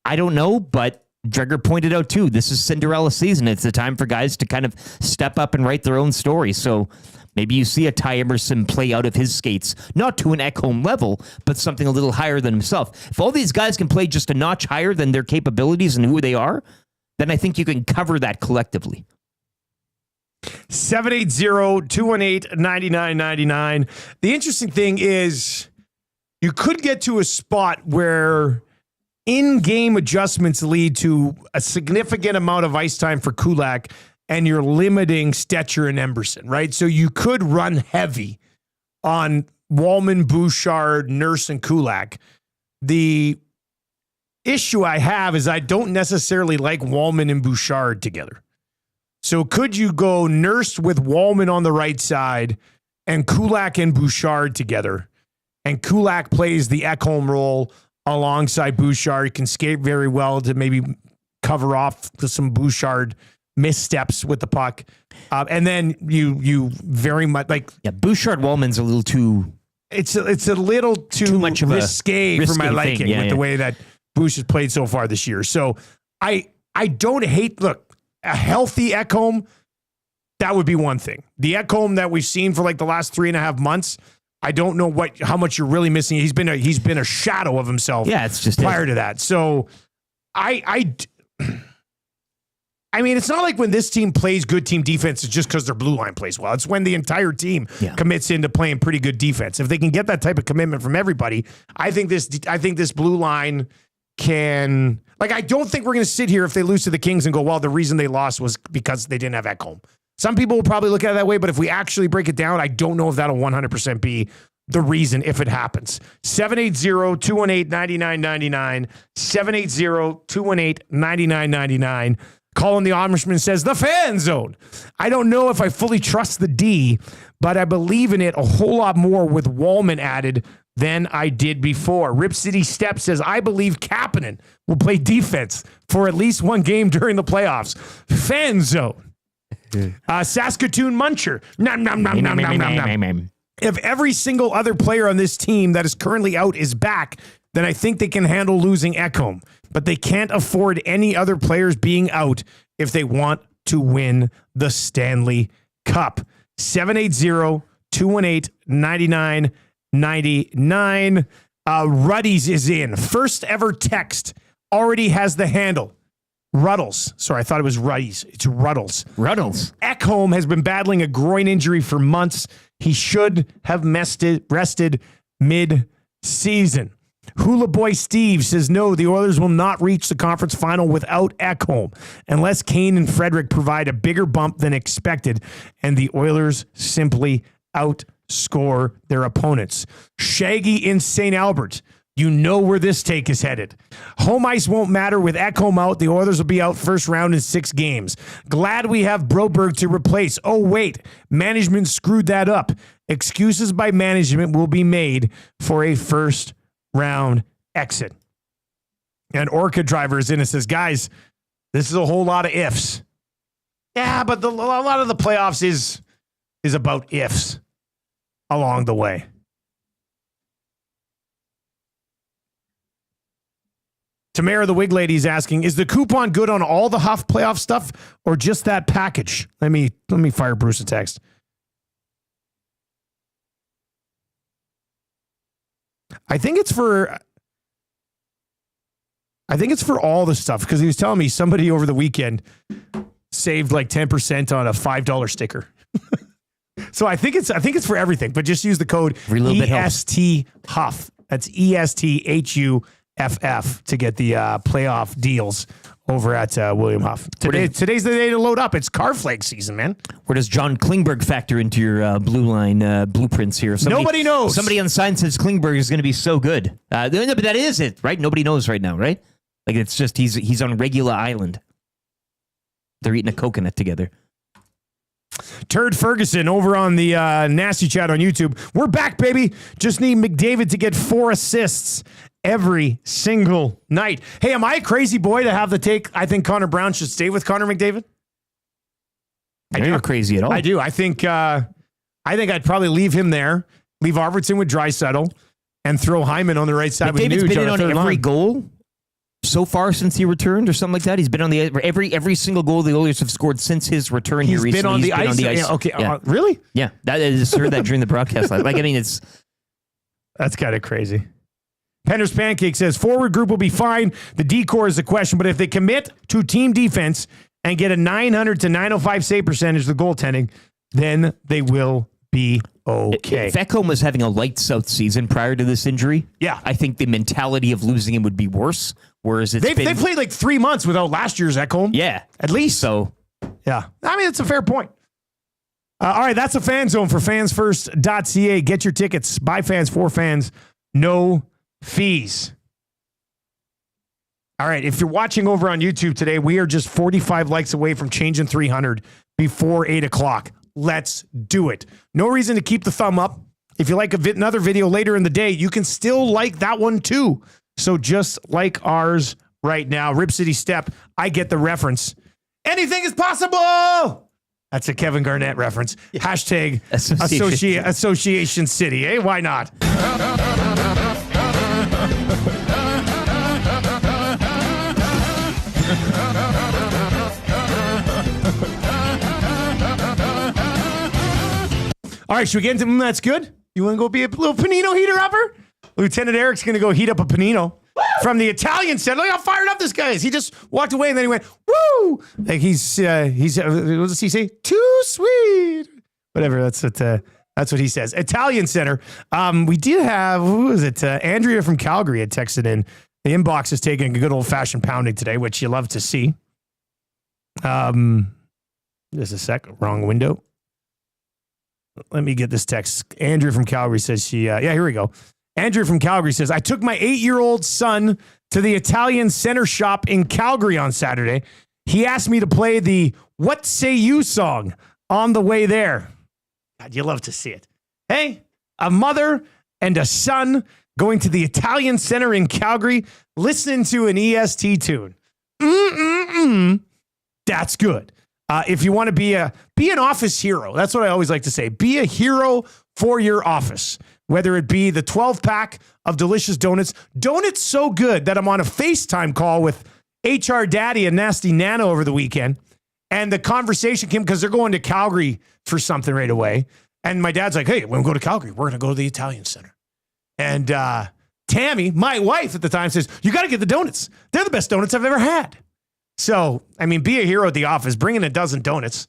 I don't know, but Dreger pointed out too, this is Cinderella season. It's the time for guys to kind of step up and write their own story. So maybe you see a Ty Emerson play out of his skates, not to an Ekholm level, but something a little higher than himself. If all these guys can play just a notch higher than their capabilities and who they are, then I think you can cover that collectively. 780-218-9999. The interesting thing is you could get to a spot where in-game adjustments lead to a significant amount of ice time for Kulak, and you're limiting Stetcher and Emberson, right? So you could run heavy on Wallman, Bouchard, Nurse, and Kulak. The issue I have is I don't necessarily like Wallman and Bouchard together. So could you go Nurse with Wallman on the right side and Kulak and Bouchard together? And Kulak plays the Ekholm role alongside Bouchard. He can skate very well to maybe cover off some Bouchard missteps with the puck. And then you very much like... Yeah, Bouchard Wallman's a little too... It's a little too much of risque for my liking with the way that Bouch has played so far this year. So I don't hate... Look, a healthy Ekholm, that would be one thing. The Ekholm that we've seen for like the last 3.5 months, I don't know how much you're really missing. He's been a shadow of himself. Yeah, it's just prior to that. So I mean, it's not like when this team plays good team defense, it's just because their blue line plays well. It's when the entire team commits into playing pretty good defense. If they can get that type of commitment from everybody, I think this blue line can... Like, I don't think we're going to sit here if they lose to the Kings and go, well, the reason they lost was because they didn't have Ekholm. Some people will probably look at it that way, but if we actually break it down, I don't know if that'll 100% be the reason if it happens. 780-218-9999. 780-218-9999. Colin the Irishman says, the fan zone. I don't know if I fully trust the D, but I believe in it a whole lot more with Wallman added than I did before. Rip City Step says, I believe Kapanen will play defense for at least one game during the playoffs. Fan zone. Saskatoon Muncher. Nom, nom, nom, nom, nom, nom, nom. If every single other player on this team that is currently out is back, then I think they can handle losing Ekholm. But they can't afford any other players being out if they want to win the Stanley Cup. 780-218-9999. Ruddy's is in. First ever text already has the handle. Ruddles. Sorry, I thought it was Ruddy's. It's Ruddles. Ruddles. Ekholm has been battling a groin injury for months. He should have rested mid-season. Hula Boy Steve says, no, the Oilers will not reach the conference final without Ekholm unless Kane and Frederick provide a bigger bump than expected, and the Oilers simply outscore their opponents. Shaggy in St. Albert. You know where this take is headed. Home ice won't matter with Ekholm out. The Oilers will be out first round in 6 games. Glad we have Broberg to replace. Oh, wait. Management screwed that up. Excuses by management will be made for a first round exit. And Orca Driver is in and says, guys, this is a whole lot of ifs. Yeah, but a lot of the playoffs is about ifs along the way. Tamara the Wig Lady is asking, is the coupon good on all the Huff playoff stuff or just that package? Let me fire Bruce a text. I think it's for all the stuff, because he was telling me somebody over the weekend saved like 10% on a $5 sticker. So I think it's for everything, but just use the code EST Huff. That's ESTHUFF to get the playoff deals over at William Huff. Today's the day to load up. It's car flag season, man. Where does John Klingberg factor into your blue line blueprints here? Nobody knows. Somebody on the sign says Klingberg is going to be so good. No, but that is it, right? Nobody knows right now, right? Like, it's just he's on Regula Island. They're eating a coconut together. Turd Ferguson over on the Nasty Chat on YouTube. We're back, baby. Just need McDavid to get 4 assists every single night. Hey, am I a crazy boy to have the take? I think Connor Brown should stay with Connor McDavid. You're not crazy at all. I do. I think I'd probably leave him there, leave Arvidsson with Draisaitl, and throw Hyman on the right side. McDavid's with Nuge been on every line. Goal so far since he returned, or something like that. He's been on the every single goal the Oilers have scored since his return here recently. He's been on the ice. Yeah, okay, yeah. Really? Yeah, I just heard that during the broadcast. Like, I mean, that's kind of crazy. Penner's Pancake says, forward group will be fine. The D-core is the question, but if they commit to team defense and get a 900 to 905 save percentage, the goaltending, then they will be okay. If Ekholm was having a lights out season prior to this injury, yeah, I think the mentality of losing him would be worse. Whereas they played like 3 months without last year's Ekholm. Yeah. At least. So, yeah. I mean, it's a fair point. All right, that's a fan zone for fansfirst.ca. Get your tickets. By fans, for fans. No fees. All right, if you're watching over on YouTube today, we are just 45 likes away from changing 300 before 8 o'clock. Let's do it. No reason to keep the thumb up. If you like another video later in the day, you can still like that one too. So just like ours right now. Rip City Step, I get the reference. Anything is possible! That's a Kevin Garnett reference. Yeah. Hashtag Association City. Eh? Why not? All right, should we get into That's Good? You want to go be a little panino heater upper? Lieutenant Eric's going to go heat up a panino from the Italian Center. Look how fired up this guy is. He just walked away and then he went, woo! Like he's what does he say? Too sweet. Whatever, that's what he says. Italian Center. We did have, who was it? Andrea from Calgary had texted in. The inbox is taking a good old-fashioned pounding today, which you love to see. Just a sec. Wrong window. Let me get this text. Andrea from Calgary says here we go. Andrea from Calgary says, I took my 8-year-old son to the Italian Center shop in Calgary on Saturday. He asked me to play the What Say You song on the way there. God, you love to see it. Hey, a mother and a son going to the Italian Center in Calgary, listening to an EST tune. That's good. If you want to be an office hero, that's what I always like to say. Be a hero for your office, whether it be the 12-pack of delicious donuts. Donuts so good that I'm on a FaceTime call with HR Daddy and Nasty Nana over the weekend, and the conversation came because they're going to Calgary for something right away. And my dad's like, hey, when we go to Calgary, we're going to go to the Italian Center. And Tammy, my wife at the time, says, you got to get the donuts. They're the best donuts I've ever had. So, I mean, be a hero at the office. Bring in a dozen donuts.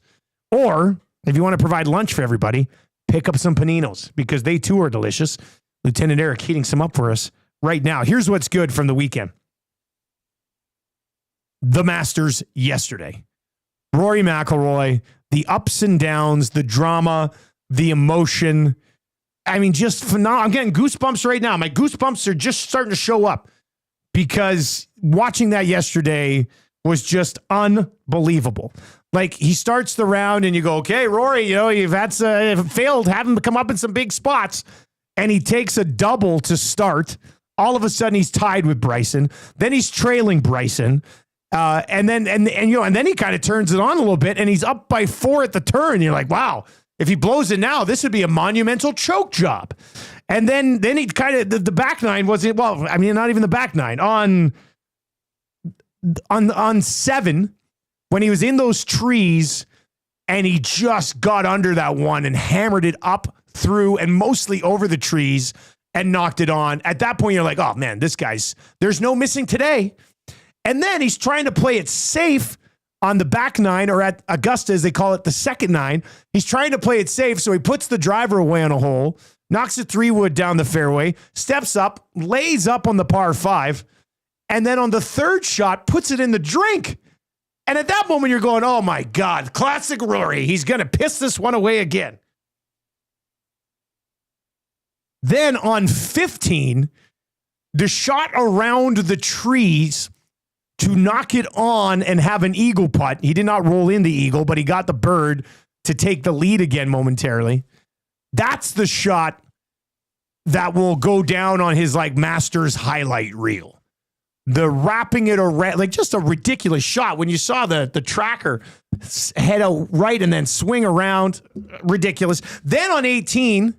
Or if you want to provide lunch for everybody, pick up some paninos because they too are delicious. Lieutenant Eric heating some up for us right now. Here's what's good from the weekend. The Masters yesterday. Rory McIlroy, the ups and downs, the drama, the emotion. I mean, just phenomenal. I'm getting goosebumps right now. My goosebumps are just starting to show up because watching that yesterday was just unbelievable. Like, he starts the round and you go, okay, Rory, you've had failed, haven't come up in some big spots. And he takes a double to start. All of a sudden he's tied with Bryson. Then he's trailing Bryson. And then he kind of turns it on a little bit and he's up by 4 at the turn. You're like, wow, if he blows it now, this would be a monumental choke job. And then he kind of, the back nine wasn't, well, I mean, not even the back nine. On 7, when he was in those trees and he just got under that one and hammered it up through and mostly over the trees and knocked it on. At that point, you're like, oh man, there's no missing today. And then he's trying to play it safe on the back 9, or at Augusta, as they call it, the second 9. He's trying to play it safe, so he puts the driver away on a hole, knocks a 3-wood down the fairway, steps up, lays up on the par 5, and then on the third shot, puts it in the drink. And at that moment, you're going, oh my God, classic Rory. He's going to piss this one away again. Then on 15, the shot around the trees to knock it on and have an eagle putt. He did not roll in the eagle, but he got the bird to take the lead again momentarily. That's the shot that will go down on his Masters highlight reel. The wrapping it around, just a ridiculous shot. When you saw the tracker head out right and then swing around, ridiculous. Then on 18,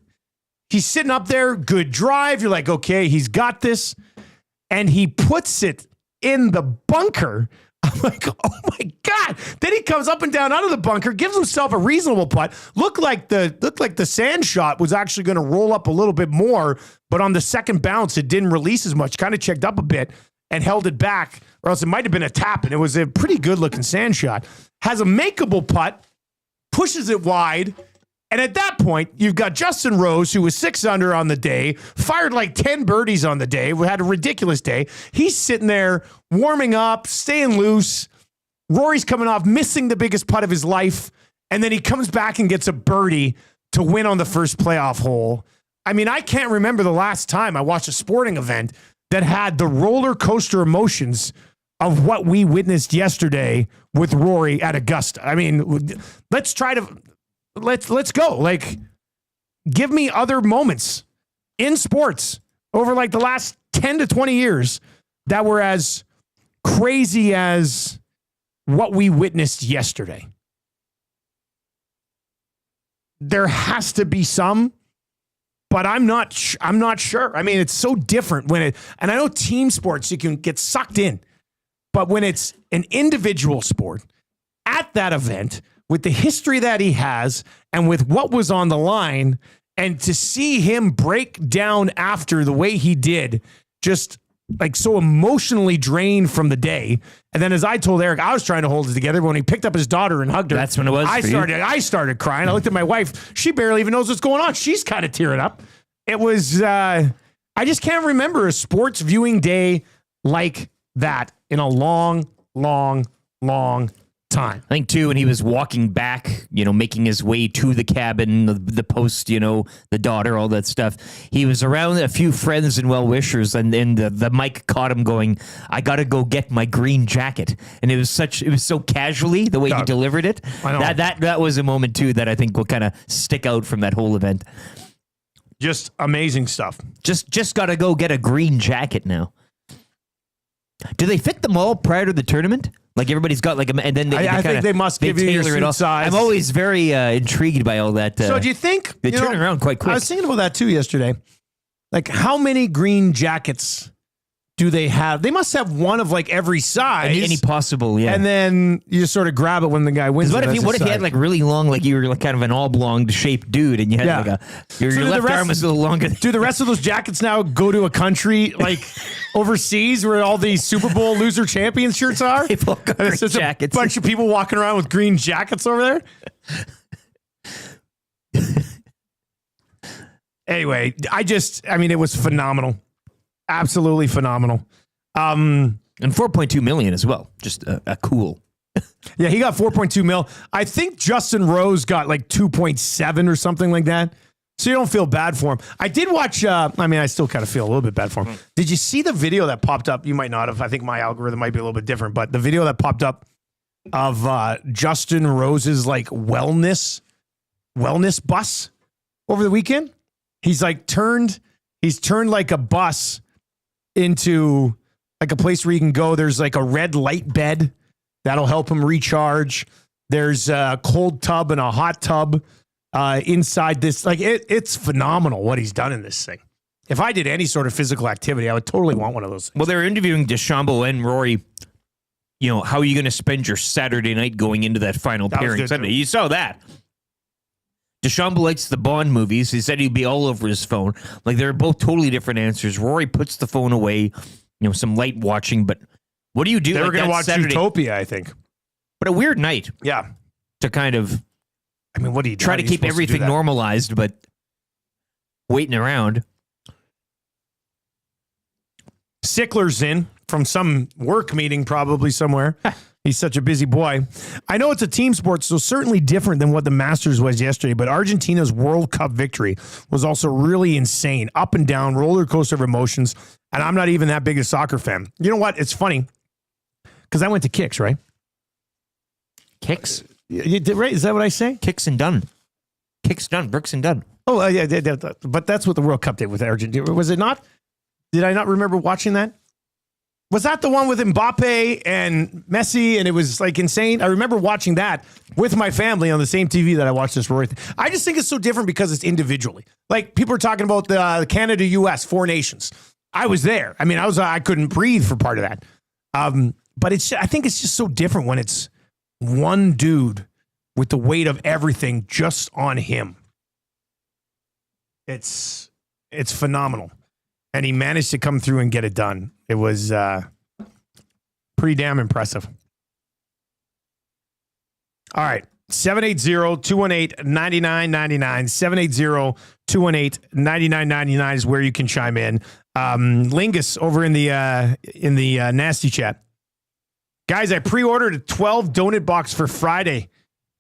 he's sitting up there, good drive. You're like, okay, he's got this. And he puts it in the bunker. I'm like, oh my God. Then he comes up and down out of the bunker, gives himself a reasonable putt. Looked like the sand shot was actually going to roll up a little bit more, but on the second bounce, it didn't release as much. Kind of checked up a bit and held it back, or else it might have been a tap, and it was a pretty good-looking sand shot. Has a makeable putt, pushes it wide, and at that point, you've got Justin Rose, who was 6 under on the day, fired 10 birdies on the day, had a ridiculous day. He's sitting there warming up, staying loose. Rory's coming off, missing the biggest putt of his life, and then he comes back and gets a birdie to win on the first playoff hole. I mean, I can't remember the last time I watched a sporting event that had the roller coaster emotions of what we witnessed yesterday with Rory at Augusta. I mean, let's go. Give me other moments in sports over the last 10 to 20 years that were as crazy as what we witnessed yesterday. There has to be some, but I'm not sure. I mean, it's so different and I know team sports, you can get sucked in, but when it's an individual sport at that event with the history that he has and with what was on the line, and to see him break down after the way he did, just so emotionally drained from the day. And then as I told Eric, I was trying to hold it together, but when he picked up his daughter and hugged her, that's when it was. I started crying. I looked at my wife. She barely even knows what's going on. She's kind of tearing up. It was, I just can't remember a sports viewing day like that in a long, long, long time. I think, too, when he was walking back, making his way to the cabin, the post, the daughter, all that stuff, he was around a few friends and well-wishers, and then the mic caught him going, "I got to go get my green jacket." And it was so casually, the way he delivered it. I know. That was a moment, too, that I think will kind of stick out from that whole event. Just amazing stuff. Just got to go get a green jacket now. Do they fit them all prior to the tournament? Like everybody's got like and then I think they must give you your tailor it suit all. size. I'm always very intrigued by all that. So do you think they turn around quite quick? I was thinking about that too yesterday. Like, how many green jackets do they have? They must have one of like every size. Any possible, yeah. And then you just sort of grab it when the guy wins. What if you had like really long, like you were like kind of an oblong shaped dude, and you had like your left arm was a little longer. Do the rest of those jackets now go to a country like overseas where all these Super Bowl loser champion shirts are? They've all got green jackets. A bunch of people walking around with green jackets over there. Anyway, it was phenomenal. Absolutely phenomenal. And 4.2 million as well. Just a cool. Yeah, he got 4.2 mil. I think Justin Rose got like 2.7 or something like that. So you don't feel bad for him. I did watch, I still kind of feel a little bit bad for him. Did you see the video that popped up? You might not have. I think my algorithm might be a little bit different, but the video that popped up of Justin Rose's like wellness bus over the weekend. He's turned like a bus into like a place where you can go. There's like a red light bed that'll help him recharge. There's a cold tub and a hot tub inside this. Like it's phenomenal what he's done in this thing. If I did any sort of physical activity, I would totally want one of those things. Well, they're interviewing DeChambeau and Rory. How are you going to spend your Saturday night going into that final pairing Sunday? You saw that. DeChambeau likes the Bond movies. He said he'd be all over his phone. Like, they're both totally different answers. Rory puts the phone away, some light watching, but what do you do? They were going to watch Saturday? Utopia, I think. But a weird night. Yeah. To kind of what do you try to keep everything normalized, but waiting around. Sickler's in from some work meeting probably somewhere. He's such a busy boy. I know it's a team sport, so certainly different than what the Masters was yesterday, but Argentina's World Cup victory was also really insane. Up and down, roller coaster of emotions, and I'm not even that big a soccer fan. You know what? It's funny, because I went to Kicks, right? Kicks? You did, right? Is that what I say? Kicks and done. Kicks done. Brooks and done. Oh, yeah. But that's what the World Cup did with Argentina. Was it not? Did I not remember watching that? Was that the one with Mbappe and Messi, and it was like insane? I remember watching that with my family on the same TV that I watched this Rory thing. I just think it's so different because it's individually. Like, people are talking about the Canada-US, 4 nations. I was there. I couldn't breathe for part of that. But I think it's just so different when it's one dude with the weight of everything just on him. It's phenomenal. And he managed to come through and get it done. It was pretty damn impressive. All right. 780-218-9999. 780-218-9999 is where you can chime in. Lingus over in the nasty chat. Guys, I pre-ordered a 12 donut box for Friday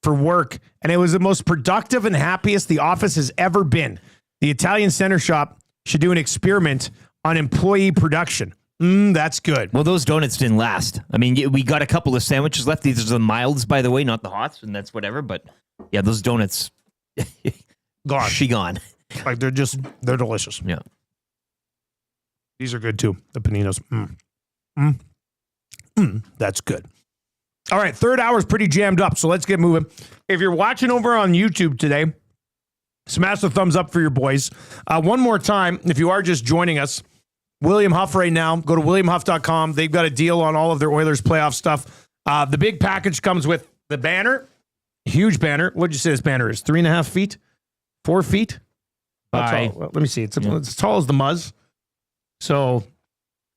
for work, and it was the most productive and happiest the office has ever been. The Italian Center Shop should do an experiment on employee production. That's good. Well, those donuts didn't last. We got a couple of sandwiches left. These are the milds, by the way, not the hots, and that's whatever. But yeah, those donuts, gone. She gone. Like they're delicious. Yeah. These are good too. The paninos. That's good. All right. Third hour is pretty jammed up. So let's get moving. If you're watching over on YouTube today, smash the thumbs up for your boys. One more time, if you are just joining us, William Huff right now. Go to williamhuff.com. They've got a deal on all of their Oilers playoff stuff. The big package comes with the banner, huge banner. What'd you say this banner is? 3.5 feet? 4 feet? Well, let me see. It's as tall as the Muzz. So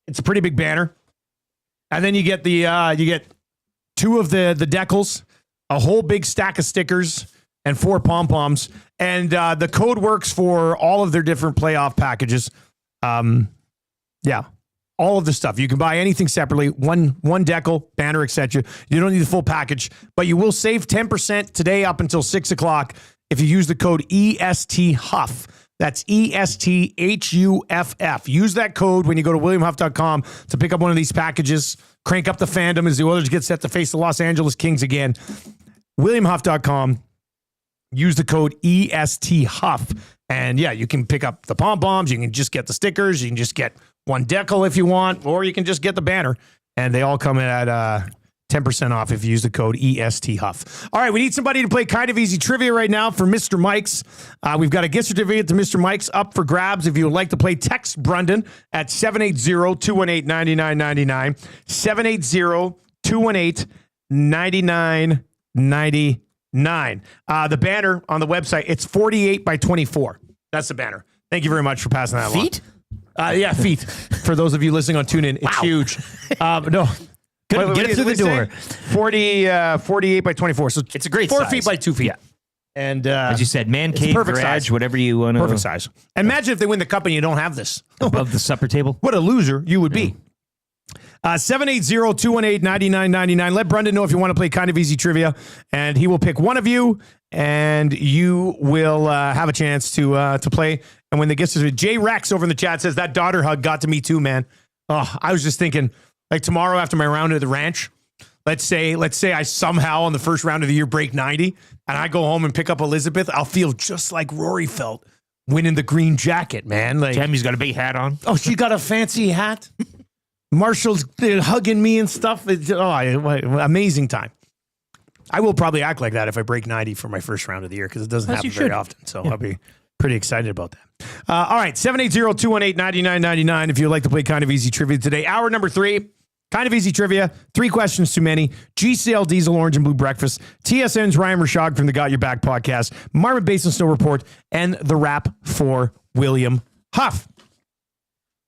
it's a pretty big banner. And then you get the 2 of the decals, a whole big stack of stickers, and 4 pom-poms. And the code works for all of their different playoff packages. Yeah. all of the stuff. You can buy anything separately, one decal, banner, etc. You don't need the full package, but you will save 10% today up until 6 o'clock if you use the code ESTHUFF. That's ESTHUFF. Use that code when you go to WilliamHuff.com to pick up one of these packages. Crank up the fandom as the Oilers get set to face the Los Angeles Kings again. WilliamHuff.com. Use the code ESTHUFF. And yeah, you can pick up the pom-poms. You can just get the stickers. You can just get one decal if you want, or you can just get the banner. And they all come in at 10% off if you use the code ESTHUFF. All right, we need somebody to play Kind of Easy Trivia right now for Mr. Mike's. We've got a gift certificate to Mr. Mike's up for grabs. If you would like to play, text Brendan at 780-218-9999. 780-218-9999. The banner on the website, it's 48 by 24. That's the banner. Thank you very much for passing that along. Feet? Yeah, feet. For those of you listening on TuneIn, it's huge. No. Couldn't get it through the door. 48 by 24. So it's a great 4 size. feet by 2 feet. Yeah. And as you said, man cave, perfect garage, size. whatever you want to. Perfect size. Imagine if they win the cup and you don't have this. Above the supper table. What a loser you would be. 780-218-9999. Let Brendan know if you want to play Kind of Easy Trivia, and he will pick one of you, and you will have a chance to play. And when the gifts is Jay Rex over in the chat says that daughter hug got to me too, man. Oh, I was just thinking, like tomorrow after my round at the ranch, let's say I somehow on the first round of the year break 90, and I go home and pick up Elizabeth, I'll feel just like Rory felt winning the green jacket, man. Like Tammy's got a big hat on. Oh, she got a fancy hat. Marshall's hugging me and stuff. Amazing time. I will probably act like that if I break 90 for my first round of the year because it doesn't happen very often. So I'll be pretty excited about that. All right, 780-218-9999 if you'd like to play Kind of Easy Trivia today. Hour number 3, Kind of Easy Trivia, 3 questions too many, GCL Diesel Orange and Blue Breakfast, TSN's Ryan Rishaug from the Got Your Back podcast, Marvin Basin Snow Report, and the wrap for William Huff.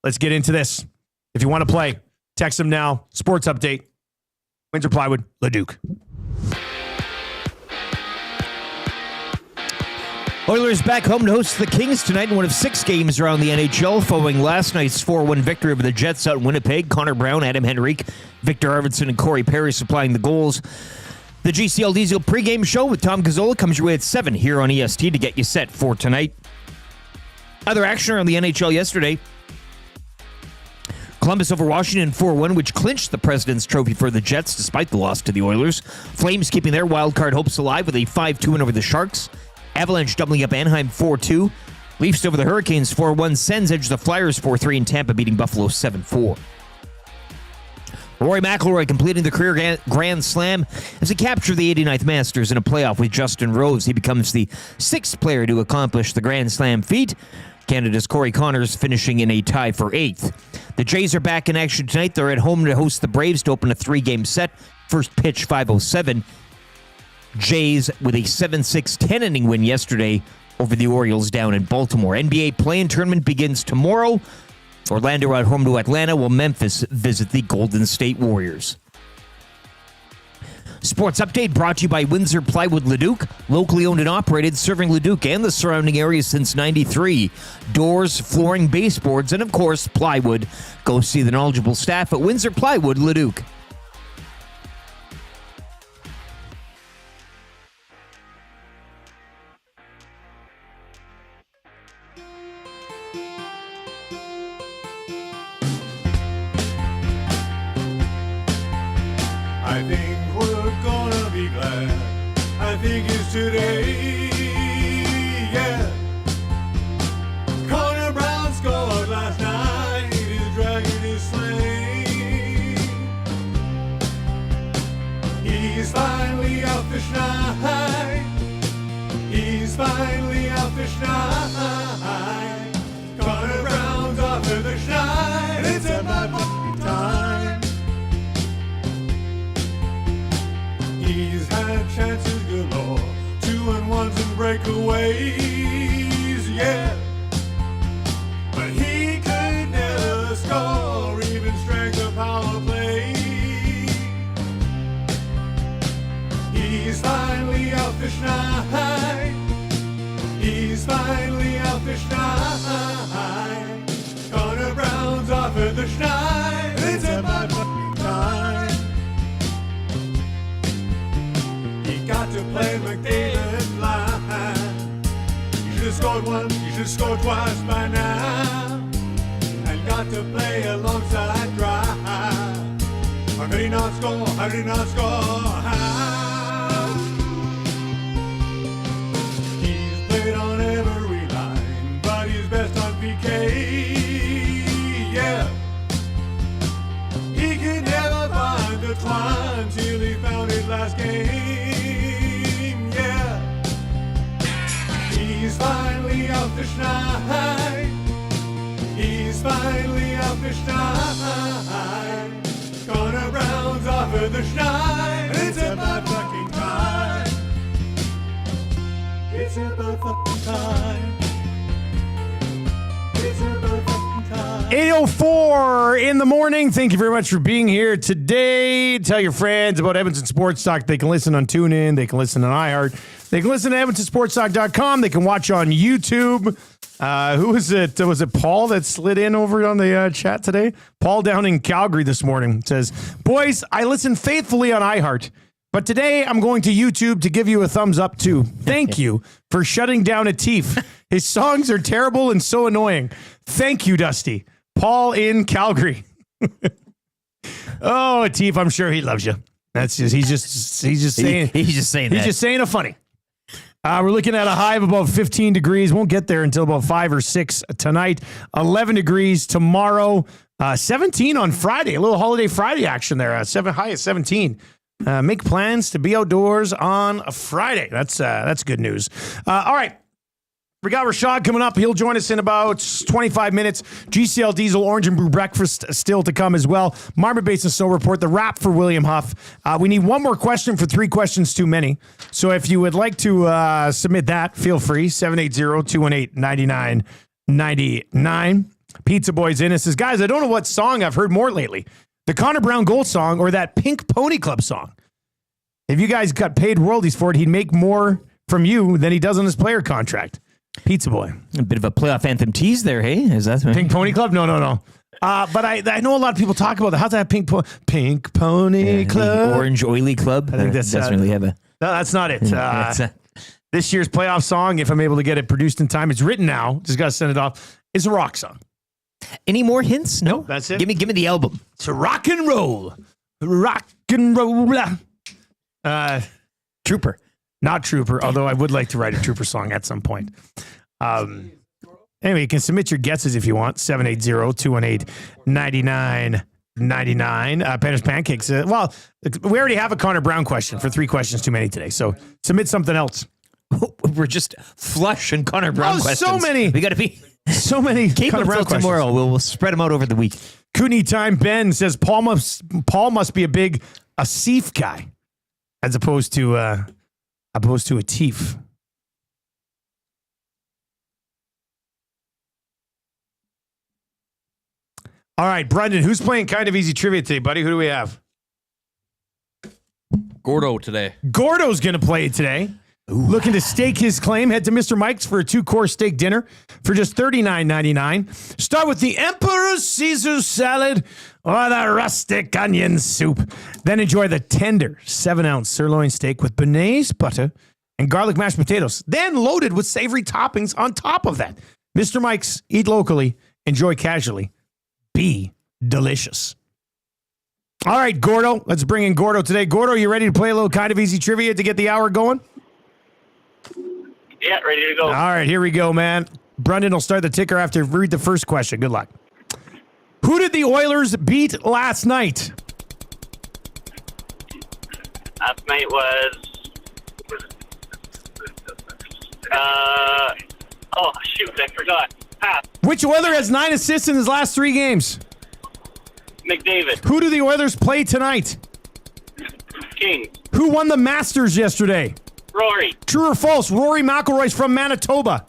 Let's get into this. If you want to play, text them now. Sports update. Windsor Plywood, Leduc. Oilers back home to host the Kings tonight in one of 6 games around the NHL following last night's 4-1 victory over the Jets out in Winnipeg. Connor Brown, Adam Henrique, Victor Arvidsson, and Corey Perry supplying the goals. The GCL Diesel pregame show with Tom Gazzola comes your way at 7 here on EST to get you set for tonight. Other action around the NHL yesterday. Columbus over Washington 4-1, which clinched the President's Trophy for the Jets despite the loss to the Oilers. Flames keeping their wildcard hopes alive with a 5-2 win over the Sharks. Avalanche doubling up Anaheim 4-2. Leafs over the Hurricanes 4-1. Sens edge the Flyers 4-3, and Tampa beating Buffalo 7-4. Rory McIlroy completing the career Grand Slam as he captured the 89th Masters in a playoff with Justin Rose. He becomes the 6th player to accomplish the Grand Slam feat. Canada's Corey Connors finishing in a tie for 8th. The Jays are back in action tonight. They're at home to host the Braves to open a 3-game set. First pitch 5:07. Jays with a 7-6 10-inning win yesterday over the Orioles down in Baltimore. NBA play-in tournament begins tomorrow. Orlando at home to Atlanta, while Memphis visit the Golden State Warriors. Sports update brought to you by Windsor Plywood Leduc, locally owned and operated, serving Leduc and the surrounding area since '93. Doors, flooring, baseboards, and of course, plywood. Go see the knowledgeable staff at Windsor Plywood Leduc. I think we're gonna be glad. I think it's today, yeah. Connor Brown scored last night. His dragon is slain. He's finally out fish night. He's finally out fish night. Connor Brown's off to the shine. It's about time. He's had chances galore, 2-1s and breakaways, yeah. But he could never score, even strength of power play. He's finally out fish night. He's finally out fish night. Connor Brown's off at the schneid. scored once, you should score twice by now. And got to play alongside Dry. How could he not score? How did he not score? How? He's played on every line, but he's best on PK. Yeah. He could never find the twine till he found his last game. Yeah. He's finally out the schneid. He's finally out the schneid. Connor Brown's offered the schneid. It's about fucking time. It's about fucking time. It's about fucking time. 8:04 in the morning. Thank you very much for being here today. Tell your friends about Edmonton Sports Talk. They can listen on TuneIn. They can listen on iHeart. They can listen to EdmontonSportsTalk.com. They can watch on YouTube. Who was it? Was it Paul that slid in over on the chat today? Paul down in Calgary this morning says, boys, I listen faithfully on iHeart, but today I'm going to YouTube to give you a thumbs up too. Thank you for shutting down Atif. His songs are terrible and so annoying. Thank you, Dusty. Paul in Calgary. Oh, Atif, I'm sure he loves you. That's just he's just saying a funny. We're looking at a high of about 15 degrees. Won't get there until about 5 or 6 tonight. 11 degrees tomorrow. 17 on Friday. A little holiday Friday action there. High at 17. Make plans to be outdoors on a Friday. That's good news. All right. We got Rishaug coming up. He'll join us in about 25 minutes. GCL Diesel Orange and Brew Breakfast still to come as well. Marmot Basin Snow Report, the wrap for William Huff. We need one more question for 3 questions too many. So if you would like to submit that, feel free. 780-218-9999. Pizza Boy's in. It says, guys, I don't know what song I've heard more lately. The Connor Brown Gold song or that Pink Pony Club song. If you guys got paid royalties for it, he'd make more from you than he does on his player contract. Pizza Boy. A bit of a playoff anthem tease there, hey? Is that Pink Pony Club? No. But I know a lot of people talk about that. How's that Pink Pony Club? Orange Oily Club. I think that's doesn't really have a... No, that's not it. This year's playoff song, if I'm able to get it produced in time, it's written now. Just got to send it off. It's a rock song. Any more hints? No, that's it. Give me the album. It's a rock and roll. Rock and roll. Trooper. Not Trooper, although I would like to write a Trooper song at some point. Anyway, you can submit your guesses if you want. 780-218-9999. Penner's Pancakes. We already have a Connor Brown question for 3 questions too many today. So submit something else. We're just flush in Connor Brown questions. So many. We got to be so many. Keep them till tomorrow. We'll spread them out over the week. Cooney Time Ben says Paul must be a big Asif guy as opposed to a Atif. All right, Brendan, who's playing Kind of Easy Trivia today, buddy? Who do we have? Gordo today. Gordo's going to play today. Ooh. Looking to stake his claim. Head to Mr. Mike's for a 2-course steak dinner for just $39.99. Start with the Emperor's Caesar salad or the rustic onion soup. Then enjoy the tender 7-ounce sirloin steak with béarnaise butter and garlic mashed potatoes. Then loaded with savory toppings on top of that. Mr. Mike's. Eat locally. Enjoy casually. Be delicious. All right, Gordo. Let's bring in Gordo today. Gordo, you ready to play a little Kind of Easy Trivia to get the hour going? Yeah, ready to go. All right, here we go, man. Brendan will start the ticker after read the first question. Good luck. Who did the Oilers beat last night? Last night was... oh, shoot, I forgot. Pass. Which Oiler has 9 assists in his last 3 games? McDavid. Who do the Oilers play tonight? King. Who won the Masters yesterday? Rory. True or false? Rory McIlroy's from Manitoba.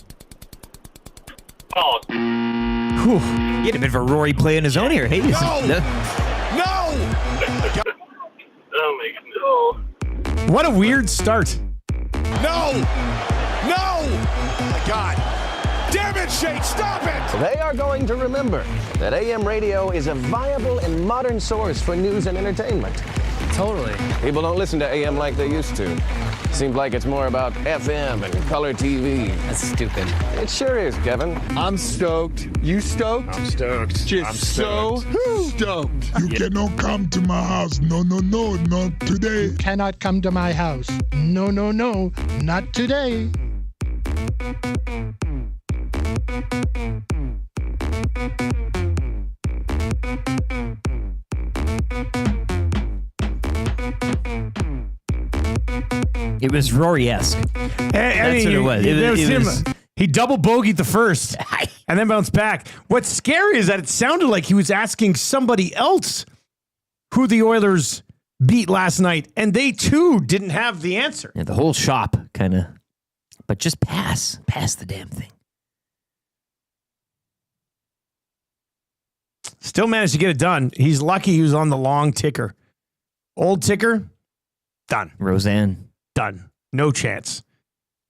False. Whew. He had a bit of a Rory play on his own here. Hey, No! Oh, my God. What a weird start. No! My God. Damn it, Shake, stop it! They are going to remember that AM radio is a viable and modern source for news and entertainment. totally. People don't listen to AM like they used to. Seems like it's more about FM and color TV. That's stupid. It sure is, Kevin. I'm stoked. You stoked? I'm stoked. Just I'm stoked. Stoked. You cannot come to my house. No, not today. You cannot come to my house. No, not today. It was Rory-esque. That's what it was. It was he double bogeyed the first and then bounced back. What's scary is that it sounded like he was asking somebody else who the Oilers beat last night, and they too didn't have the answer. Yeah, the whole shop kind of, but just pass the damn thing. Still managed to get it done. He's lucky he was on the long ticker. Old ticker, done. Roseanne. Done. No chance.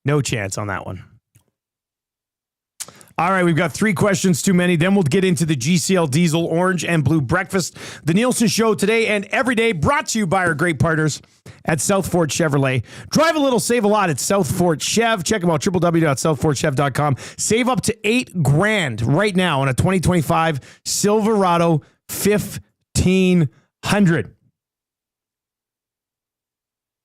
No chance on that one. All right, we've got 3 questions too many. Then we'll get into the GCL Diesel Orange and Blue Breakfast. The Nielson Show today and every day brought to you by our great partners at South Fort Chevrolet. Drive a little, save a lot at South Fort Chev. Check them out, www.southfortchev.com. Save up to $8,000 right now on a 2025 Silverado 1500.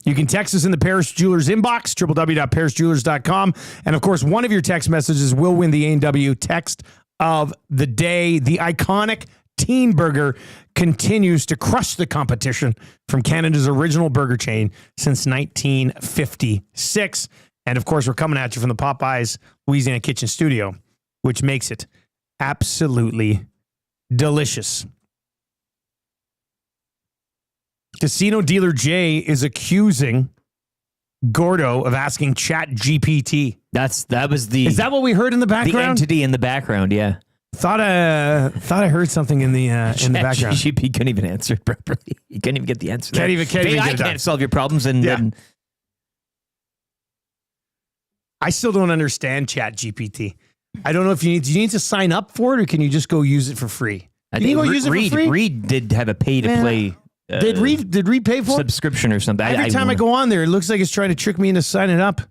You can text us in the Paris Jewelers inbox, www.parisjewelers.com. And, of course, one of your text messages will win the A&W text of the day. The iconic Teen Burger continues to crush the competition from Canada's original burger chain since 1956. And, of course, we're coming at you from the Popeyes Louisiana Kitchen Studio, which makes it absolutely delicious. Casino dealer Jay is accusing Gordo of asking Chat GPT. That was the. Is that what we heard in the background? The entity in the background, yeah. Thought I heard something in the background. GP couldn't even answer it properly. You can't even get the answer. Can't even get it done. Can't solve your problems, and I still don't understand Chat GPT. I don't know if do you need to sign up for it, or can you just go use it for free? I think use it for free? Reed did have a pay to play. Did Reed pay for it? Subscription or something? Every time I go on there, it looks like it's trying to trick me into signing up.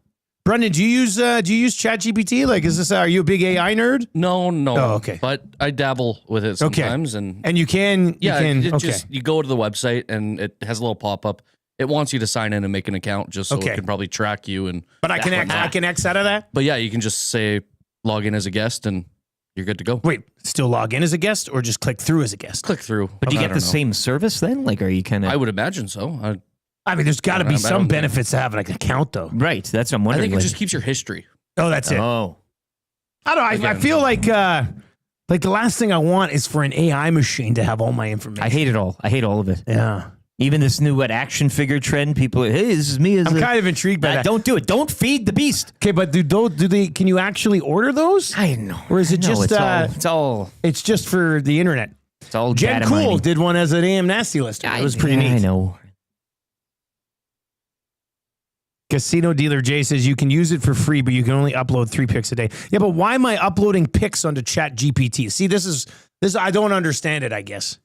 Brendan, do you use ChatGPT? Like, are you a big AI nerd? No. Oh, okay. But I dabble with it sometimes, and you can. You go to the website and it has a little pop up. It wants you to sign in and make an account just so it can probably track you But I can X out of that. But yeah, you can just say log in as a guest and you're good to go. Wait, still log in as a guest or just click through as a guest? Click through. But do you get the same service then? Like, are you kind of? I would imagine so. I mean, there's got to be some benefits to having an account, though. Right. That's what I'm wondering. I think it just keeps your history. Oh, that's it. Oh. I don't know. I feel like the last thing I want is for an AI machine to have all my information. I hate it all. I hate all of it. Yeah. Even this new action figure trend, people are, hey, this is me. I'm kind of intrigued by that. Don't do it. Don't feed the beast. Okay, but do they? Can you actually order those? I know. Or is it just? It's just for the internet. It's all Jen data Cool mining. did one as an AM Nasty lister. It was pretty neat. I know. Casino dealer Jay says you can use it for free, but you can only upload 3 pics a day. Yeah, but why am I uploading pics onto Chat GPT? See, this I don't understand it, I guess.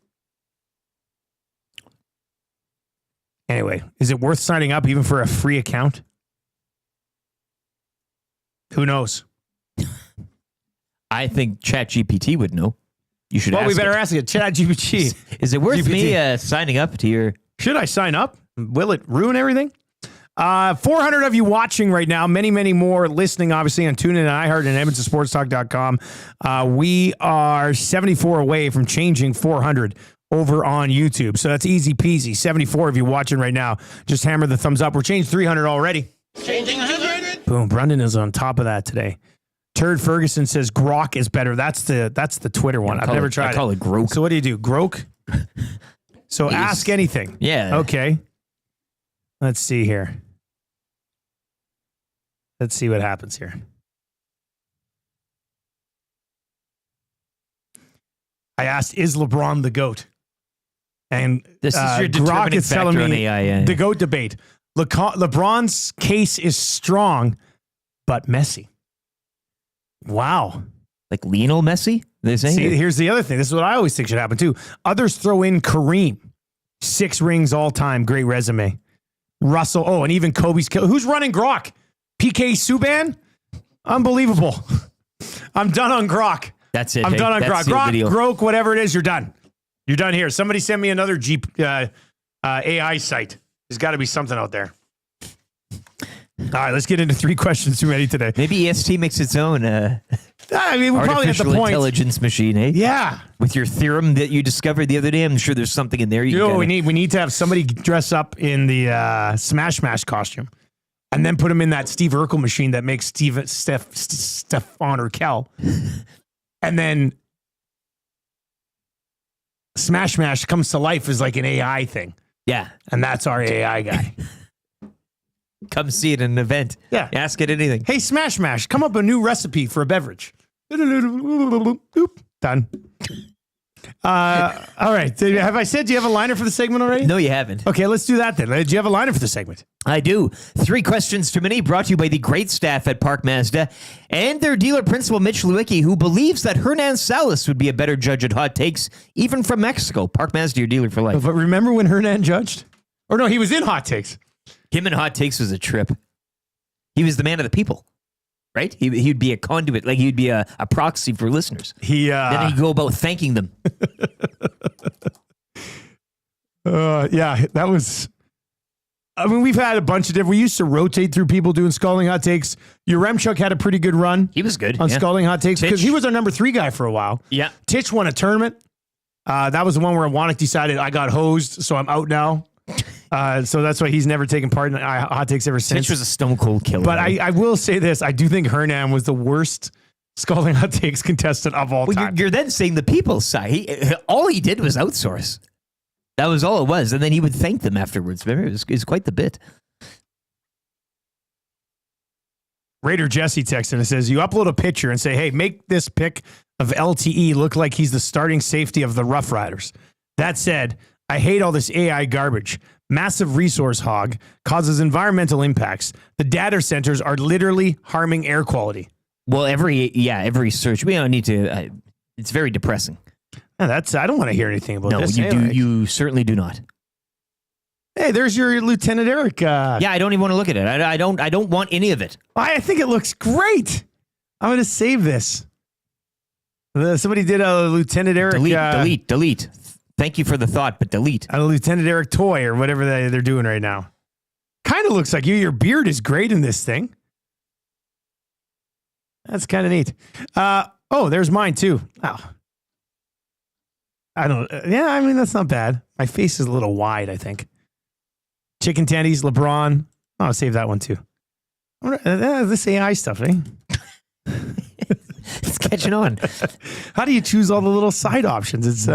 Anyway, is it worth signing up even for a free account? Who knows? I think ChatGPT would know. You should. Well, we better ask it. ChatGPT. Is it worth me signing up to your? Should I sign up? Will it ruin everything? 400 of you watching right now. Many, many more listening, obviously, on TuneIn and iHeart and EdmontonSportsTalk.com. We are 74 away from changing 400 over on YouTube. So that's easy peasy. 74 of you watching right now. Just hammer the thumbs up. We're changed 300 already. Changing 100. Boom. Brendan is on top of that today. Turd Ferguson says Grok is better. That's the Twitter one. I've never tried it. I call it Grok. So what do you do? Grok? So ask anything. Yeah. Okay. Let's see here. Let's see what happens here. I asked, is LeBron the GOAT? And this is your Grok is telling me AI, the GOAT debate. LeBron's case is strong, but messy. Wow. Like Lionel Messi? See, here's the other thing. This is what I always think should happen too. Others throw in Kareem. 6 rings all time. Great resume. Russell. Oh, and even Kobe's. Who's running Grok? PK Subban? Unbelievable. I'm done on Grok. That's it. I'm done on Grok. Grok, deal. Grok, whatever it is, you're done. You're done here. Somebody send me another AI site. There's got to be something out there. All right, let's get into 3 questions too many today. Maybe EST makes its own I mean, we're probably at the point. Intelligence machine, eh? Yeah. With your theorem that you discovered the other day, I'm sure there's something in there. We need to have somebody dress up in the Smash Mash costume, and then put him in that Steve Urkel machine that makes Stefan Urkel, and then Smash Mash comes to life as like an AI thing. Yeah, and that's our AI guy. Come see it in an event. Yeah. Ask it anything. Hey, Smash Mash, come up a new recipe for a beverage. Oop, done. All right. Have I said, do you have a liner for the segment already? No, you haven't. Okay, let's do that then. Do you have a liner for the segment? I do. 3 questions too many, brought to you by the great staff at Park Mazda and their dealer principal, Mitch Lewicki, who believes that Hernan Salas would be a better judge at hot takes, even from Mexico. Park Mazda, your dealer for life. But remember when Hernan judged? Or no, he was in hot takes. Him in hot takes was a trip. He was the man of the people, right? He'd be a conduit, like he'd be a proxy for listeners. Then he'd go about thanking them. Yeah, that was. I mean, we've had a bunch of different. We used to rotate through people doing Scalding Hot Takes. Yaremchuk had a pretty good run. He was good on Scalding Hot Takes because he was our number 3 guy for a while. Yeah, Titch won a tournament. That was the one where Wannick decided I got hosed, so I'm out now. So that's why he's never taken part in hot takes ever since. Titch was a stone cold killer. But I will say this. I do think Hernan was the worst Scalding Hot Takes contestant of all time. You're then saying the people's side. All he did was outsource. That was all it was. And then he would thank them afterwards. Remember, it was quite the bit. Raider Jesse texted and says, you upload a picture and say, hey, make this pic of LTE look like he's the starting safety of the Rough Riders. That said, I hate all this AI garbage. Massive resource hog, causes environmental impacts. The data centers are literally harming air quality. Well, every search. We don't need to. It's very depressing. I don't want to hear anything about this. No, you certainly do not. Hey, there's your Lieutenant Eric. Yeah, I don't even want to look at it. I don't want any of it. I think it looks great. I'm going to save this. Somebody did a Lieutenant Eric. Delete. Thank you for the thought, but delete. A Lieutenant Eric toy or whatever they're doing right now. Kind of looks like you. Your beard is great in this thing. That's kind of neat. There's mine too. Oh. Yeah, I mean, that's not bad. My face is a little wide, I think. Chicken tendies, LeBron. Oh, I'll save that one too. This AI stuff, eh? It's catching on. How do you choose all the little side options? It's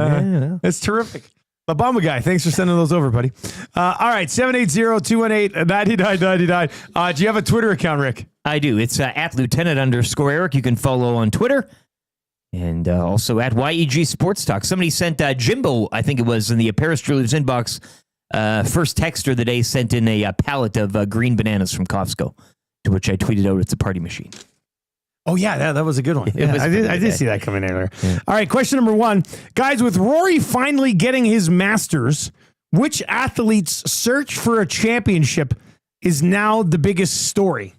terrific. The Bomba guy, thanks for sending those over, buddy. All right, 780-218-9999. Do you have a Twitter account, Rick? I do. It's at Lieutenant_Eric. You can follow on Twitter. And also at YEG Sports Talk. Somebody sent Jimbo, I think it was, in the Paris Jewelers inbox. First texter of the day sent in a pallet of green bananas from Costco, to which I tweeted out it's a party machine. Oh, yeah, that was a good one. Yeah, I did see that coming in earlier. Yeah. All right, question number 1. Guys, with Rory finally getting his Masters, which athlete's search for a championship is now the biggest story?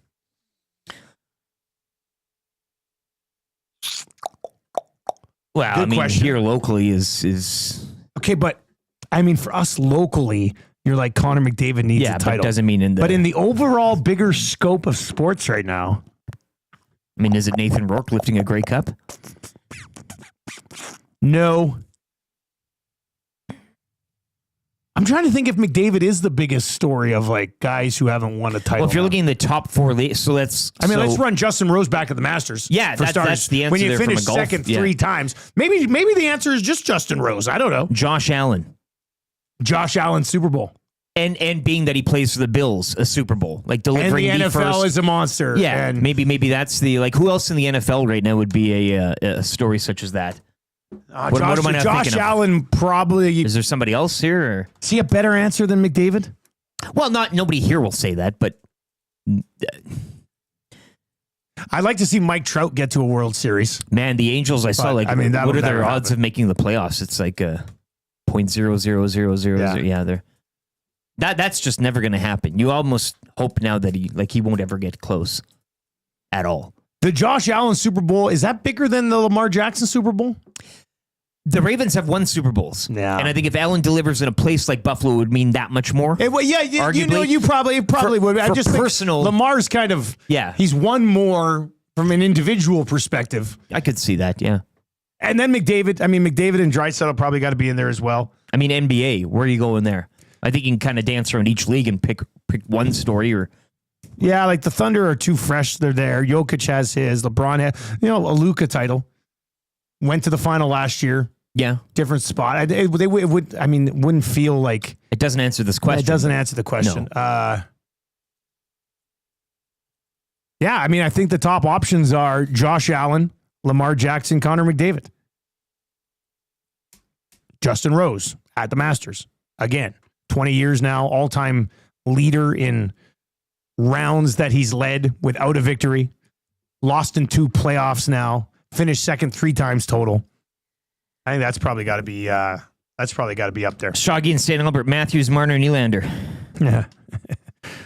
Well, good question. Here locally is... Okay, but, I mean, for us locally, you're like Connor McDavid needs a title. But it doesn't mean in the... But in the overall bigger scope of sports right now... I mean, is it Nathan Rourke lifting a Grey Cup? No. I'm trying to think if McDavid is the biggest story of like guys who haven't won a title. Well, if you're looking in the top 4 leagues, so let's... let's run Justin Rose back at the Masters. Yeah, that's the answer. When you there finish from a golf, second 3 times, maybe the answer is just Justin Rose. I don't know. Josh Allen, Super Bowl. And being that he plays for the Bills, a Super Bowl, like delivering and the NFL first. is a monster. Yeah, and maybe that's the who else in the NFL right now would be a story such as that? What am I not Josh Allen probably. Is there somebody else here? Or? Is he a better answer than McDavid? Well, nobody here will say that, but I'd like to see Mike Trout get to a World Series. Man, the Angels, I saw what are their odds of making the playoffs? It's like 0.1 0.00000. Yeah, they're that's just never going to happen. You almost hope now that he won't ever get close at all. The Josh Allen Super Bowl, is that bigger than the Lamar Jackson Super Bowl? The Ravens have won Super Bowls. Yeah. And I think if Allen delivers in a place like Buffalo, it would mean that much more. You probably would. I just personal. think Lamar's kind of, he's won more from an individual perspective. I could see that, yeah. And then McDavid and Draisaitl probably got to be in there as well. I mean, NBA, where are you going there? I think you can kind of dance around each league and pick one story or. Yeah, like the Thunder are too fresh. They're there. Jokic has his. LeBron has, a Luka title. Went to the final last year. Yeah. Different spot. It wouldn't feel like. It doesn't answer this question. It doesn't answer the question. No. I think the top options are Josh Allen, Lamar Jackson, Connor McDavid. Justin Rose at the Masters. Again, 20 years now, all-time leader in rounds that he's led without a victory. Lost in 2 playoffs now. Finished second 3 times total. I think that's probably got to be up there. Shoggy and St. Albert, Matthews, Marner, Nylander. Yeah.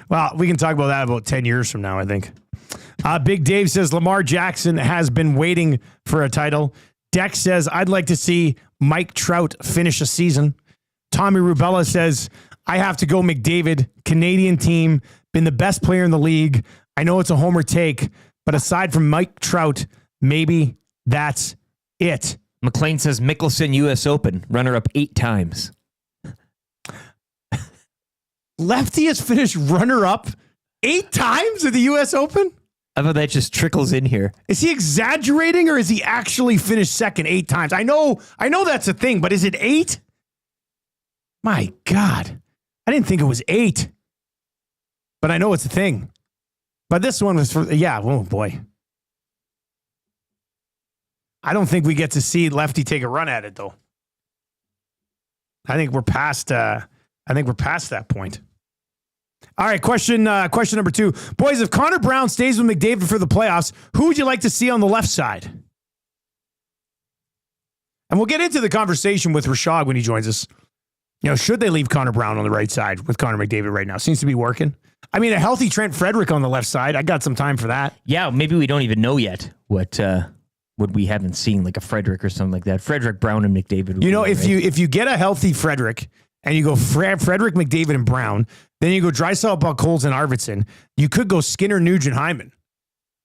Well, we can talk about that about 10 years from now, I think. Big Dave says Lamar Jackson has been waiting for a title. Dex says, I'd like to see Mike Trout finish a season. Tommy Rubella says, I have to go McDavid, Canadian team, been the best player in the league. I know it's a homer take, but aside from Mike Trout, maybe that's it. McLean says Mickelson U.S. Open, runner-up 8 times. Lefty has finished runner-up 8 times at the U.S. Open? I thought that just trickles in here. Is he exaggerating or is he actually finished second 8 times? I know that's a thing, but is it 8? My God. I didn't think it was 8. But I know it's a thing. But this one was oh boy. I don't think we get to see Lefty take a run at it though. I think we're past that point. All right, question number 2. Boys, if Connor Brown stays with McDavid for the playoffs, who would you like to see on the left side? And we'll get into the conversation with Rishaug when he joins us. Should they leave Connor Brown on the right side with Connor McDavid right now? Seems to be working. I mean, a healthy Trent Frederick on the left side. I got some time for that. Yeah, maybe we don't even know yet what we haven't seen, like a Frederick or something like that. Frederick, Brown, and McDavid. If you get a healthy Frederick and you go Frederick, McDavid, and Brown, then you go Draisaitl, Buchholz, and Arvidsson, you could go Skinner, Nugent, Hyman,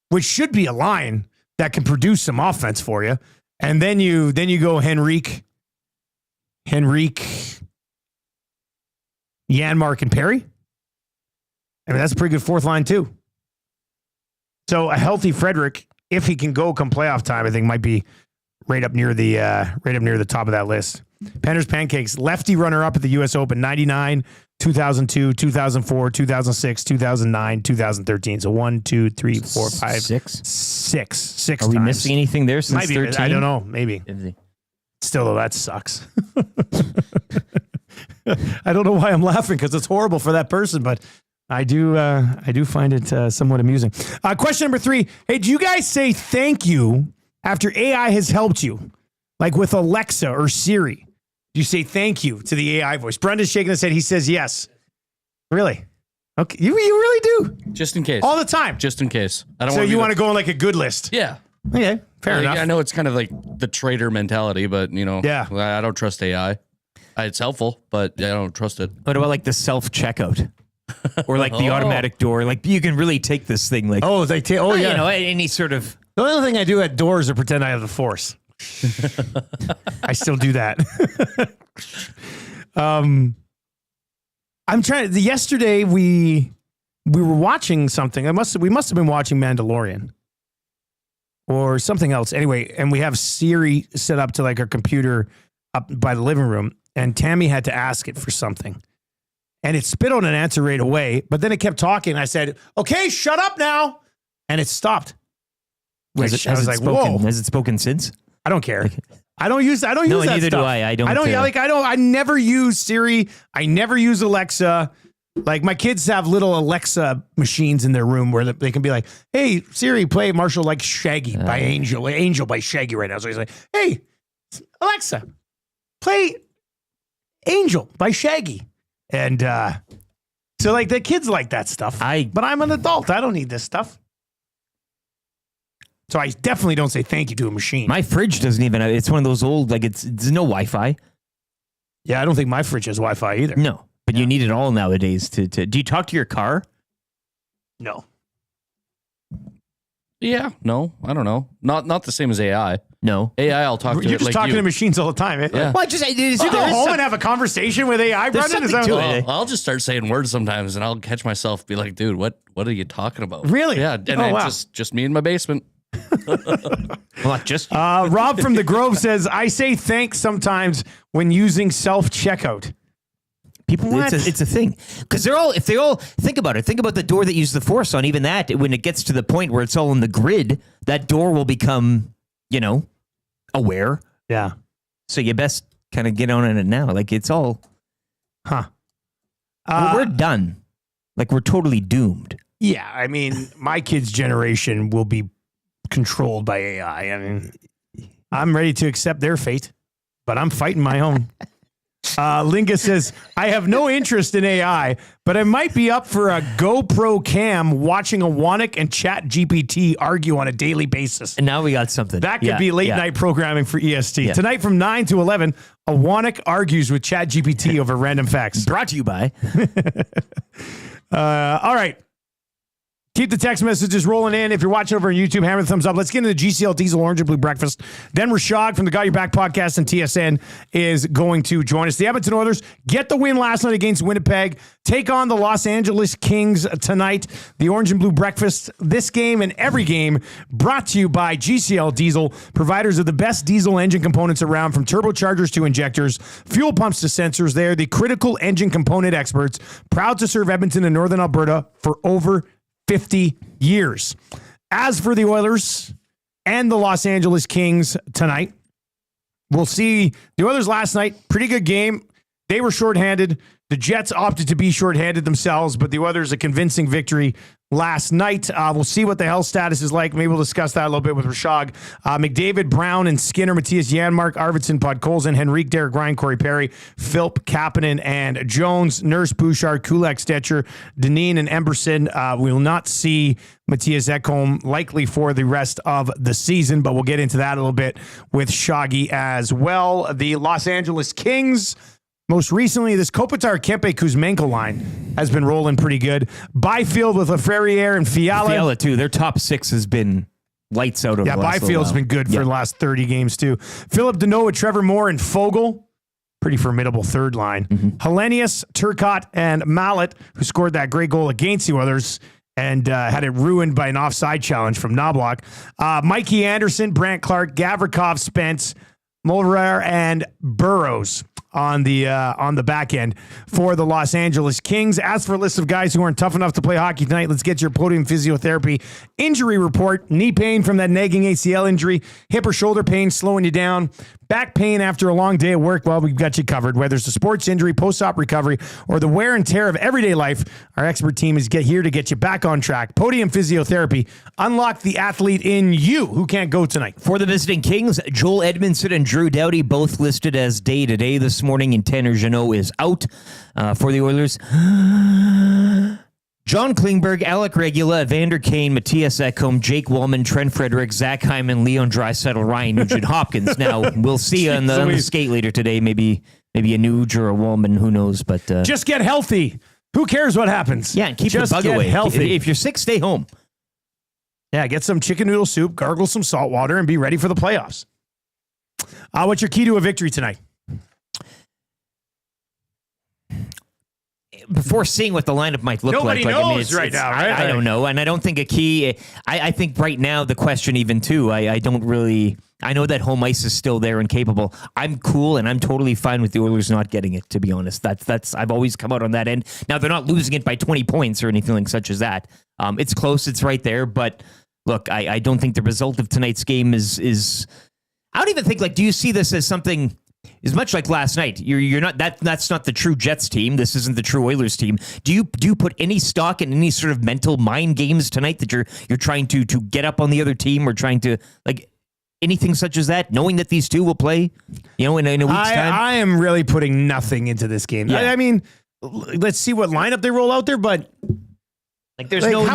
which should be a line that can produce some offense for you. And then you go Henrique, Janmark, and Perry. I mean, that's a pretty good 4th line too. So a healthy Frederick, if he can go come playoff time, I think might be right up near the top of that list. Penner's Pancakes, lefty runner-up at the U.S. Open, 99, 2002, 2004, 2006, 2009, 2013. So 1, 2, 3, 4, 5, 6 Are we missing anything there since 13? I don't know. Maybe. Still, though, that sucks. I don't know why I'm laughing because it's horrible for that person, but I do find it somewhat amusing. Question number 3. Hey, do you guys say thank you after AI has helped you? Like with Alexa or Siri? Do you say thank you to the AI voice? Brenda's shaking his head. He says yes. Really? Okay. You really do? Just in case. All the time? Just in case. I don't. So you want to go on like a good list? Yeah. Okay. Fair enough. I know it's kind of like the trader mentality, but yeah. I don't trust AI. It's helpful, but I don't trust it. What about like the self-checkout? Or like the automatic door? Like you can really take this thing like... yeah. Any sort of... The only thing I do at doors is pretend I have the Force. I still do that. I'm trying. Yesterday we were watching something. We must have been watching Mandalorian or something else. Anyway, and we have Siri set up to like our computer up by the living room, and Tammy had to ask it for something, and it spit out an answer right away. But then it kept talking. I said, "Okay, shut up now," and it stopped. Which I was like, "Whoa!" Has it spoken since? I don't care. I don't use that neither stuff. do I. I never use Siri. I never use Alexa. Like my kids have little Alexa machines in their room where they can be like, "Hey Siri, play Marshall Like Shaggy by Angel by Shaggy right now." So he's like, "Hey Alexa, play Angel by Shaggy. And so like the kids like that stuff. But I'm an adult. I don't need this stuff. So I definitely don't say thank you to a machine. My fridge doesn't even have, it's one of those old, like it's no Wi-Fi. Yeah, I don't think my fridge has Wi-Fi either. No, but you need it all nowadays to do you talk to your car? No. Yeah, no, I don't know. Not the same as AI. No. AI, I'll talk to You're it just like talking you. to machines all the time. Eh? Yeah. Well, You go home and have a conversation with AI, Brendan? Is that I'll just start saying words sometimes, and I'll catch myself be like, "Dude, what are you talking about?" Really? Yeah, and wow. just me in my basement. Well, not just Rob from the Grove says, I say thanks sometimes when using self-checkout. People, it's a thing because if they all think about it, think about the door that uses the force on. Even that, when it gets to the point where it's all in the grid, that door will become, aware. Yeah. So you best kind of get on it now. Like it's all, we're done. Like we're totally doomed. Yeah, I mean, my kids' generation will be controlled by AI. I mean, I'm ready to accept their fate, but I'm fighting my own. Linga says, I have no interest in AI, but I might be up for a GoPro cam watching a Wannick and Chat GPT argue on a daily basis. And now we got something. That could be late night programming for EST. Yeah. Tonight from 9 to 11, a Wannick argues with Chat GPT over random facts. Brought to you by. All right. Keep the text messages rolling in. If you're watching over on YouTube, hammer the thumbs up. Let's get into the GCL Diesel Orange and Blue Breakfast. Then Rishaug from the Got Your Back podcast and TSN is going to join us. The Edmonton Oilers get the win last night against Winnipeg. Take on the Los Angeles Kings tonight. The Orange and Blue Breakfast, this game and every game, brought to you by GCL Diesel, providers of the best diesel engine components around, from turbochargers to injectors, fuel pumps to sensors. They are the critical engine component experts, proud to serve Edmonton and Northern Alberta for over 50 years. As for the Oilers and the Los Angeles Kings tonight, we'll see the Oilers last night. Pretty good game. They were shorthanded. The Jets opted to be shorthanded themselves, but the Oilers a convincing victory last night. We'll see what the health status is like. Maybe we'll discuss that a little bit with Rishaug. McDavid, Brown, and Skinner, Matthias Janmark, Arvidsson, Podkolzin, Henrique, Derek Ryan, Corey Perry, Philp, Kapanen, and Jones, Nurse, Bouchard, Kulak, Stetcher, Deneen, and Emberson. We will not see Matthias Ekholm likely for the rest of the season, but we'll get into that a little bit with Shaggy as well. The Los Angeles Kings, most recently, this Kopitar, Kempe, Kuzmenko line has been rolling pretty good. Byfield with Lafreniere and Fiala. Fiala, too. Their top six has been lights out. Yeah, Byfield's been good for the last 30 games, too. Philip Deneau with Trevor Moore and Fogle. Pretty formidable third line. Hellenius, Turcotte, and Mallet, who scored that great goal against the Oilers and had it ruined by an offside challenge from Knobloch. Mikey Anderson, Brant Clark, Gavrikov, Spence, Mulder, and Burrows on the back end for the Los Angeles Kings. As for a list of guys who aren't tough enough to play hockey tonight, let's get your podium physiotherapy injury report. Knee pain from that nagging ACL injury, hip or shoulder pain slowing you down, back pain after a long day at work. Well, we've got you covered. Whether it's a sports injury, post-op recovery, or the wear and tear of everyday life, our expert team is here to get you back on track. Podium Physiotherapy. Unlock the athlete in you who can't go tonight. For the visiting Kings, Joel Edmondson and Drew Doughty both listed as day-to-day this morning, and Tanner Jeannot is out. For the Oilers, John Klingberg, Alec Regula, Evander Kane, Matthias Ekholm, Jake Wallman, Trent Frederick, Zach Hyman, Leon Draisaitl, Ryan Nugent-Hopkins. Now, we'll see you on the skate later today. Maybe a Nuge or a Wallman, who knows? But just get healthy. Who cares what happens? Yeah, and keep just the bug away. Healthy. If you're sick, stay home. Yeah, get some chicken noodle soup, gargle some salt water, and be ready for the playoffs. What's your key to a victory tonight? Before seeing what the lineup might look Nobody like. knows right now, right? I don't know. And I don't think a key, I think right now the question even too, I don't really, I know that home ice is still there and capable. I'm cool and I'm totally fine with the Oilers not getting it, to be honest. That's I've always come out on that end. Now they're not losing it by 20 points or anything like such as that. It's close, it's right there, but look, I don't think the result of tonight's game is I don't even think, like, do you see this as something as much like last night? You're not that's not the true Jets team. This isn't the true Oilers team. Do you put any stock in any sort of mental mind games tonight that you're trying to get up on the other team or trying to, like, anything such as that, knowing that these two will play, in a week's time? I am really putting nothing into this game. Yeah. I mean, let's see what lineup they roll out there, but there's no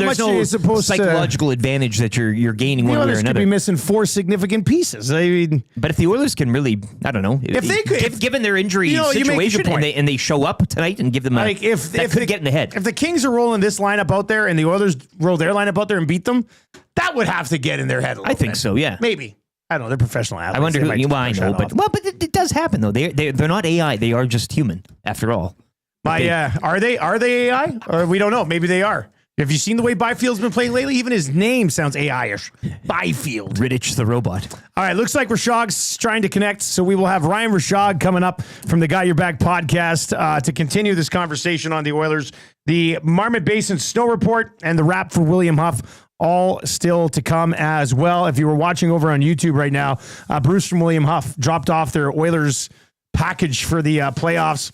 psychological advantage that you're gaining one way or Oilers another. Could be missing 4 significant pieces. I mean, but if the Oilers can really, I don't know, if they could, given their injury situation and they show up tonight and give them that could get in the head. If the Kings are rolling this lineup out there and the Oilers roll their lineup out there and beat them, that would have to get in their head a little bit. I think so, yeah. Maybe. I don't know. They're professional athletes. I wonder who. Well, I know, but it does happen though. They're not AI. They are just human after all. Are they AI? Or we don't know. Maybe they are. Have you seen the way Byfield's been playing lately? Even his name sounds AI-ish. Byfield. Rittich the robot. All right, looks like Rishaug's trying to connect, so we will have Ryan Rishaug coming up from the Got Your Back podcast to continue this conversation on the Oilers. The Marmot Basin Snow Report and the wrap for William Huff, all still to come as well. If you were watching over on YouTube right now, Bruce from William Huff dropped off their Oilers package for the playoffs.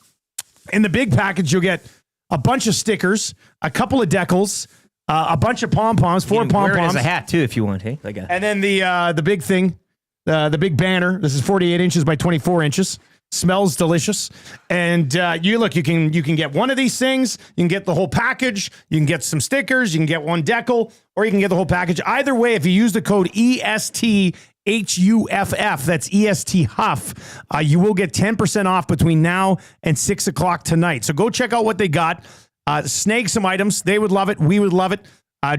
In the big package, you'll get a bunch of stickers, a couple of decals, a bunch of pom-poms, 4 pom-poms. Wear it as a hat, too, if you want, hey? And then the big thing, the big banner. This is 48 inches by 24 inches. Smells delicious. And you can get one of these things. You can get the whole package. You can get some stickers. You can get one decal, or you can get the whole package. Either way, if you use the code ESTHUFF, that's EST Huff, you will get 10% off between now and 6 o'clock tonight. So go check out what they got. Snag some items. They would love it. We would love it.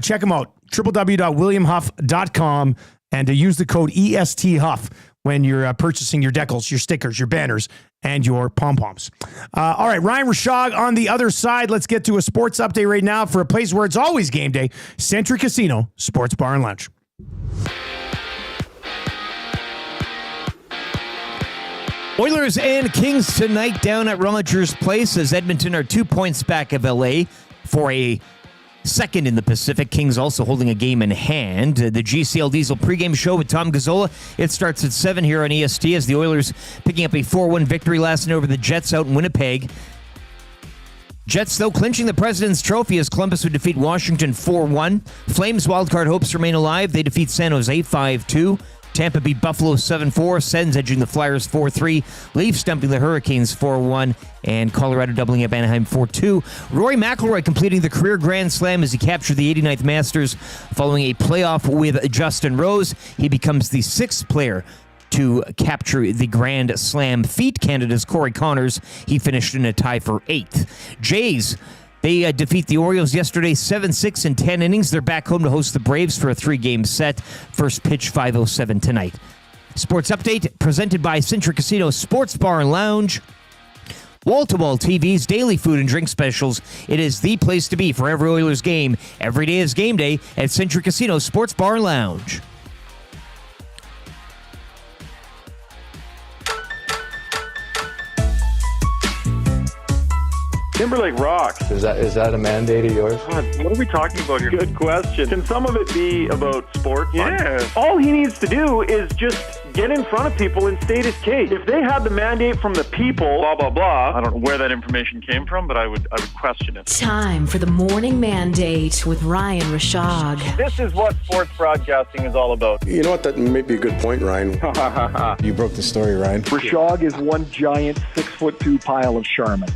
Check them out. www.williamhuff.com and use the code EST Huff when you're purchasing your decals, your stickers, your banners, and your pom-poms. All right, Ryan Rishaug on the other side. Let's get to a sports update right now for a place where it's always game day, Century Casino Sports Bar and Lounge. Oilers and Kings tonight down at Rogers Place as Edmonton are 2 points back of LA for a second in the Pacific. Kings also holding a game in hand. The GCL Diesel pregame show with Tom Gazzola. It starts at 7 here on EST as the Oilers picking up a 4-1 victory last night over the Jets out in Winnipeg. Jets, though, clinching the President's Trophy as Columbus would defeat Washington 4-1. Flames wildcard hopes remain alive. They defeat San Jose 5-2. Tampa beat Buffalo 7-4. Sens edging the Flyers 4-3. Leafs stumping the Hurricanes 4-1. And Colorado doubling up Anaheim 4-2. Rory McIlroy completing the career Grand Slam as he captured the 89th Masters following a playoff with Justin Rose. He becomes the 6th player to capture the Grand Slam feat. Canada's Corey Connors, he finished in a tie for 8th. Jays, they defeat the Orioles yesterday 7-6 in 10 innings. They're back home to host the Braves for a 3-game set. First pitch 5:07 tonight. Sports update presented by Century Casino Sports Bar and Lounge. Wall-to-wall TVs, daily food and drink specials. It is the place to be for every Oilers game. Every day is game day at Century Casino Sports Bar and Lounge. Timberlake rocks. Is that a mandate of yours? God, what are we talking about here? Good question. Can some of it be about sports? Yeah. All he needs to do is just get in front of people and state his case. If they had the mandate from the people, blah, blah, blah, I don't know where that information came from, but I would question it. Time for the Morning Mandate with Ryan Rishaug. This is what sports broadcasting is all about. You know what? That may be a good point, Ryan. You broke the story, Ryan. Rishaug is one giant 6'2" pile of Charmin.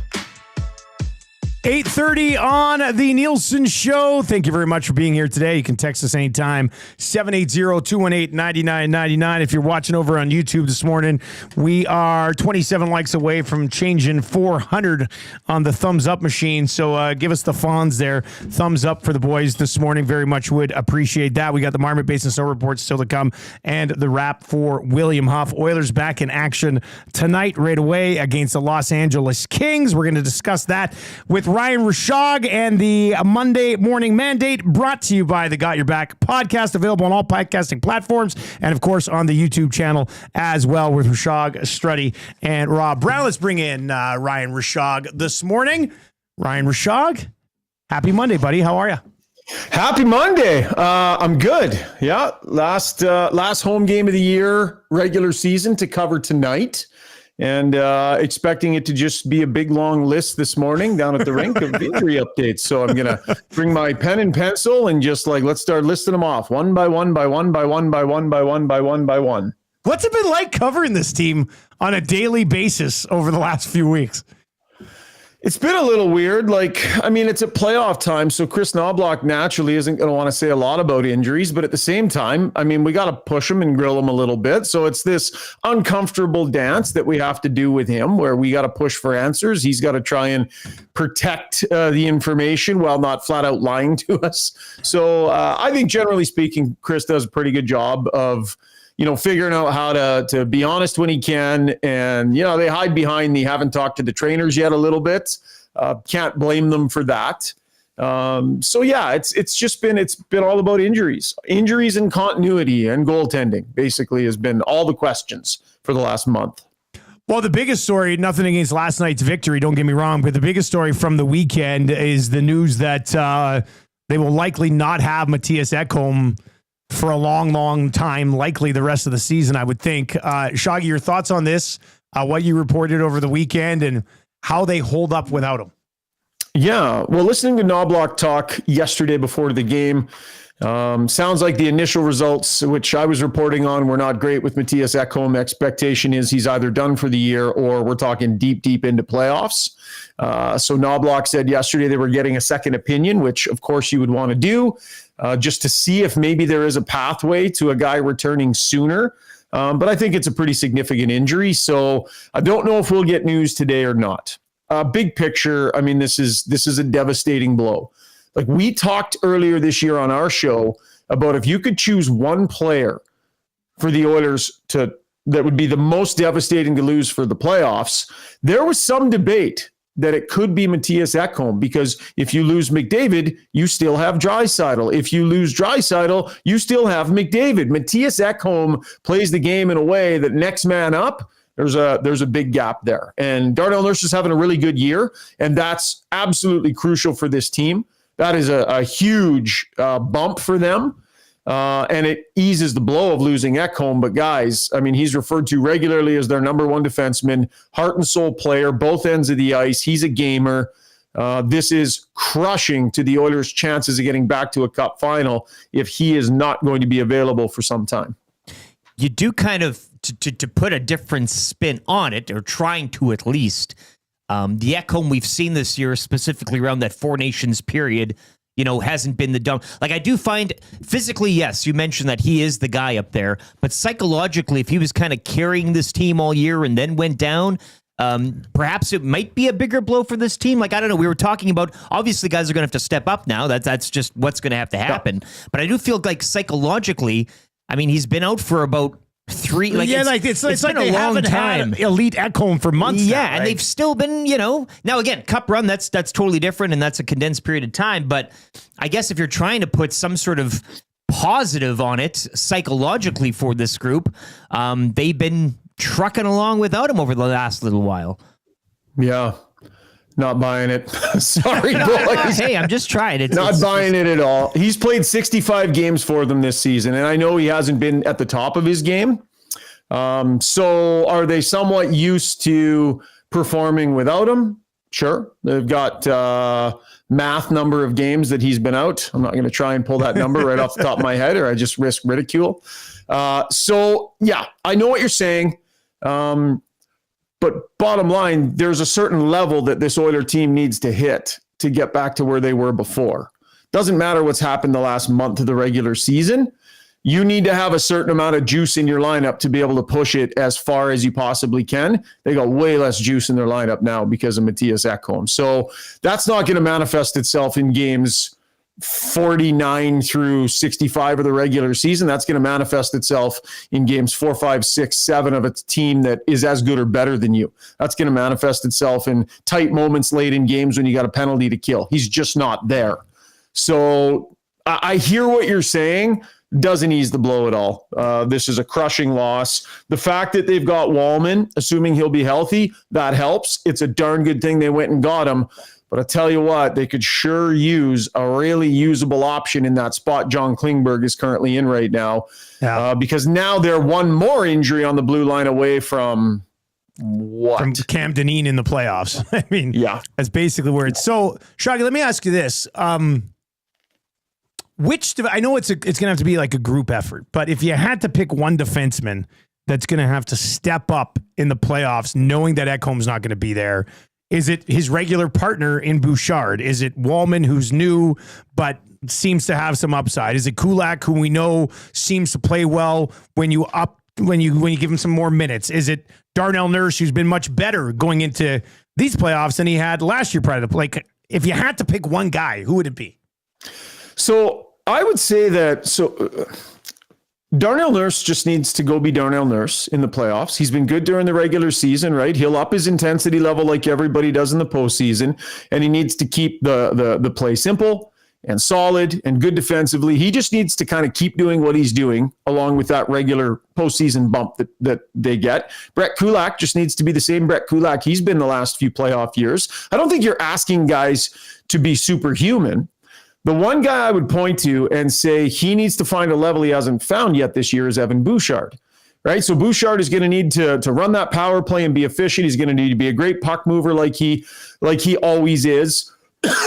8:30 on the Nielson Show. Thank you very much for being here today. You can text us anytime, 780-218-9999. If you're watching over on YouTube this morning, we are 27 likes away from changing 400 on the thumbs up machine. So give us the fawns there. Thumbs up for the boys this morning. Very much would appreciate that. We got the Marmot Basin Snow Report still to come and the wrap for William Huff. Oilers back in action tonight right away against the Los Angeles Kings. We're going to discuss that with Ryan Rishaug and the Monday Morning Mandate, brought to you by the Got Your Back podcast, available on all podcasting platforms and, of course, on the YouTube channel as well with Rishaug, Struddy, and Rob Brown. Let's bring in Ryan Rishaug this morning. Ryan Rishaug, happy Monday, buddy. How are you? Happy Monday. I'm good. Yeah, last home game of the year, regular season to cover tonight. and expecting it to just be a big, long list this morning down at the rink of injury updates. So I'm going to bring my pen and pencil and just let's start listing them off one by one by one by one by one by one by one by one. What's it been like covering this team on a daily basis over the last few weeks? It's been a little weird. It's a playoff time, so Chris Knobloch naturally isn't going to want to say a lot about injuries, but at the same time, we got to push him and grill him a little bit. So it's this uncomfortable dance that we have to do with him where we got to push for answers. He's got to try and protect the information while not flat out lying to us. So I think generally speaking, Chris does a pretty good job of figuring out how to be honest when he can. And, they hide behind haven't talked to the trainers yet a little bit. Can't blame them for that. It's been all about injuries and continuity and goaltending basically has been all the questions for the last month. Well, the biggest story, nothing against last night's victory, don't get me wrong, but the biggest story from the weekend is the news that they will likely not have Matthias Ekholm for a long, long time, likely the rest of the season, I would think. Shaggy, your thoughts on this, what you reported over the weekend and how they hold up without him? Yeah, well, listening to Knobloch talk yesterday before the game, sounds like the initial results, which I was reporting on, were not great with Matthias Ekholm. Expectation is he's either done for the year or we're talking deep into playoffs. So Knobloch said yesterday they were getting a second opinion, which of course you would want to do, just to see if maybe there is a pathway to a guy returning sooner. But I think it's a pretty significant injury. So I don't know if we'll get news today or not. Big picture, this is a devastating blow. Like we talked earlier this year on our show about if you could choose one player for the Oilers that would be the most devastating to lose for the playoffs, there was some debate that it could be Matthias Ekholm, because if you lose McDavid, you still have Draisaitl. If you lose Draisaitl, you still have McDavid. Matthias Ekholm plays the game in a way that next man up, there's a big gap there. And Darnell Nurse is having a really good year, and that's absolutely crucial for this team. That is a huge bump for them. And it eases the blow of losing Ekholm. But guys, he's referred to regularly as their number one defenseman, heart and soul player, both ends of the ice. He's a gamer. This is crushing to the Oilers' chances of getting back to a cup final if he is not going to be available for some time. You do kind of, to put a different spin on it, or trying to at least, the Ekholm we've seen this year, specifically around that Four Nations period, hasn't been the dumb. Like, I do find physically, yes, you mentioned that he is the guy up there, but psychologically, if he was kind of carrying this team all year and then went down, perhaps it might be a bigger blow for this team. Like, I don't know. We were talking about, obviously guys are going to have to step up now. That's just what's going to have to happen. Yeah. But I do feel like psychologically, he's been out for about three, it's like they haven't had elite Ekholm for months. Yeah, now, right? And they've still been, now again, cup run, that's totally different, and that's a condensed period of time. But I guess if you're trying to put some sort of positive on it psychologically for this group, they've been trucking along without him over the last little while. Yeah. Not buying it. Sorry, boys. Hey, I'm just trying. It's buying it at all. He's played 65 games for them this season, and I know he hasn't been at the top of his game. So are they somewhat used to performing without him? Sure. They've got math number of games that he's been out. I'm not going to try and pull that number right off the top of my head, or I just risk ridicule. So, yeah, I know what you're saying. But bottom line, there's a certain level that this Oiler team needs to hit to get back to where they were before. Doesn't matter what's happened the last month of the regular season. You need to have a certain amount of juice in your lineup to be able to push it as far as you possibly can. They got way less juice in their lineup now because of Matthias Ekholm. So that's not going to manifest itself in games 49 through 65 of the regular season. That's going to manifest itself in games 4, 5, 6, 7 of a team that is as good or better than you. That's going to manifest itself in tight moments late in games when you got a penalty to kill. He's just not there. So I hear what you're saying. Doesn't ease the blow at all. This is a crushing loss. The fact that they've got Wallman, assuming he'll be healthy, that helps. It's a darn good thing they went and got him. But I tell you what, they could sure use a really usable option in that spot John Klingberg is currently in right now. Yeah. Because now they're one more injury on the blue line away from What? From Cam Dineen in the playoffs. I mean, yeah, that's basically where it's. So, Shaggy, let me ask you this. I know it's going to have to be like a group effort, but if you had to pick one defenseman that's going to have to step up in the playoffs, knowing that Ekholm's not going to be there, is it his regular partner in Bouchard? Is it Wallman, who's new but seems to have some upside? Is it Kulak, who we know seems to play well when you give him some more minutes? Is it Darnell Nurse, who's been much better going into these playoffs than he had last year prior to the like? If you had to pick one guy, who would it be? So I would say that Darnell Nurse just needs to go be Darnell Nurse in the playoffs. He's been good during the regular season, right? He'll up his intensity level like everybody does in the postseason, and he needs to keep the play simple and solid and good defensively. He just needs to kind of keep doing what he's doing along with that regular postseason bump that they get. Brett Kulak just needs to be the same Brett Kulak he's been the last few playoff years. I don't think you're asking guys to be superhuman. The one guy I would point to and say he needs to find a level he hasn't found yet this year is Evan Bouchard, right? So Bouchard is going to need to run that power play and be efficient. He's going to need to be a great puck mover like he always is.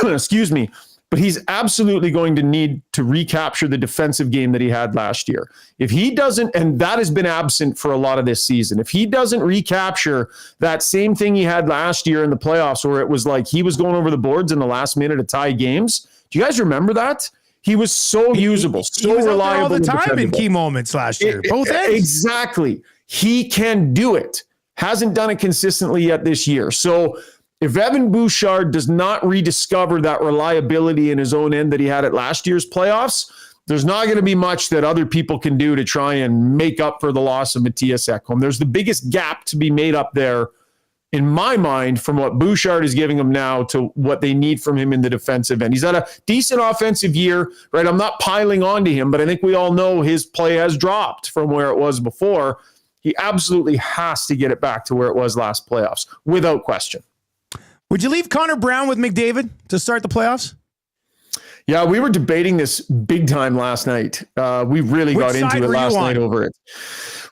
Excuse me. But he's absolutely going to need to recapture the defensive game that he had last year. If he doesn't, and that has been absent for a lot of this season, if he doesn't recapture that same thing he had last year in the playoffs where it was like he was going over the boards in the last minute to tie games, do you guys remember that? He was so usable, so reliable all the time in key moments last year. Both ends. Exactly. He can do it. Hasn't done it consistently yet this year. So if Evan Bouchard does not rediscover that reliability in his own end that he had at last year's playoffs, there's not going to be much that other people can do to try and make up for the loss of Matthias Ekholm. There's the biggest gap to be made up there, in my mind, from what Bouchard is giving them now to what they need from him in the defensive end. He's had a decent offensive year, right? I'm not piling onto him, but I think we all know his play has dropped from where it was before. He absolutely has to get it back to where it was last playoffs, without question. Would you leave Connor Brown with McDavid to start the playoffs? Yeah, we were debating this big time last night. We really got into it last night over it.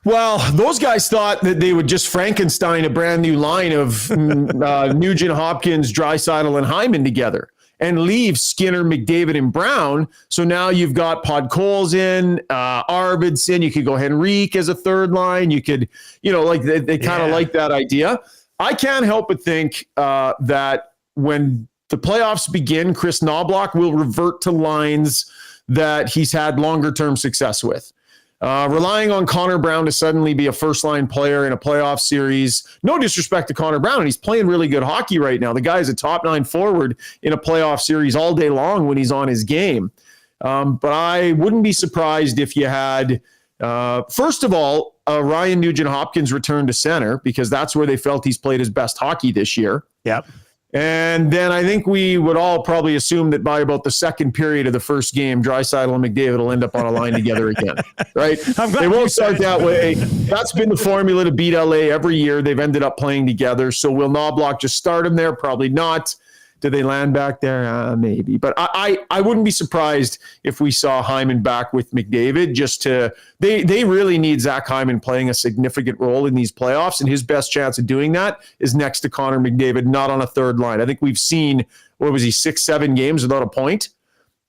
Well, those guys thought that they would just Frankenstein a brand new line of Nugent, Hopkins, Draisaitl, and Hyman together and leave Skinner, McDavid, and Brown. So now you've got Podkolzin in, Arvidsson. You could go Henrique as a third line. You could, like they kind of like that idea. I can't help but think that when the playoffs begin, Chris Knobloch will revert to lines that he's had longer-term success with. Relying on Connor Brown to suddenly be a first-line player in a playoff series. No disrespect to Connor Brown, and he's playing really good hockey right now. The guy is a top-9 forward in a playoff series all day long when he's on his game. But I wouldn't be surprised if you had, first of all, Ryan Nugent-Hopkins return to center, because that's where they felt he's played his best hockey this year. Yep. And then I think we would all probably assume that by about the second period of the first game, Draisaitl and McDavid will end up on a line together again, right? They won't start that way. That's been the formula to beat LA every year. They've ended up playing together. So will Knobloch just start him there? Probably not. Do they land back there? Maybe. But I wouldn't be surprised if we saw Hyman back with McDavid just to – they really need Zach Hyman playing a significant role in these playoffs, and his best chance of doing that is next to Connor McDavid, not on a third line. I think we've seen, 6-7 games without a point?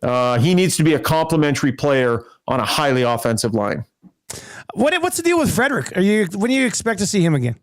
He needs to be a complementary player on a highly offensive line. What's the deal with Frederick? When do you expect to see him again?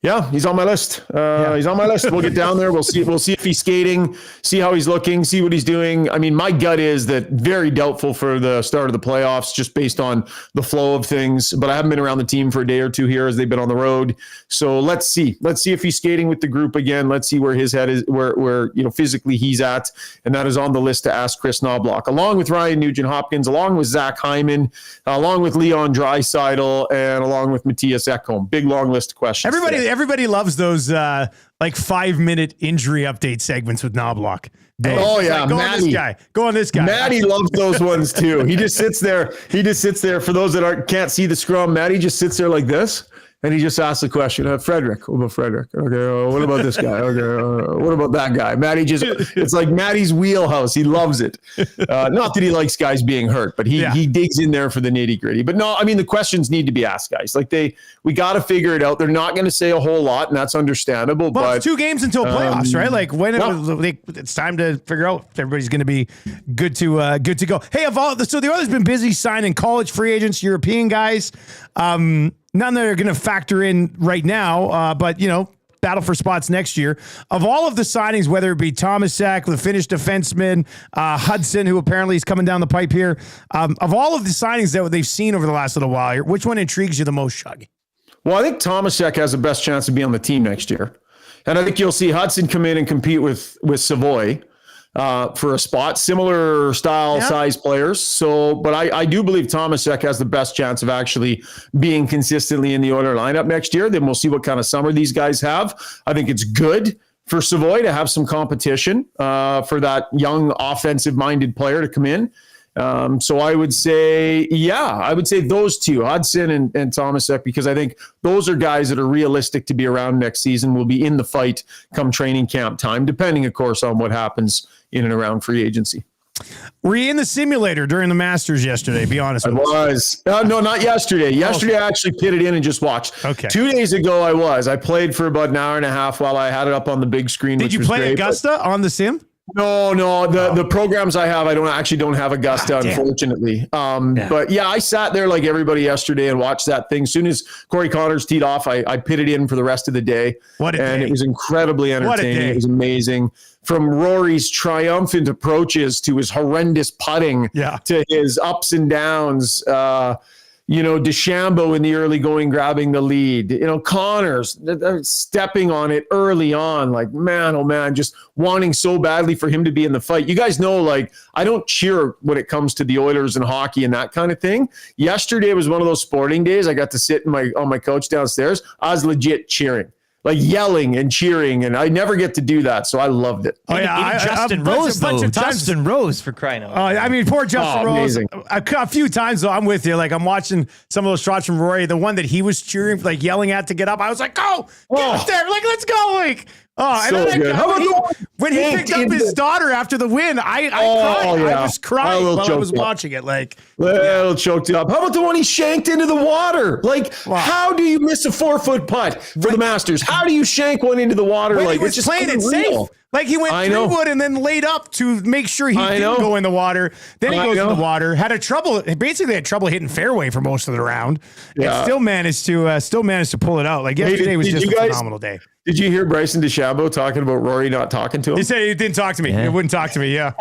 Yeah, he's on my list. He's on my list. We'll get down there. We'll see if he's skating, see how he's looking, see what he's doing. I mean, my gut is that very doubtful for the start of the playoffs, just based on the flow of things. But I haven't been around the team for a day or two here as they've been on the road. So let's see. Let's see if he's skating with the group again. Let's see where his head is, where physically he's at. And that is on the list to ask Chris Knobloch, along with Ryan Nugent-Hopkins, along with Zach Hyman, along with Leon Draisaitl, and along with Matthias Ekholm. Big long list of questions. Everybody loves those 5-minute injury update segments with Knobloch. Oh yeah, go on this guy. Go on this guy. Matty loves those ones too. He just sits there. For those that can't see the scrum, Matty just sits there like this, And he just asked the question, Frederick, what about Frederick? Okay, what about this guy? Okay, what about that guy? Matty it's like Matty's wheelhouse. He loves it. Not that he likes guys being hurt, but he digs in there for the nitty gritty. But no, I mean, the questions need to be asked, guys. Like we got to figure it out. They're not going to say a whole lot, and that's understandable. Well, but it's 2 games until playoffs, right? Like it's time to figure out if everybody's going to be good to go. Hey, so the Oilers been busy signing college free agents, European guys. None that are going to factor in right now, but battle for spots next year. Of all of the signings, whether it be Tomasek, the Finnish defenseman, Hudson, who apparently is coming down the pipe here, of all of the signings that they've seen over the last little while here, which one intrigues you the most, Shuggy? Well, I think Tomasek has the best chance to be on the team next year. And I think you'll see Hudson come in and compete with Savoy for a spot, similar style, size players. So, but I do believe Tomasek has the best chance of actually being consistently in the Oiler lineup next year. Then we'll see what kind of summer these guys have. I think it's good for Savoy to have some competition for that young offensive-minded player to come in. So I would say those two, Hudson and Tomasek, because I think those are guys that are realistic to be around next season, will be in the fight come training camp time, depending, of course, on what happens in and around free agency. Were you in the simulator during the Masters yesterday? Be honest with us. I was. No, not yesterday. Yesterday, I actually pitted in and just watched. Okay. 2 days ago, I was. I played for about an hour and a half while I had it up on the big screen. Did you play Augusta on the sim? No. The programs I have, I don't have Augusta, unfortunately. But yeah, I sat there like everybody yesterday and watched that thing. As soon as Corey Connors teed off, I pitted in for the rest of the day. It was incredibly entertaining. It was amazing. From Rory's triumphant approaches to his horrendous putting to his ups and downs. DeChambeau in the early going, grabbing the lead, Connors stepping on it early on, like, man, oh man, just wanting so badly for him to be in the fight. You guys know, like, I don't cheer when it comes to the Oilers and hockey and that kind of thing. Yesterday was one of those sporting days. I got to sit on my couch downstairs. I was legit cheering. Like yelling and cheering, and I never get to do that, so I loved it. Oh yeah, Justin Rose, Justin Rose, for crying out loud. I mean, poor Justin Rose. Amazing. A few times though, I'm with you. Like I'm watching some of those shots from Rory. The one that he was cheering, like yelling at to get up. I was like, "Go, get up there! Like, let's go!" Like, and so then good. When he picked up his daughter after the win, I cried. Yeah. I was crying while I was watching it. Like, little choked up. How about the one he shanked into the water? Like, how do you miss a 4-foot putt for the Masters? How do you shank one into the water? When like, he was it's just playing it safe. Like he went through wood and then laid up to make sure he didn't go in the water. Then he goes in the water. Basically had trouble hitting fairway for most of the round. Yeah. And still managed to pull it out. Like yesterday was just a phenomenal day. Did you hear Bryson DeChambeau talking about Rory not talking to him? He said he didn't talk to me. He wouldn't talk to me. Yeah.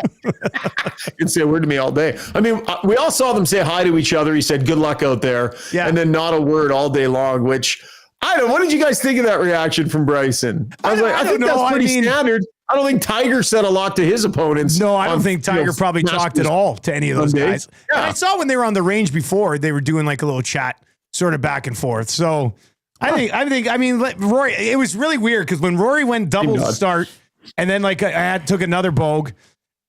Didn't say a word to me all day. I mean, we all saw them say hi to each other. He said, "Good luck out there." Yeah. And then not a word all day long, which I don't know. What did you guys think of that reaction from Bryson? I think that's pretty standard. I don't think Tiger said a lot to his opponents. No, I don't think Tiger probably talked at all to any of those guys. Yeah. And I saw when they were on the range before, they were doing like a little chat sort of back and forth. So I mean, Rory, it was really weird because when Rory went double start and then like I took another bogue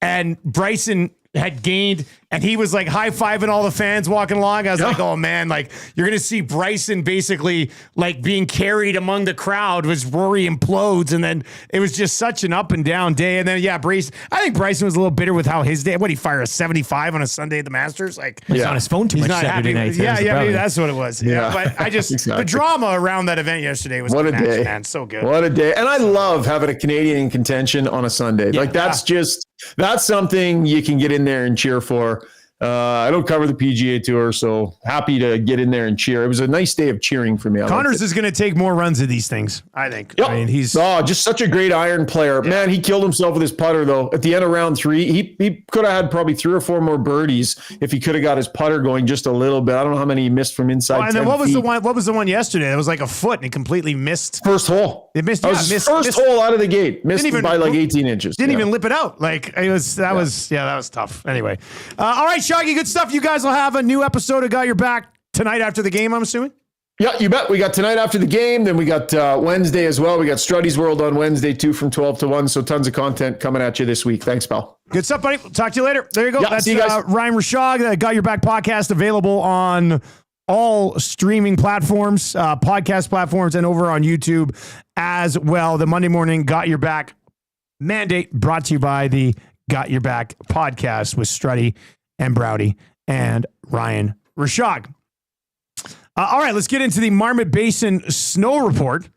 and Bryson had gained and he was like high-fiving all the fans walking along. I was like, oh man, like you're going to see Bryson basically like being carried among the crowd as Rory implodes. And then it was just such an up and down day. And then, I think Bryson was a little bitter with how his day, he fired a 75 on a Sunday at the Masters. Like he's on his phone too much Saturday night. Maybe that's what it was. Yeah. But I just, the drama around that event yesterday was what a day, man. So good. What a day. And I love having a Canadian in contention on a Sunday. Like that's something you can get in there and cheer for. I don't cover the PGA Tour, so happy to get in there and cheer. It was a nice day of cheering for me. Connors is going to take more runs of these things, I think. Yep. I mean, he's just such a great iron player. Yeah. Man, he killed himself with his putter, though. At the end of round 3, he could have had probably 3 or 4 more birdies if he could have got his putter going just a little bit. I don't know how many he missed from inside. And then what was the one yesterday? That was like a foot, and he completely missed first hole. It missed. First hole out of the gate. Missed by like 18 inches. Didn't even lip it out. Like it was. That was tough. Anyway, all right, Shaggy, good stuff. You guys will have a new episode of Got Your Back tonight after the game, I'm assuming? Yeah, you bet. We got tonight after the game. Then we got Wednesday as well. We got Struddy's World on Wednesday, too, from 12 to 1. So tons of content coming at you this week. Thanks, pal. Good stuff, buddy. We'll talk to you later. There you go. Yeah, that's see you guys. Ryan Rishaug, Got Your Back podcast, available on all streaming platforms, podcast platforms, and over on YouTube as well. The Monday Morning Got Your Back Mandate brought to you by the Got Your Back podcast with Strutty and Browdy and Ryan Rishaug. All right, let's get into the Marmot Basin snow report.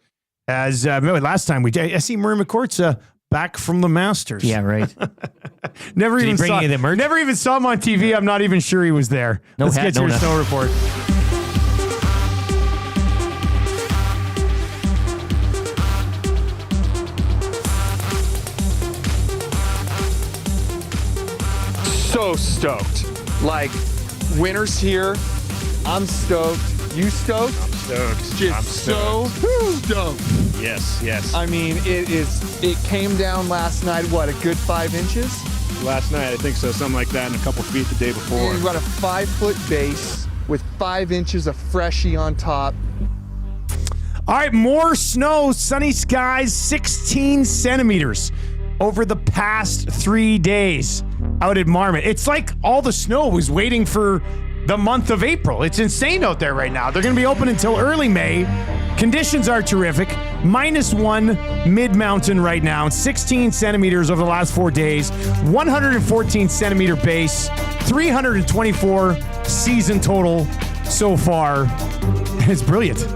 As last time I see Murray McCourt's back from the Masters. Yeah, right. Never even saw him on TV. I'm not even sure he was there. Let's get to your snow report. So stoked. Like, winter's here. I'm stoked. You stoked? I'm stoked. Just so stoked. Yes. I mean, it came down last night, what, a good 5 inches? Last night, I think so. Something like that, and a couple feet the day before. You've got a 5-foot base with 5 inches of freshie on top. All right, more snow, sunny skies, 16 centimeters over the past 3 days out at Marmot. It's like all the snow was waiting for the month of April. It's insane out there right now. They're going to be open until early May. Conditions are terrific. -1 mid-mountain right now. 16 centimeters over the last 4 days. 114 centimeter base. 324 season total so far. And it's brilliant.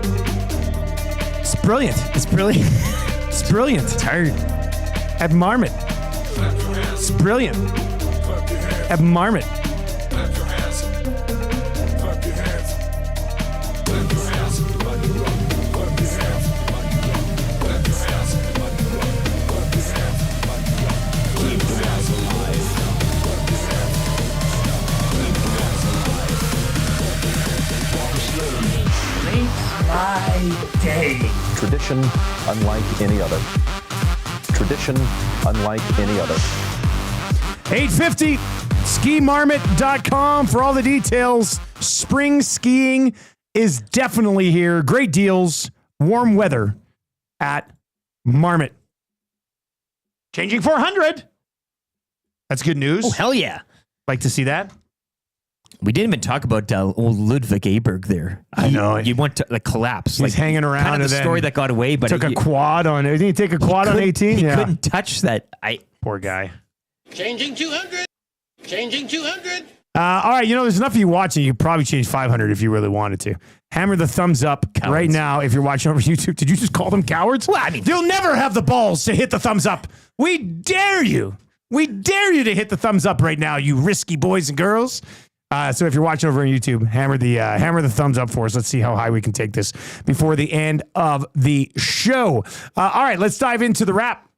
It's brilliant. It's brilliant. It's brilliant. It's hard. At Marmot. It's brilliant. At Marmot. Day. Tradition unlike any other. Tradition unlike any other. 850 skimarmot.com for all the details. Spring skiing is definitely here. Great deals, warm weather at Marmot. Changing 400. That's good news. Oh, hell yeah. Like to see that? We didn't even talk about old Ludwig Aberg there. I know. You went to collapse. He's hanging around. Kind of the story that got away, but took a quad on it. Didn't he take a quad on 18? He couldn't touch that. Poor guy. Changing 200. Changing 200. All right, there's enough of you watching. You could probably change 500 if you really wanted to. Hammer the thumbs up right now if you're watching over YouTube. Did you just call them cowards? Well, I mean, you'll never have the balls to hit the thumbs up. We dare you. We dare you to hit the thumbs up right now, you risky boys and girls. So if you're watching over on YouTube, hammer the thumbs up for us. Let's see how high we can take this before the end of the show. All right, let's dive into the wrap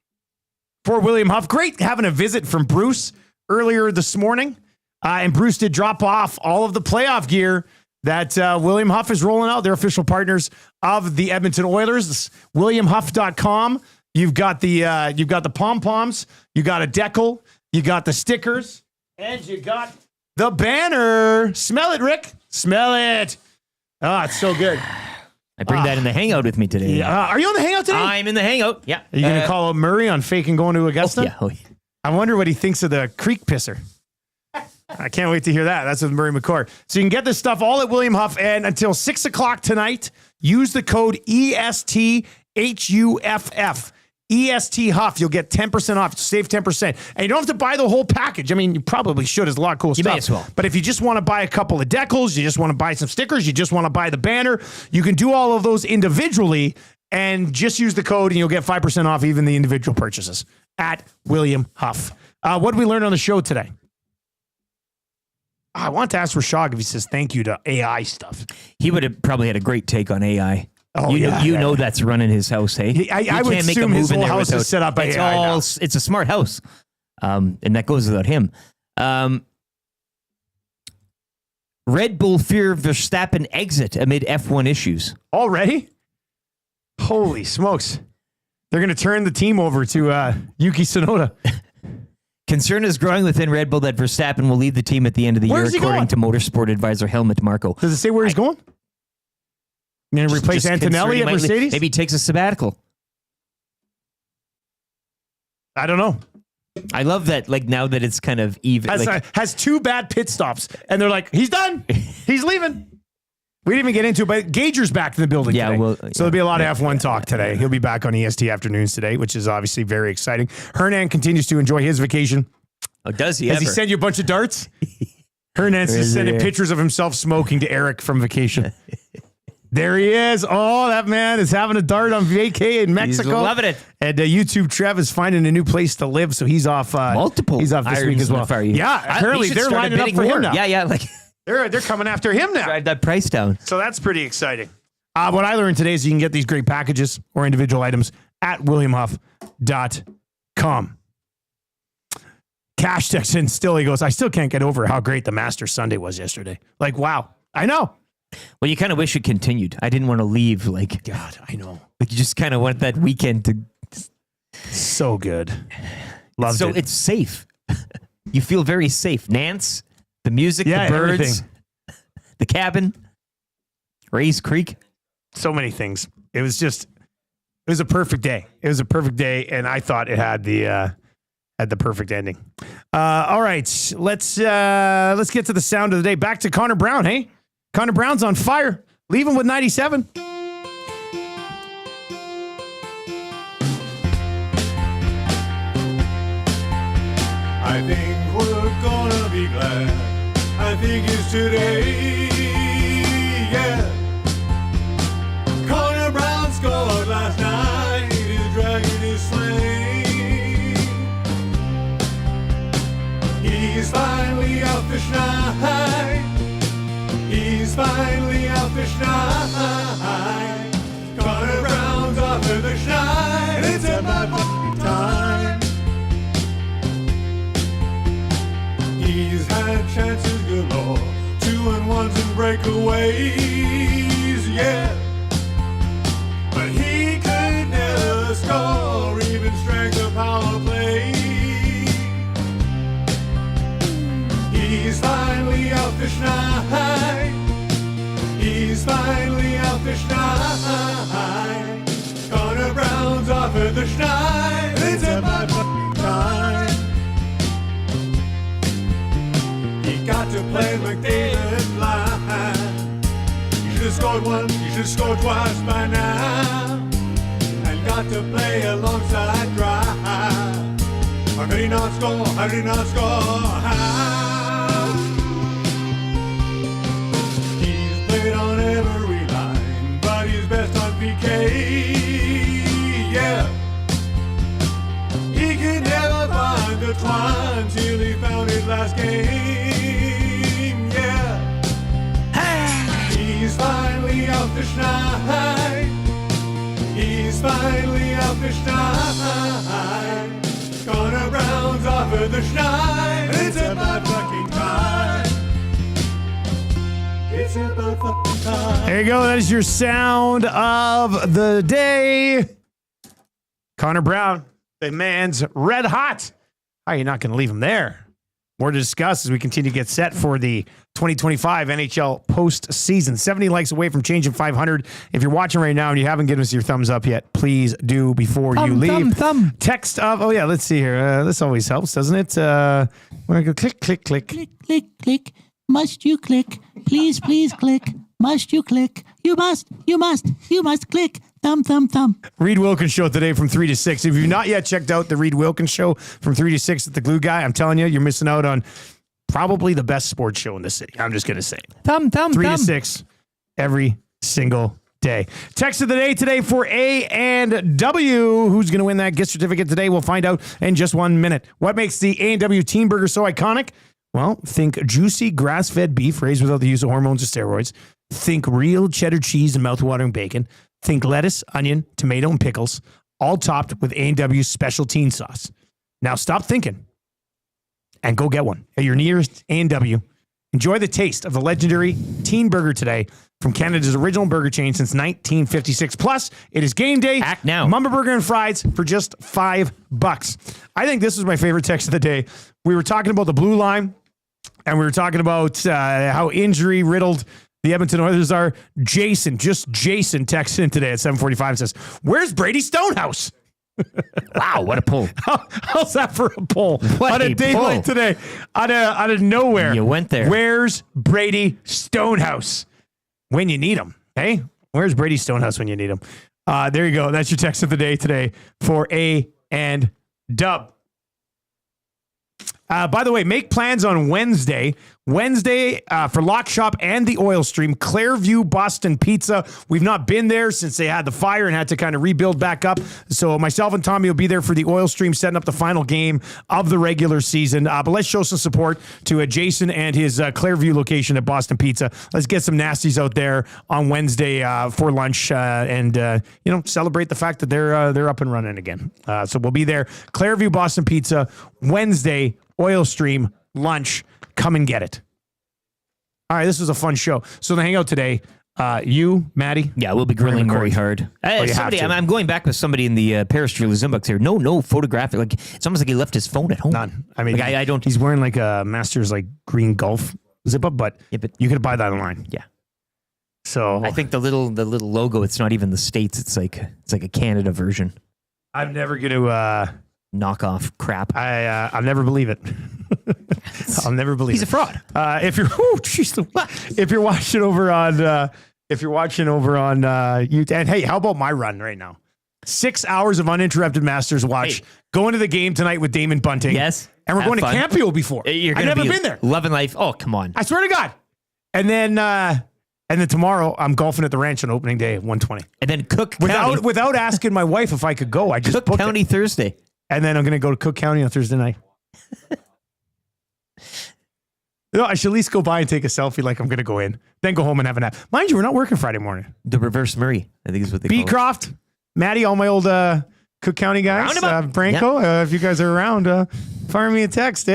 for William Huff. Great having a visit from Bruce earlier this morning. And Bruce did drop off all of the playoff gear that William Huff is rolling out. They're official partners of the Edmonton Oilers. It's WilliamHuff.com. You've got the pom-poms, you got a decal, you got the stickers, and you got the banner. Smell it, Rick. Smell it. Ah, it's so good. I bring that in the hangout with me today. Yeah. Are you on the hangout today? I'm in the hangout. Yeah. Are you going to call out Murray on faking going to Augusta? Oh, yeah. I wonder what he thinks of the creek pisser. I can't wait to hear that. That's with Murray McCourt. So you can get this stuff all at William Huff, and until 6 o'clock tonight, use the code ESTHUFF. EST Huff, you'll get 10% off. Save 10%. And you don't have to buy the whole package. I mean, you probably should. There's a lot of cool stuff. May as well. But if you just want to buy a couple of decals, you just want to buy some stickers, you just want to buy the banner, you can do all of those individually and just use the code and you'll get 5% off even the individual purchases at William Huff. What did we learn on the show today? I want to ask Rishaug if he says thank you to AI stuff. He would have probably had a great take on AI. Oh, you know that's running his house, hey? I would assume his whole house is set up by AI. It's a smart house, and that goes without him. Red Bull fear Verstappen exit amid F1 issues. Already? Holy smokes. They're going to turn the team over to Yuki Tsunoda. Concern is growing within Red Bull that Verstappen will leave the team at the end of the year, according to motorsport advisor Helmut Marko. Does it say where he's going? You're going to replace Antonelli at Mercedes? Maybe he takes a sabbatical. I don't know. I love that, like, now that it's kind of even. Has 2 bad pit stops, and they're like, he's done. He's leaving. We didn't even get into it, but Gager's back in the building today. Well, so there'll be a lot of F1 talk today. He'll be back on EST afternoons today, which is obviously very exciting. Hernan continues to enjoy his vacation. Oh, does he Has ever? he sent you a bunch of darts? Hernan's just sending pictures of himself smoking to Eric from vacation. There he is. Oh, that man is having a dart on vacay in Mexico. He's loving it. And YouTube Trev is finding a new place to live, so he's off. Multiple. He's off this week as well. Yeah, apparently they're lining up for him now. Yeah, like they're coming after him now. Drive that price down. So that's pretty exciting. What I learned today is you can get these great packages or individual items at williamhuff.com. Cash texts in still. He goes, I still can't get over how great the Masters Sunday was yesterday. Like, wow. I know. Well, you kind of wish it continued. I didn't want to leave. Like, God, I know. Like, you just kind of want that weekend to. So good. Loved so it. it's safe. You feel very safe. Nance, the music, the birds, everything. The cabin, Rays Creek. So many things. It was a perfect day. It was a perfect day, and I thought it had the perfect ending. All right, let's get to the sound of the day. Back to Connor Brown, hey? Connor Brown's on fire. Leave him with 97. I think we're gonna be glad. I think it's today, yeah. Connor Brown scored last night. His dragon is slain. He's finally out the schneid. He's finally out the schneid. Connor Brown's off to the schneid. It's about fucking time. He's had chances galore, 2-1s and breakaways, yeah. But he could never score, even strike a power play. He's finally out the schneid. He's finally out the schneid. Connor Brown's off at the schneid. It's about fucking time. He got to play McDavid line. You should have scored once, you should have scored twice by now. And got to play alongside Drive. How could he not score? How did he not score? How? He's played on every line, but he's best on PK. Yeah. He could never find the twine till he found his last game. Yeah. He's finally out the schneid. He's finally out the schneid. Connor Brown's off of the schneid. It's about fucking time. It's about fucking time. There you go. That is your sound of the day. Connor Brown, the man's red hot. How are you not going to leave him there? More to discuss as we continue to get set for the 2025 NHL postseason. 70 likes away from changing 500. If you're watching right now and you haven't given us your thumbs up yet, please do before you leave. Thumb. Text of, oh yeah, let's see here. This always helps, doesn't it? We're going to go click, click, click. Click, click, click. Must you click? Please, please click. Must you click? You must click. Thumb, thumb, thumb. Reed Wilkins Show today from 3 to 6. If you've not yet checked out the Reed Wilkins Show from 3 to 6 at the Glue Guy, I'm telling you, you're missing out on probably the best sports show in the city. I'm just going to say. Thumb, 3 to 6 every single day. Text of the day today for A and W. Who's going to win that gift certificate today? We'll find out in just 1 minute. What makes the A and W Teen Burger so iconic? Well, think juicy grass-fed beef raised without the use of hormones or steroids. Think real cheddar cheese and mouth-watering bacon. Think lettuce, onion, tomato, and pickles, all topped with A&W's special teen sauce. Now stop thinking and go get one at your nearest A&W. Enjoy the taste of the legendary Teen Burger today from Canada's original burger chain since 1956. Plus, it is game day. Act now. Mamba Burger and Fries for just $5. I think this was my favorite text of the day. We were talking about the blue line, and we were talking about how injury-riddled the Edmonton Oilers are. Jason texts in today at 7:45 and says, "Where's Brady Stonehouse?" Wow, what a pull. How's that for a pull? What on a day pull. like today, out of nowhere. You went there. Where's Brady Stonehouse? when you need them. Hey, where's Brady Stonehouse when you need him? There you go. That's your text of the day today for A and Dub. By the way, make plans on Wednesday. For Lock Shop and the Oil Stream, Clairview Boston Pizza. We've not been there since they had the fire and had to kind of rebuild back up. So myself and Tommy will be there for the Oil Stream, setting up the final game of the regular season. But let's show some support to Jason and his Clairview location at Boston Pizza. Let's get some nasties out there on Wednesday for lunch and celebrate the fact that they're up and running again. So we'll be there. Clairview Boston Pizza Wednesday. Oil Stream lunch. Come and get it. All right, this was a fun show. So the hangout today, you, Maddie. Yeah, we'll be grilling very hard. I'm going back with somebody in the Paris Julie Zimbucks here. No photographic. Like it's almost like he left his phone at home. None. I mean, I don't. He's wearing like a Masters like green golf zip up, but you could buy that online. Yeah. So I think the little logo. It's not even the States. It's like a Canada version. I'm never going to knockoff crap. I'll never believe it. I'll never believe he's a fraud. If you're watching over on YouTube, and hey, how about my run right now? 6 hours of uninterrupted Masters watch. Hey. Going to the game tonight with Damon Bunting. Yes, and we're going to Campio before. I've never been there. Loving life. Oh, come on! I swear to God. And then tomorrow I'm golfing at the ranch on opening day at 1:20. And then Cook County. Without asking my wife if I could go. I just Cook County Thursday. And then I'm going to go to Cook County on Thursday night. I should at least go by and take a selfie like I'm going to go in. Then go home and have a nap. Mind you, we're not working Friday morning. The reverse Murray, I think is what they call it. Beecroft, Maddie, all my old Cook County guys. Branko, if you guys are around, fire me a text,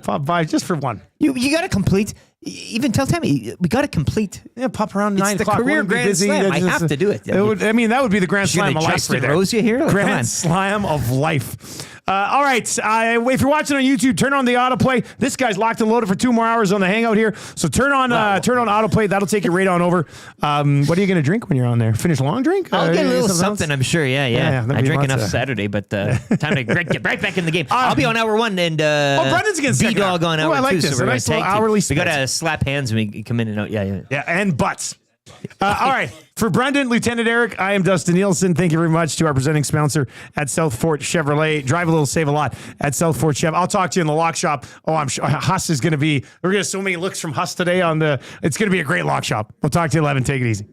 Pop by just for one. You got to complete. Even tell Tammy, we got to complete. Yeah, pop around 9 o'clock. It's the career Grand Slam. I have to do it. That would be the Grand Slam of life right there. Rosia here? Like, Grand Slam of life. All right. If you're watching on YouTube, turn on the autoplay. This guy's locked and loaded for 2 more hours on the hangout here. So turn on autoplay. That'll take you right on over. What are you going to drink when you're on there? Finish a long drink? I'll get a little something, I'm sure. Yeah. I drank enough Saturday, but time to get right back in the game. I'll be on hour 1 and Brendan's against B-Dog on hour 2. I like this. So we're nice little hourly we got to slap hands when we come in and out. Yeah, and butts. All right. For Brendan, Lieutenant Eric, I am Dustin Nielsen. Thank you very much to our presenting sponsor at South Fort Chevrolet. Drive a little, save a lot at South Fort Chev. I'll talk to you in the lock shop. Oh, I'm sure Huss is going to be, we're going to have so many looks from Huss today it's going to be a great lock shop. We'll talk to you 11. Take it easy.